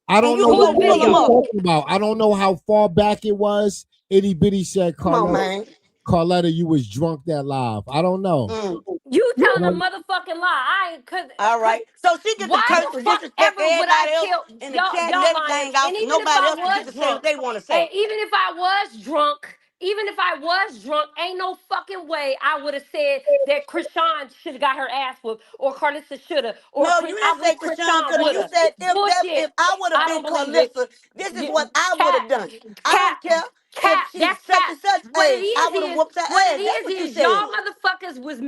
I And don't you know can what Pull go the pull lady them you're video. up. talking about. I don't know how far back it was. Itty bitty said, Come on, man. Carletta, you was drunk that live. I don't know. Mm. You I telling a don't- motherfucking lie. I ain't All cause right. So she get to why curse the and fuck disrespect ever would I everybody else tell in the y'all chat and y'all lying? everything else. And And even if nobody I else can get to was say what drunk, they want to and say. even if I was drunk, even if I was drunk, ain't no fucking way I would have said that Krishan should have got her ass whooped, or Carlissa should have, or No, you I didn't wish say Krishan Krishan could have. would You have. said if Bullshit. I would have I been don't believe it. Carlissa, this is what You, I would Cap, have done. I don't cap, care if cap. she's That's such and cap. such What it age. I would have is whooped her what it ass. That's what you is said. y'all motherfuckers was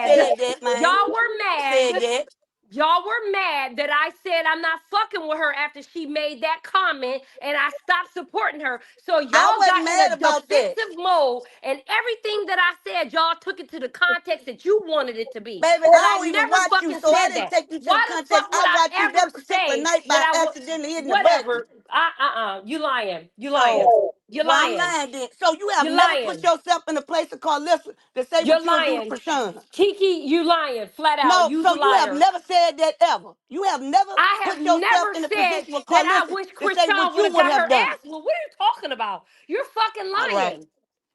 Said mad. that, man. Y'all were Said mad. that. Y'all were mad that I said I'm not fucking with her after she made that comment and I stopped supporting her. So I y'all wasn't got in mad a about that. defensive mode and everything that I said, y'all took it to the context that you wanted it to be. Baby, But I I don't even never watch you, fucking so I said didn't that. take you to the Why the context. fuck would I I watched you that ever particular say night that by I would accidentally hitting the button. whatever? You lying. You lying. So, You well, I'm lying. lying then. So you have You never put lying. yourself in a place to call Lissa to say what You're you would do to lying. Krishan. Kiki, you lying. Flat out. No, You's a so you have liar. never said that ever. You have never I have put yourself never in a said position with that I Carlissa wish to say what Krishan would you have would got her have done. ass. Well, what are you talking about? You're fucking All right. lying.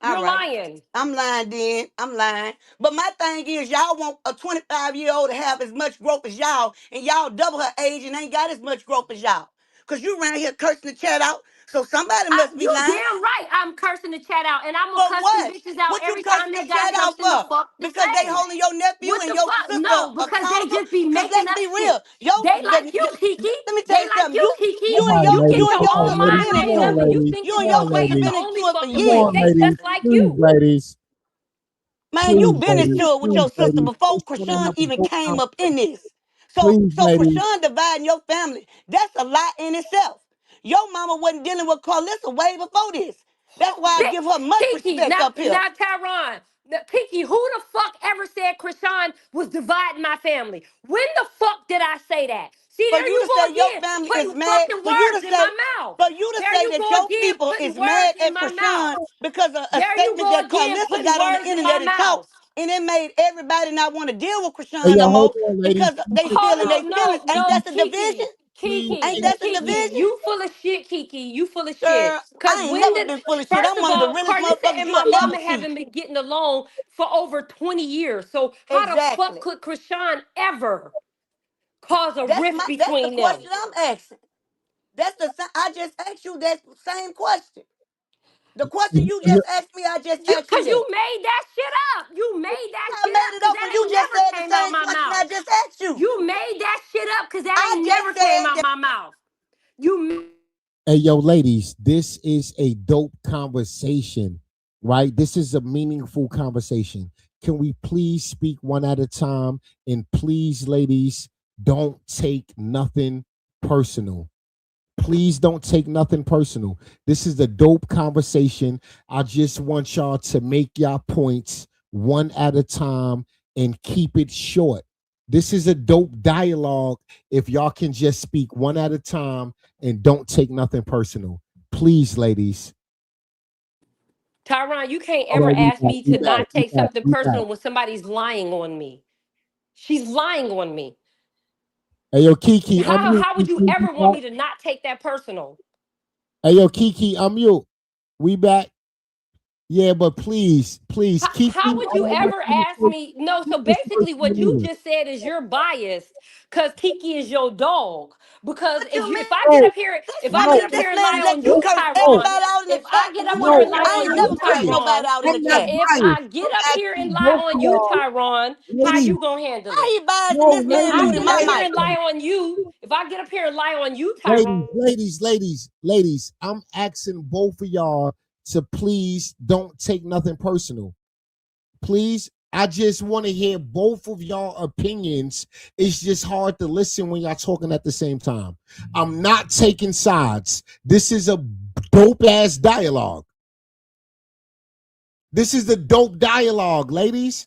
All You're right. lying. I'm lying then. I'm lying. But my thing is, y'all want a 25-year-old to have as much growth as y'all, and y'all double her age and ain't got as much growth as y'all. Because you around here cursing the chat out, so somebody must be You lying. damn right I'm cursing the chat out, and I'm gonna For cuss them what? bitches out What you every time cursing they the got chat out something to for? fuck to Because they say. holding your nephew What and the your fuck? sister No, because they accountable? just be Because making let's up be shit. real. They like you, Kiki. Let me tell They you like something. you, Kiki. Come on, You get ladies. your Come You on, own and your ladies. mind sister been Come made on, up, into and you ladies. think you that Come and your your on, way sister is the ladies. been only into it for fucking Come way. on, years. They ladies. just like Please, you. ladies. Man, you Please, been ladies. into it with Please, your sister ladies. before Just want to Krishan have a even dope came up in conversation. this. So Please, so ladies. Krishan dividing your family. That's a lot in itself. Your mama wasn't dealing with Carlissa way before this. That's why I give her much Kiki, respect up here. now Tyron. Kiki, who the fuck ever said Krishan was dividing my family? When the fuck did I say that? See, For there you you to go say your again, family is putting mad, fucking for you words to in say, my mouth. for you to There say you that go your again, people putting is mad words in at my mouth. Krishan because of a There you statement go that again, Carlissa putting got on the words in my internet and talk, mouth. and it made everybody not want to deal with Hey, Krishan yo, no hold more on, ladies. because they Hold feeling they on, feelings. no, Ain't no, that a division? Ain't that a Kiki, division? you full of shit, Kiki. You full of shit. Girl, Cause I ain't when never did been full of shit. first I'm of one of the all, realest Carlissa motherfuckers and you'll my ever mama see. haven't been getting along for over 20 years. So how the fuck Exactly. could Krishan ever cause a That's rift the between them? question I'm asking. I just asked you that same question. The question you just asked me, I just You asked you cause that. you made that shit up. You made that I shit made up it because up that and you ain't just never said the came out same my question I mouth. just asked you. You made that shit up because that I ain't just never came said out that. my mouth. You Hey, yo, ladies, this is a dope conversation, right? This is a meaningful conversation. Can we please speak one at a time? And please, ladies, don't take nothing personal. Please don't take nothing personal. This is a dope conversation. I just want y'all to make y'all points one at a time and keep it short. This is a dope dialogue. If y'all can just speak one at a time and don't take nothing personal. Please, ladies. Tyron, you can't All ever right, ask me we to back, not we take back, something we back. personal when somebody's lying on me. She's lying on me. Hey, yo, Kiki, I'm How you. how would you ever want me to not take that personal? Hey, yo, Kiki, I'm you. We back. Yeah, but please, Kiki, How would I you don't want ever you to ask take me? No, so this basically what you personal. just said is you're biased because Kiki is your dog. Because What you mean? if I get No, up here, if I I no, get mean, up this here and man lie let on you you, curse Tyron, everybody out in the if I chat, get and up you here no, and don't. lie I on ain't you, never I'm cursed biased. nobody Tyron, out in the I'm not chat. if biased. I get I'm up here and asking lie both on of you, y'all, Tyron, how ladies. you gonna handle How it? he biased and No, this If man I ladies, muted get my up here mic? and lie on you, if I get up here and lie on you, Tyron. ladies. I'm asking both of y'all to please don't take nothing personal. Please. I just want to hear both of y'all opinions. It's just hard to listen when y'all talking at the same time. I'm not taking sides. This is a dope ass dialogue. This is the dope dialogue, ladies.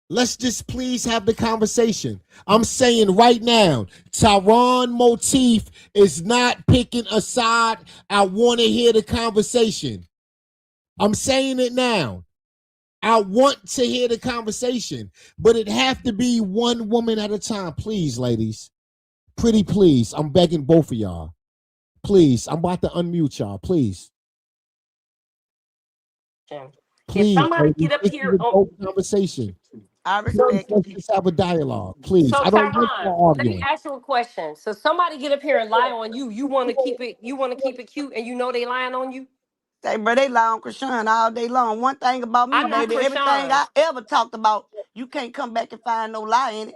Let's just please have the conversation. I'm saying right now, Tyron Motif is not picking a side. I want to hear the conversation. I'm saying it now. I want to hear the conversation, but it have to be one woman at a time, please, ladies. Pretty please. I'm begging both of y'all. Please. I'm about to unmute y'all. Please. If Please, somebody ladies. get up This is here, a dope conversation. I Please, respect it. let's just have a dialogue. Please. so I don't want Tyron, y'all let me arguing. ask you a question. So somebody get up here and lie on you. You want to keep it cute, and you know they lying on you. Say, bro, they lie on Krishan all day long. One thing about me, I'm not baby, everything Krishan. I ever talked about, you can't come back and find no lie in it.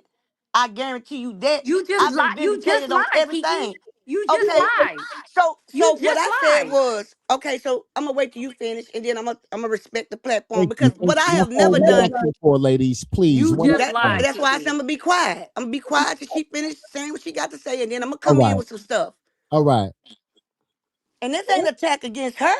I guarantee you that. You just I've been lied. You just vindicated on lied, Kiki. everything. You just Okay, lied. so You what just I said lied. was, okay, so I'm gonna wait till you finish, and then I'm gonna respect the platform Thank because you. what I That's have all never we done. asking for, ladies. Please, You one at just That a time. lied, that's why I said I'm Kiki. gonna be quiet. I'm gonna be quiet till she finish saying what she got to say, and then I'm gonna All come in right. with some stuff. All right. And this ain't attack against her.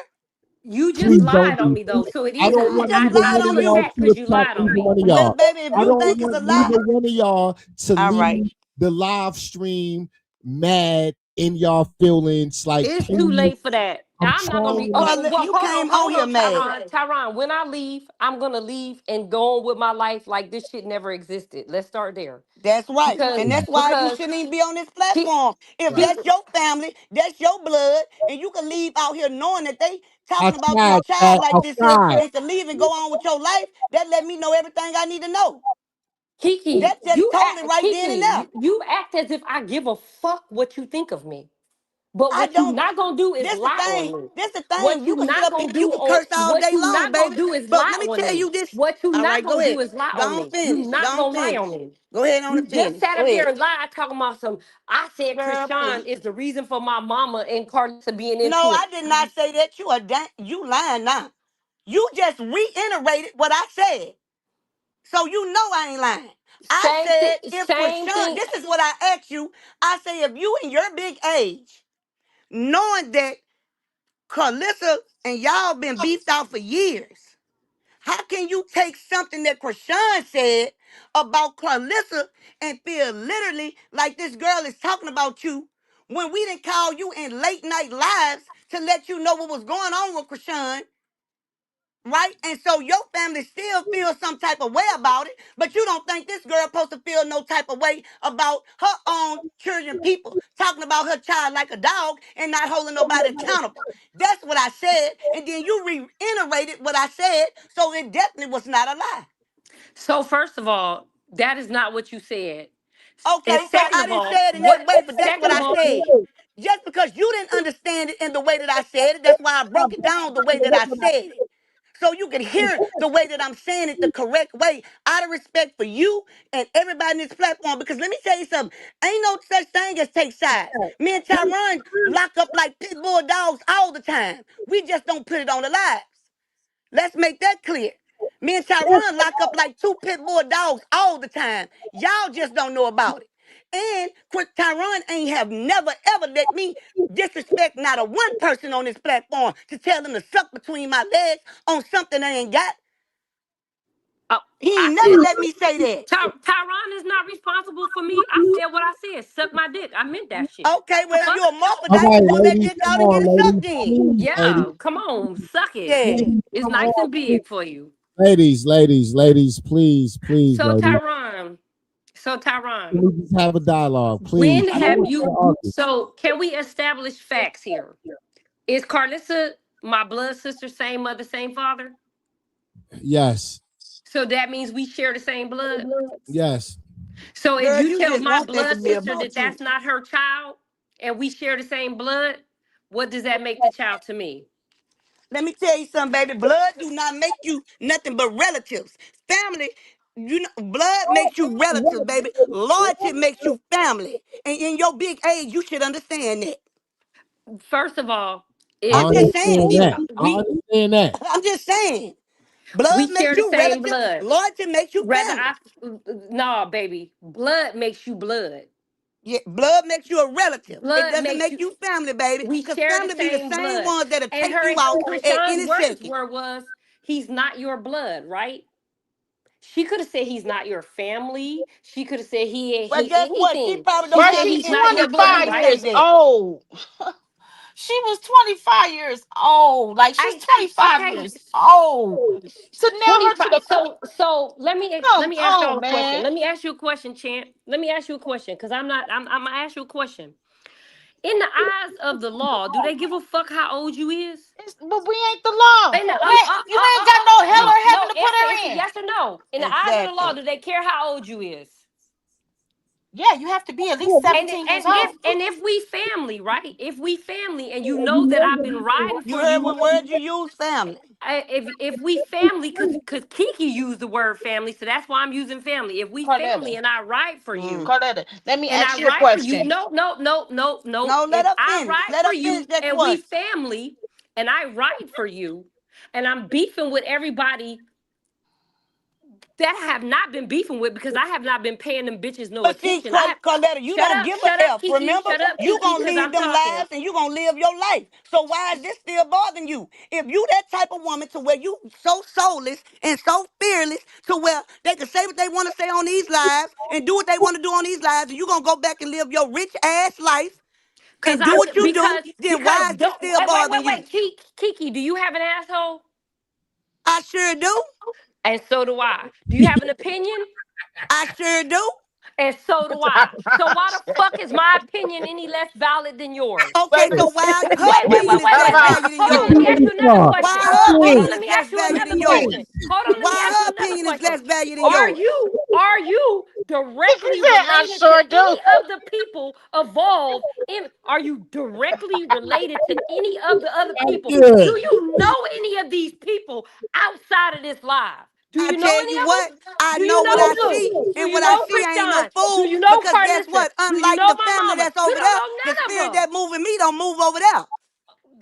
You just Please don't lied on do me though, it. so it I is. don't I want just either It's lied one still of on an y'all you. attack to because you attack lied on either me. one of Well, y'all. baby, if I you don't think it's want a lie, neither one of y'all to all right. leave the live stream mad in y'all feelings. Like, It's too please, late for that. I'm I'm not gonna be trying. okay. Carla, Well, you came on hold here on, mad. Tyron. Tyron, when I leave, I'm gonna leave and go on with my life like this shit never existed. Let's start there. That's right. Because And that's why you because shouldn't even be on this keep platform. If keep that's your family, that's your blood, and you can leave out here knowing that they talking about this Outside, child Chad, like this here outside. and to leave and go on with your life, that let me know everything I need to know. Kiki, That's just totally right then and there. You act as if I give a fuck what you think of me. But I what you don't. not gonna do is This the lie on thing. me. This the thing. What You you can sit not up here, gonna you do can on curse all what day you long, not gonna baby. do is But lie let me on tell me. you this. What you All not right, go gonna do ahead. is lie Go on on me. You finish. Go not on gonna lie finish. on me. Go ahead on You and just finish. sat Go up here ahead. and lied talking about some. I said Girl, Krishan please. is the reason for my mama and Carlissa being No, into it. I did not say that. You lying now. You just reiterated what I said. So you know I ain't lying. I said if Same Krishan, thing. this is what I asked you. I say if you in your big age, knowing that Carlissa and y'all been beefed out for years, how can you take something that Krishan said about Carlissa and feel literally like this girl is talking about you when we didn't call you in late night lives to let you know what was going on with Chrisean, right? And so your family still feels some type of way about it, but you don't think this girl supposed to feel no type of way about her own children, people talking about her child like a dog and not holding nobody accountable. That's what I said, and then you reiterated what I said, so it definitely was not a lie. So first of all, that is not what you said. And Okay, so second I of didn't all, say it in what? that way, but that's what Second of I all, said. Just because you didn't understand it in the way that I said it, that's why I broke it down the way that I said it. So you can hear the way that I'm saying it the correct way, out of respect for you and everybody in this platform. Because let me tell you something, ain't no such thing as take sides. Me and Tyron lock up like pit bull dogs all the time. We just don't put it on the lives. Let's make that clear. Me and Tyron lock up like two pit bull dogs all the time. Y'all just don't know about it. And Tyron ain't have never ever let me disrespect not a one person on this platform to tell them to suck between my legs on something they ain't got. oh, He I ain't never said let me say that. Tyron is not responsible for me. I said what I said. Suck my dick. I meant that shit. Okay, The well, if fuck? you're a All morphodite, right, pull that ladies, dick come out and get on, it sucked ladies, in. please, Yeah, come on, suck it. Yeah. It's come nice on, and big for you. ladies, please, please, So ladies. Tyron, so Can Tyron, we just have a dialogue, please? when I don't have want to you? argue. So can we establish facts here? Is Carlissa my blood sister, same mother, same father? Yes, So that means we share the same blood. yes. So if Girl, you you tell just my want that to blood be sister that about you. that's not her child and we share the same blood, what does that make the child to me? Let me tell you something, baby. Blood do not make you nothing but relatives. Family, you know, blood makes you relatives, baby. Loyalty makes you family. And in your big age, you should understand that. First of all, I I'm if just saying. understand we that. I we understand that. I'm just saying. Blood we share makes the you same relative. blood. Loyalty makes you Whether family. I nah, baby, blood makes you blood. Yeah, blood makes you a relative. It Blood doesn't makes make you. you family, baby. We Because share the family be the same same blood. ones that'll And take you her out at Krishan's any words second. was, "He's not your blood, right?" She could have said he's not your family. She could have said Well, he guess what? She anything. probably She don't But said have the she he's not your influence for you blood, 25 to right? say years that. old. She was 25 years old. Like she's I 25 okay. years old. To nail her to 25. the So let come me ask y'all on, a question. man. Let me ask you a question, Champ. Let me ask you a question because I'm gonna ask you a question. In the eyes of the law, do they give a fuck how old you is? But we ain't the law. And You ain't got no hell no, or no. heaven to put Answer her in. yes or no. In the eyes of the law, Exactly. do they care how old you is? Yeah, you have to be at least 17 years old. And if we family, right? If we family, and you know that I've been riding You for heard you. what word you use, family. If we family, cause Kiki used the word family, so that's why I'm using family. If we family Carletta, and I ride for Mm. you, Carletta, let me and ask I you a write for you. question. No, no, no, no, no. No, let If her I finish. write Let for her finish you that and we question. family and I write for you and I'm beefing with everybody that I have not been beefing with because I have not been paying them bitches no But see, attention. I have Carletta, you don't give shut a up, F. Kiki, Remember, shut up, you Kiki, gonna because leave I'm them talking. lives and you gonna live your life. So why is this still bothering you? If you that type of woman to where you so soulless and so fearless to where they can say what they want to say on these lives and do what they want to do on these lives, and you gonna go back and live your rich ass life Cause and do what you do, then because why is this don't still bothering you? Kiki, do you have an asshole? I sure do. And so do I. Do you have an opinion? I sure do. And so do I. So why the fuck is my opinion any less valid than yours? Okay, Baby. so why her opinion is less Wait. valued than Hold on, let yours? me ask you another Why question. her Hold opinion on, let is me less ask you valued another than yours? question. Hold on, let me Why ask you her another opinion is question. less valued than yours? Are you She directly said, I related to sure any do. of the people involved in are you directly related to any of the other people? Do Good. you know any of these people outside of this live? Do I you know tell any you of what, them? I Do you know what know I Blue? see, Do and you what I know see, I ain't no Chrisean? Do fool. you know Because guess Carlissa? what? Do you Unlike know the my family mama? that's You over don't there, know the none of spirit them. that moving me don't move over there.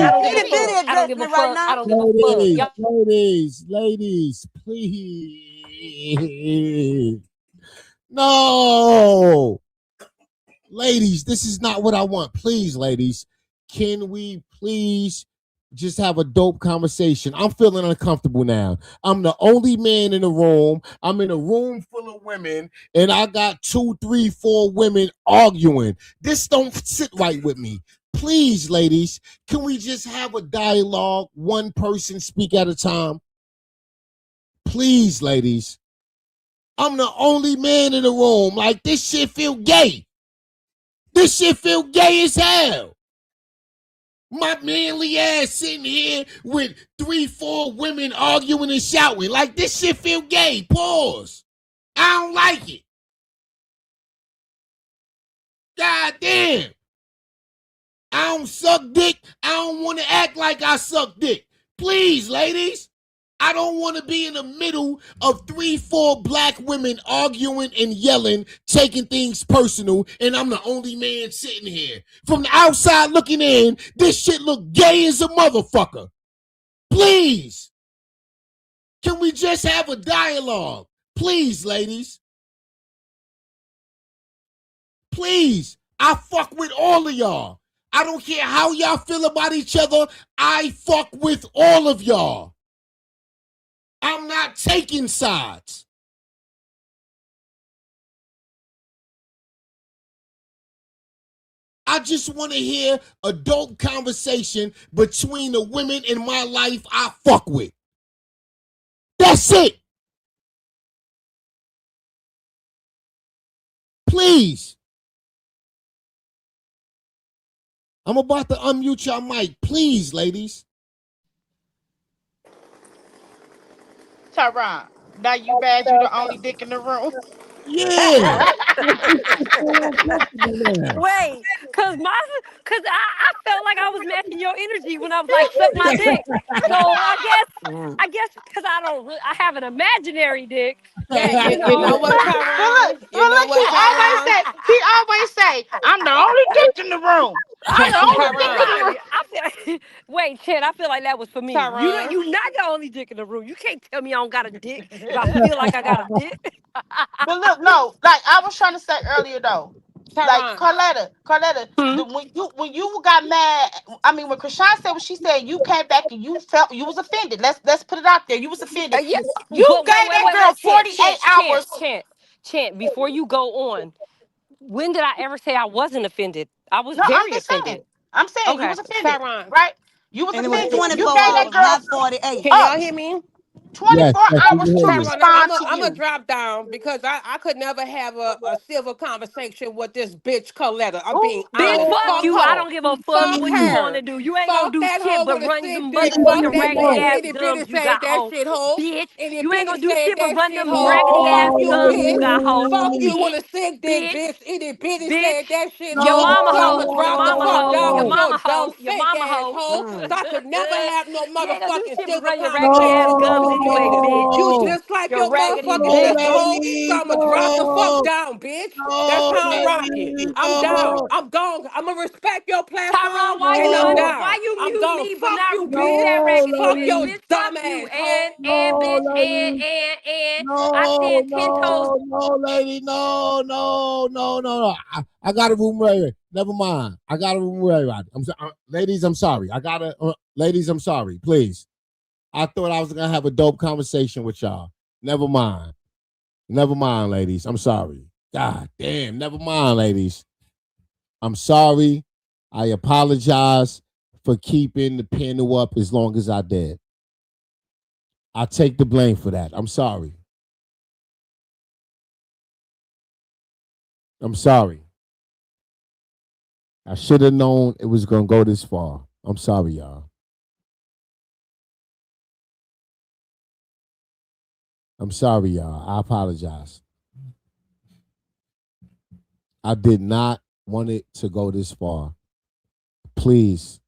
I don't give a Diddy fuck. I don't addressing give a it right fuck. I now. don't give a fuck. Ladies, please. No. Ladies, this is not what I want. Please, ladies, can we please just have a dope conversation? I'm feeling uncomfortable now. I'm the only man in the room. I'm in a room full of women, and I got 2, 3, 4 women arguing. This don't sit right with me. Please, ladies, can we just have a dialogue? One person speak at a time. Please, ladies. I'm the only man in the room. Like, this shit feel gay. This shit feel gay as hell. My manly ass sitting here with 3, 4 women arguing and shouting. Like, this shit feel gay. Pause. I don't like it. God damn. I don't suck dick. I don't want to act like I suck dick. Please, ladies. I don't want to be in the middle of 3, 4 black women arguing and yelling, taking things personal, and I'm the only man sitting here. From the outside looking in, this shit look gay as a motherfucker. Please. Can we just have a dialogue? Please, ladies. Please. I fuck with all of y'all. I don't care how y'all feel about each other. I fuck with all of y'all. I'm not taking sides. I just want to hear adult conversation between the women in my life I fuck with. That's it. Please. I'm about to unmute your mic. Please, ladies. Tyron, now you mad you the only dick in the room? Yeah. Wait, cause I felt like I was matching your energy when I was like, suck my dick. So I guess because I have an imaginary dick. Yeah, You you know know, what, Tyron? You know He what, always Tyron? say, I'm the only dick in the room. I'm the only dick in the room. Tyron, I feel. Wait, Chad, I feel like that was for me. Tyron, You not the only dick in the room. You can't tell me I don't got a dick if I feel like I got a dick. But look, no, like I was trying to say earlier though, like Tyron. Carletta, Hmm? when you got mad, I mean when Chrisean said what she said, you came back and you felt you was offended. Let's put it out there. You was offended. Yeah, You but gave that girl Chant, 48 hours. Chant. Before you go on, when did I ever say I wasn't offended? I was No, I'm very just offended. saying. I'm saying you Okay. was offended, Tyron. right? You was And it was offended. You 24 gave that hours, girl not 48. Can y'all up hear me? Yes, 24 yes, we hours can hear to you. Tyrone, I'm respond a, to I'm a you. drop down because I could never have a civil conversation with this bitch Coletta. I'm being Oh, Bitch, honest. fuck Fuck you. I her. don't give a fuck Fuck what you want her. to do. You ain't gonna Fuck do that shit hoe but with a run sick them dick. Fuck motherfucking that raggedy bitch. ass Itty bitty gums you said got, that hoe. shit hoe. Bitch, Itty you ain't bitty gonna do said shit but that run shit them hoe. raggedy ass Fuck you, gums you bitch. got, hoe. Fuck you with Bitch, a sick dick, bitch, bitch. Itty bitty bitch. said that shit Your hoe. mama So I'ma hoe, your drop the mama fuck hoe, down your with your mama dumb hoe, your fake mama ass hoe. hoe. So I could never have no You ain't gonna do motherfucking shit but civil run your raggedy ass conversation with gums you, anyway, bitch. bitch. You just like Your your raggedy motherfucking bitch. sister, hoe. So I'ma drop the fuck down, bitch. That's how I'm rocking. I'm down. I'm gone. I'ma respect your platform, Tyrone, why and you I'm why down. you I'm mute gone. me but Fuck not you, mute bitch. that raggedy Fuck bitch? your Bitch, fuck dumb you. ass hoe. And bitch, and I stand 10 toes. No, lady, no. I got a room ready. Never mind. I got a room ready. Ladies, I'm sorry. Ladies, I'm sorry. Please. I thought I was gonna have a dope conversation with y'all. Never mind. Never mind, ladies. I'm sorry. God damn. Never mind, ladies. I'm sorry. I apologize for keeping the panel up as long as I did. I take the blame for that. I'm sorry. I'm sorry. I should have known it was going to go this far. I'm sorry, y'all. I'm sorry, y'all. I apologize. I did not want it to go this far. Please,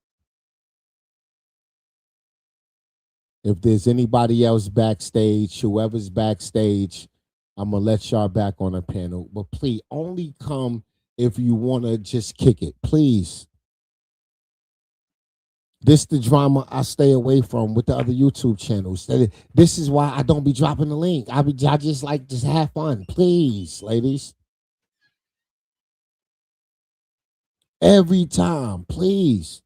if there's anybody else backstage, whoever's backstage, I'm going to let y'all back on the panel. But please, only come if you want to just kick it. Please. This the drama I stay away from with the other YouTube channels. This is why I don't be dropping the link. I just like just have fun, please, ladies. Every time, please.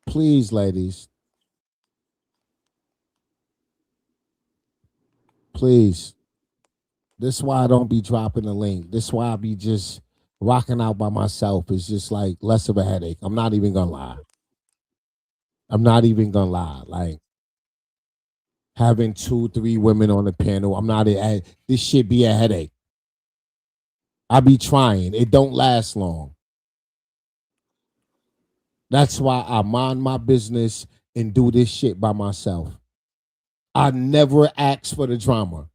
Please, ladies. Please. This is why I don't be dropping the link. This is why I be just rocking out by myself. It's just like less of a headache. I'm not even gonna lie. I'm not even gonna lie. Like having 2, 3 women on the panel, I'm not this should be a headache. I be trying. It don't last long. That's why I mind my business and do this shit by myself. I never ask for the drama.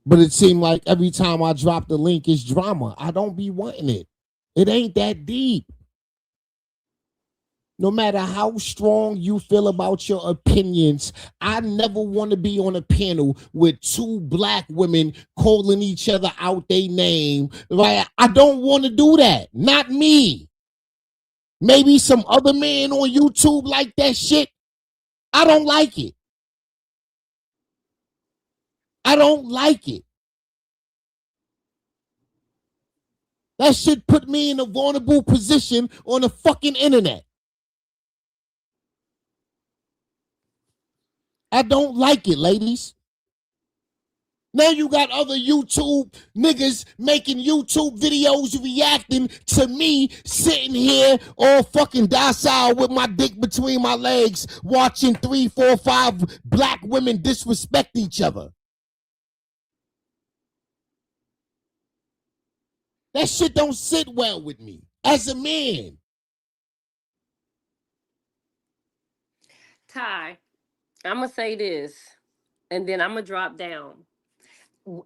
But it seemed like every time I drop the link, it's drama. I don't be wanting it. It ain't that deep. No matter how strong you feel about your opinions, I never want to be on a panel with 2 black women calling each other out their name. Like, I don't want to do that. Not me. Maybe some other man on YouTube like that shit. I don't like it. I don't like it. That shit put me in a vulnerable position on the fucking internet. I don't like it, ladies. Now you got other YouTube niggas making YouTube videos reacting to me sitting here all fucking docile with my dick between my legs watching 3, 4, 5 black women disrespect each other. That shit don't sit well with me as a man. Ty, I'm gonna say this, and then I'm gonna drop down.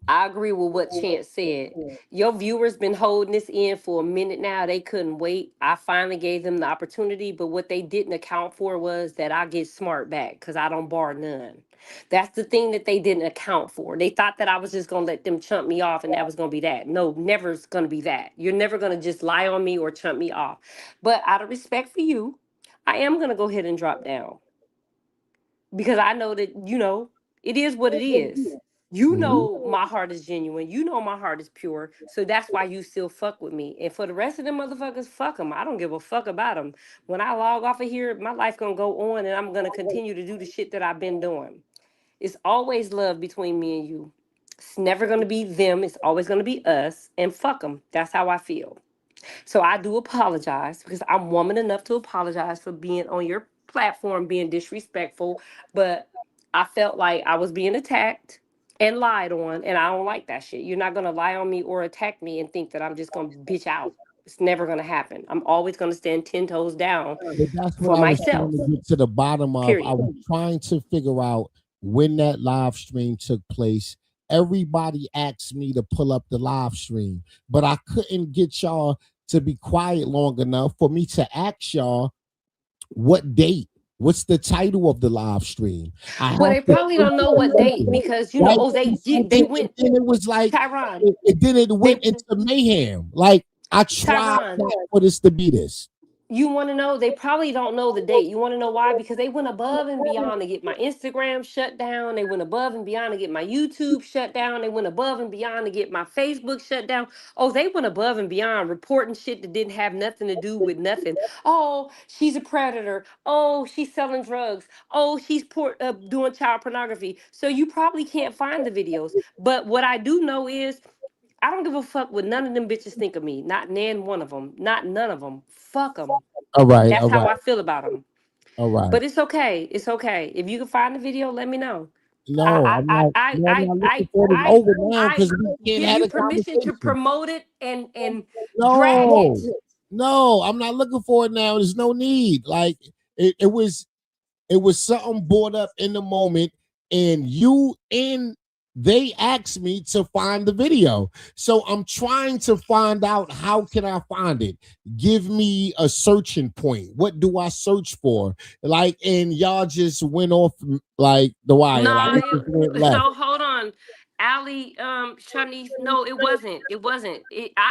I agree with what Chance said. Your viewers been holding this in for a minute now. They couldn't wait. I finally gave them the opportunity, but what they didn't account for was that I get smart back because I don't bar none. That's the thing that they didn't account for. They thought that I was just gonna let them chump me off and that was gonna be that. No, never's gonna be that. You're never gonna just lie on me or chump me off. But out of respect for you, I am gonna go ahead and drop down because I know that, it is what it is. You Mhm. know my heart is genuine. You know my heart is pure. So that's why you still fuck with me. And for the rest of them motherfuckers, fuck them. I don't give a fuck about them. When I log off of here, my life gonna go on and I'm gonna continue to do the shit that I've been doing. It's always love between me and you. It's never gonna be them. It's always gonna be us. And fuck them. That's how I feel. So I do apologize because I'm woman enough to apologize for being on your platform, being disrespectful. But I felt like I was being attacked and lied on, and I don't like that shit. You're not gonna lie on me or attack me and think that I'm just gonna bitch out. It's never gonna happen. I'm always gonna stand 10 toes down But that's what for I was trying myself. to get to the bottom of. I Period. was trying to figure out when that live stream took place. Everybody asked me to pull up the live stream, but I couldn't get y'all to be quiet long enough for me to ask y'all what date. What's the title of the live stream? I Well, have they to probably think don't know for a what date second. because Right? they And did. They went. then it was like Tyron. then it They went into mayhem. Like I tried Tyron. not for this to be this. You want to know? They probably don't know the date. You want to know why? Because they went above and beyond to get my Instagram shut down. They went above and beyond to get my YouTube shut down. They went above and beyond to get my Facebook shut down. Oh, they went above and beyond reporting shit that didn't have nothing to do with nothing. Oh, she's a predator. Oh, she's selling drugs. Oh, she's doing child pornography. So you probably can't find the videos. But what I do know is I don't give a fuck what none of them bitches think of me. Not nan one of them. Not none of them. Fuck them. All right, That's all how right, I feel about them. all right. But it's okay. It's okay. If you can find the video, let me know. No, I I'm I not. I No, I'm I not I looking for it. It's I over now I because we can't give have you a permission to conversation. promote it and drag No, it. no, I'm not looking for it now. There's no need. Like it was something brought up in the moment, and they asked me to find the video. So I'm trying to find out how can I find it. Give me a searching point. What do I search for? And y'all just went off like the wire. Like No, it just went left. so hold on. Allie, Shanice, no, it wasn't. It wasn't.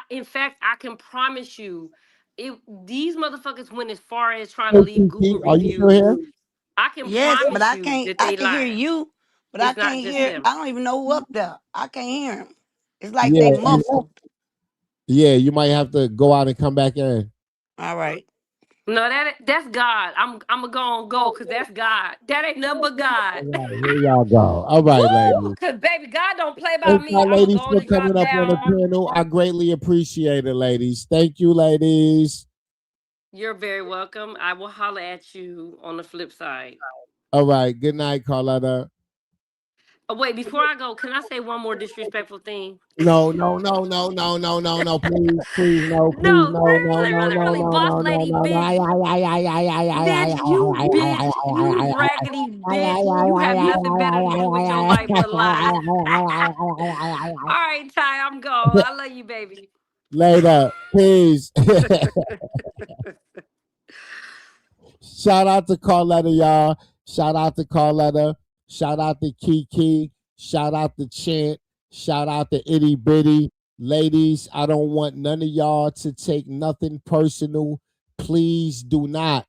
In fact, I can promise you, these motherfuckers went as far as trying to Hey, leave Kiki, Google are you still reviews. here? I can Yes, but promise I you can't. that I they can hear lied. you, but I It's not can't just hear. them. I don't even know who up there. I can't hear him. It's like Yeah, they muffled. yeah. You might have to go out and come back in. All right. No, that's God. I'm gonna go because that's God. That ain't nothing but God. All right, here y'all go. All right, Woo! ladies. Cause baby, God don't play by Thank me. y'all, I'm gonna ladies, go on for and drop coming up on the down. panel. I greatly appreciate it, ladies. Thank you, ladies. You're very welcome. I will holler at you on the flip side. All right. Good night, Carlotta. Oh, wait, before I go, can I say one more disrespectful thing? No, no, no, no, no, no, no, no. Please, please, no, please, No, no, no, really, no, really, no, really, no, boss no, no, lady, no, no. bitch. Bitch, you raggedy bitch. You have nothing better to do with your life but lie. All right, Ty, I'm gone. I love you, baby. Later. Peace. Shout out to Carletta, y'all. Shout out to Carletta. Shout out to Kiki. Shout out to Chant. Shout out to Itty Bitty. Ladies, I don't want none of y'all to take nothing personal. Please do not.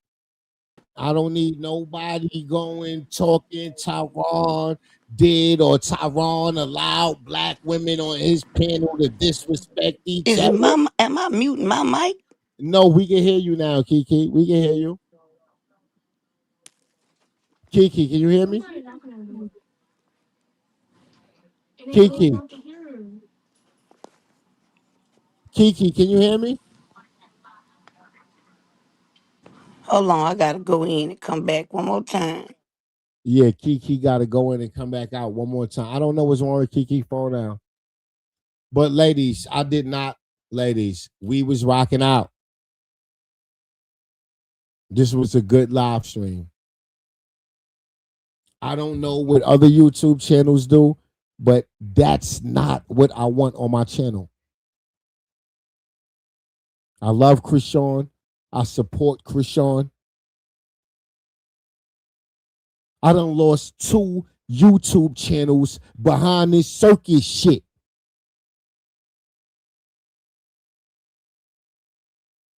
I don't need nobody going talking Tyron did or Tyron allowed black women on his panel to disrespect each Is it other. my? Am I muting my mic? No, we can hear you now, Kiki. We can hear you. Kiki, can you hear me? Kiki. Kiki, can you hear me? Hold on, I gotta go in and come back one more time. Yeah, Kiki got to go in and come back out one more time. I don't know what's wrong with Kiki phone now. But ladies, I did not. Ladies, we was rocking out. This was a good live stream. I don't know what other YouTube channels do, but that's not what I want on my channel. I love Chrisean. I support Chrisean. I done lost 2 YouTube channels behind this circus shit.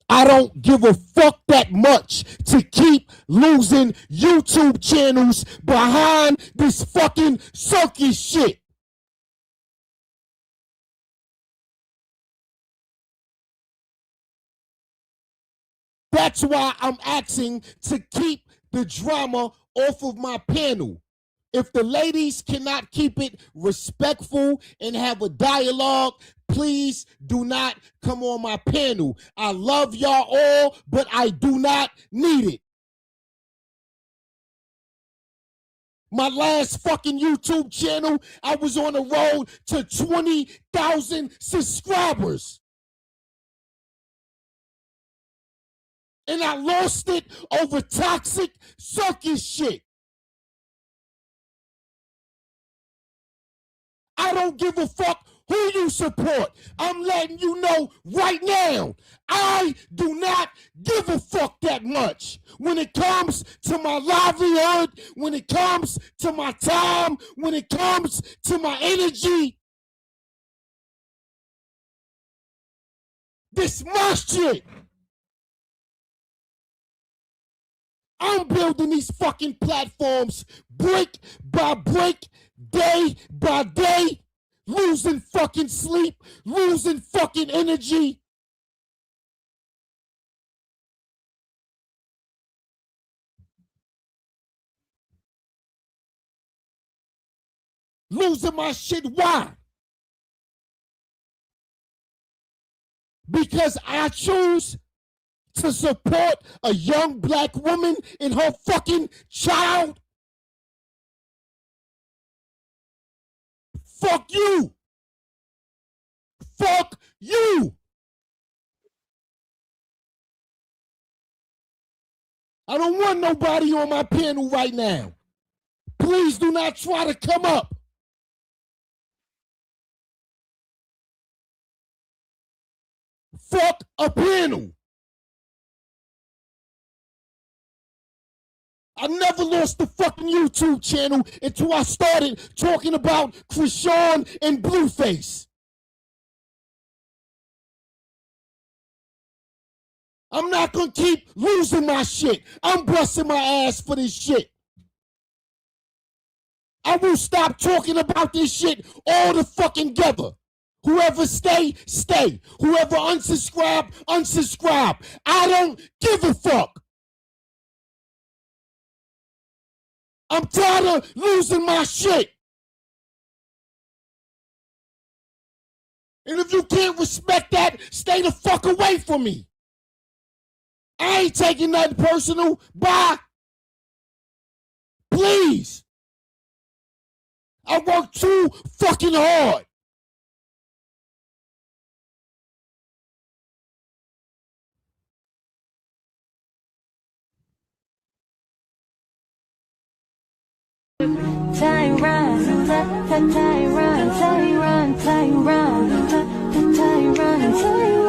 I don't give a fuck that much to keep losing YouTube channels behind this fucking circus shit. That's why I'm asking to keep the drama off of my panel. If the ladies cannot keep it respectful and have a dialogue, please do not come on my panel. I love y'all all, but I do not need it. My last fucking YouTube channel, I was on the road to 20,000 subscribers. And I lost it over toxic circus shit. I don't give a fuck who you support. I'm letting you know right now, I do not give a fuck that much. When it comes to my livelihood, when it comes to my time, when it comes to my energy, this my shit. I'm building these fucking platforms brick by brick, day by day, losing fucking sleep, losing fucking energy. Losing my shit. Why? Because I choose to support a young black woman and her fucking child. Fuck you. Fuck you. I don't want nobody on my panel right now. Please do not try to come up. Fuck a panel. I never lost the fucking YouTube channel until I started talking about Chrisean and Blueface. I'm not gonna keep losing my shit. I'm busting my ass for this shit. I will stop talking about this shit all the fucking together. Whoever stay, stay. Whoever unsubscribe, unsubscribe. I don't give a fuck. I'm tired of losing my shit. And if you can't respect that, stay the fuck away from me. I ain't taking nothing personal. Bye. Please. I work too fucking hard. Time runs, time runs, time runs, time runs, time runs, time runs.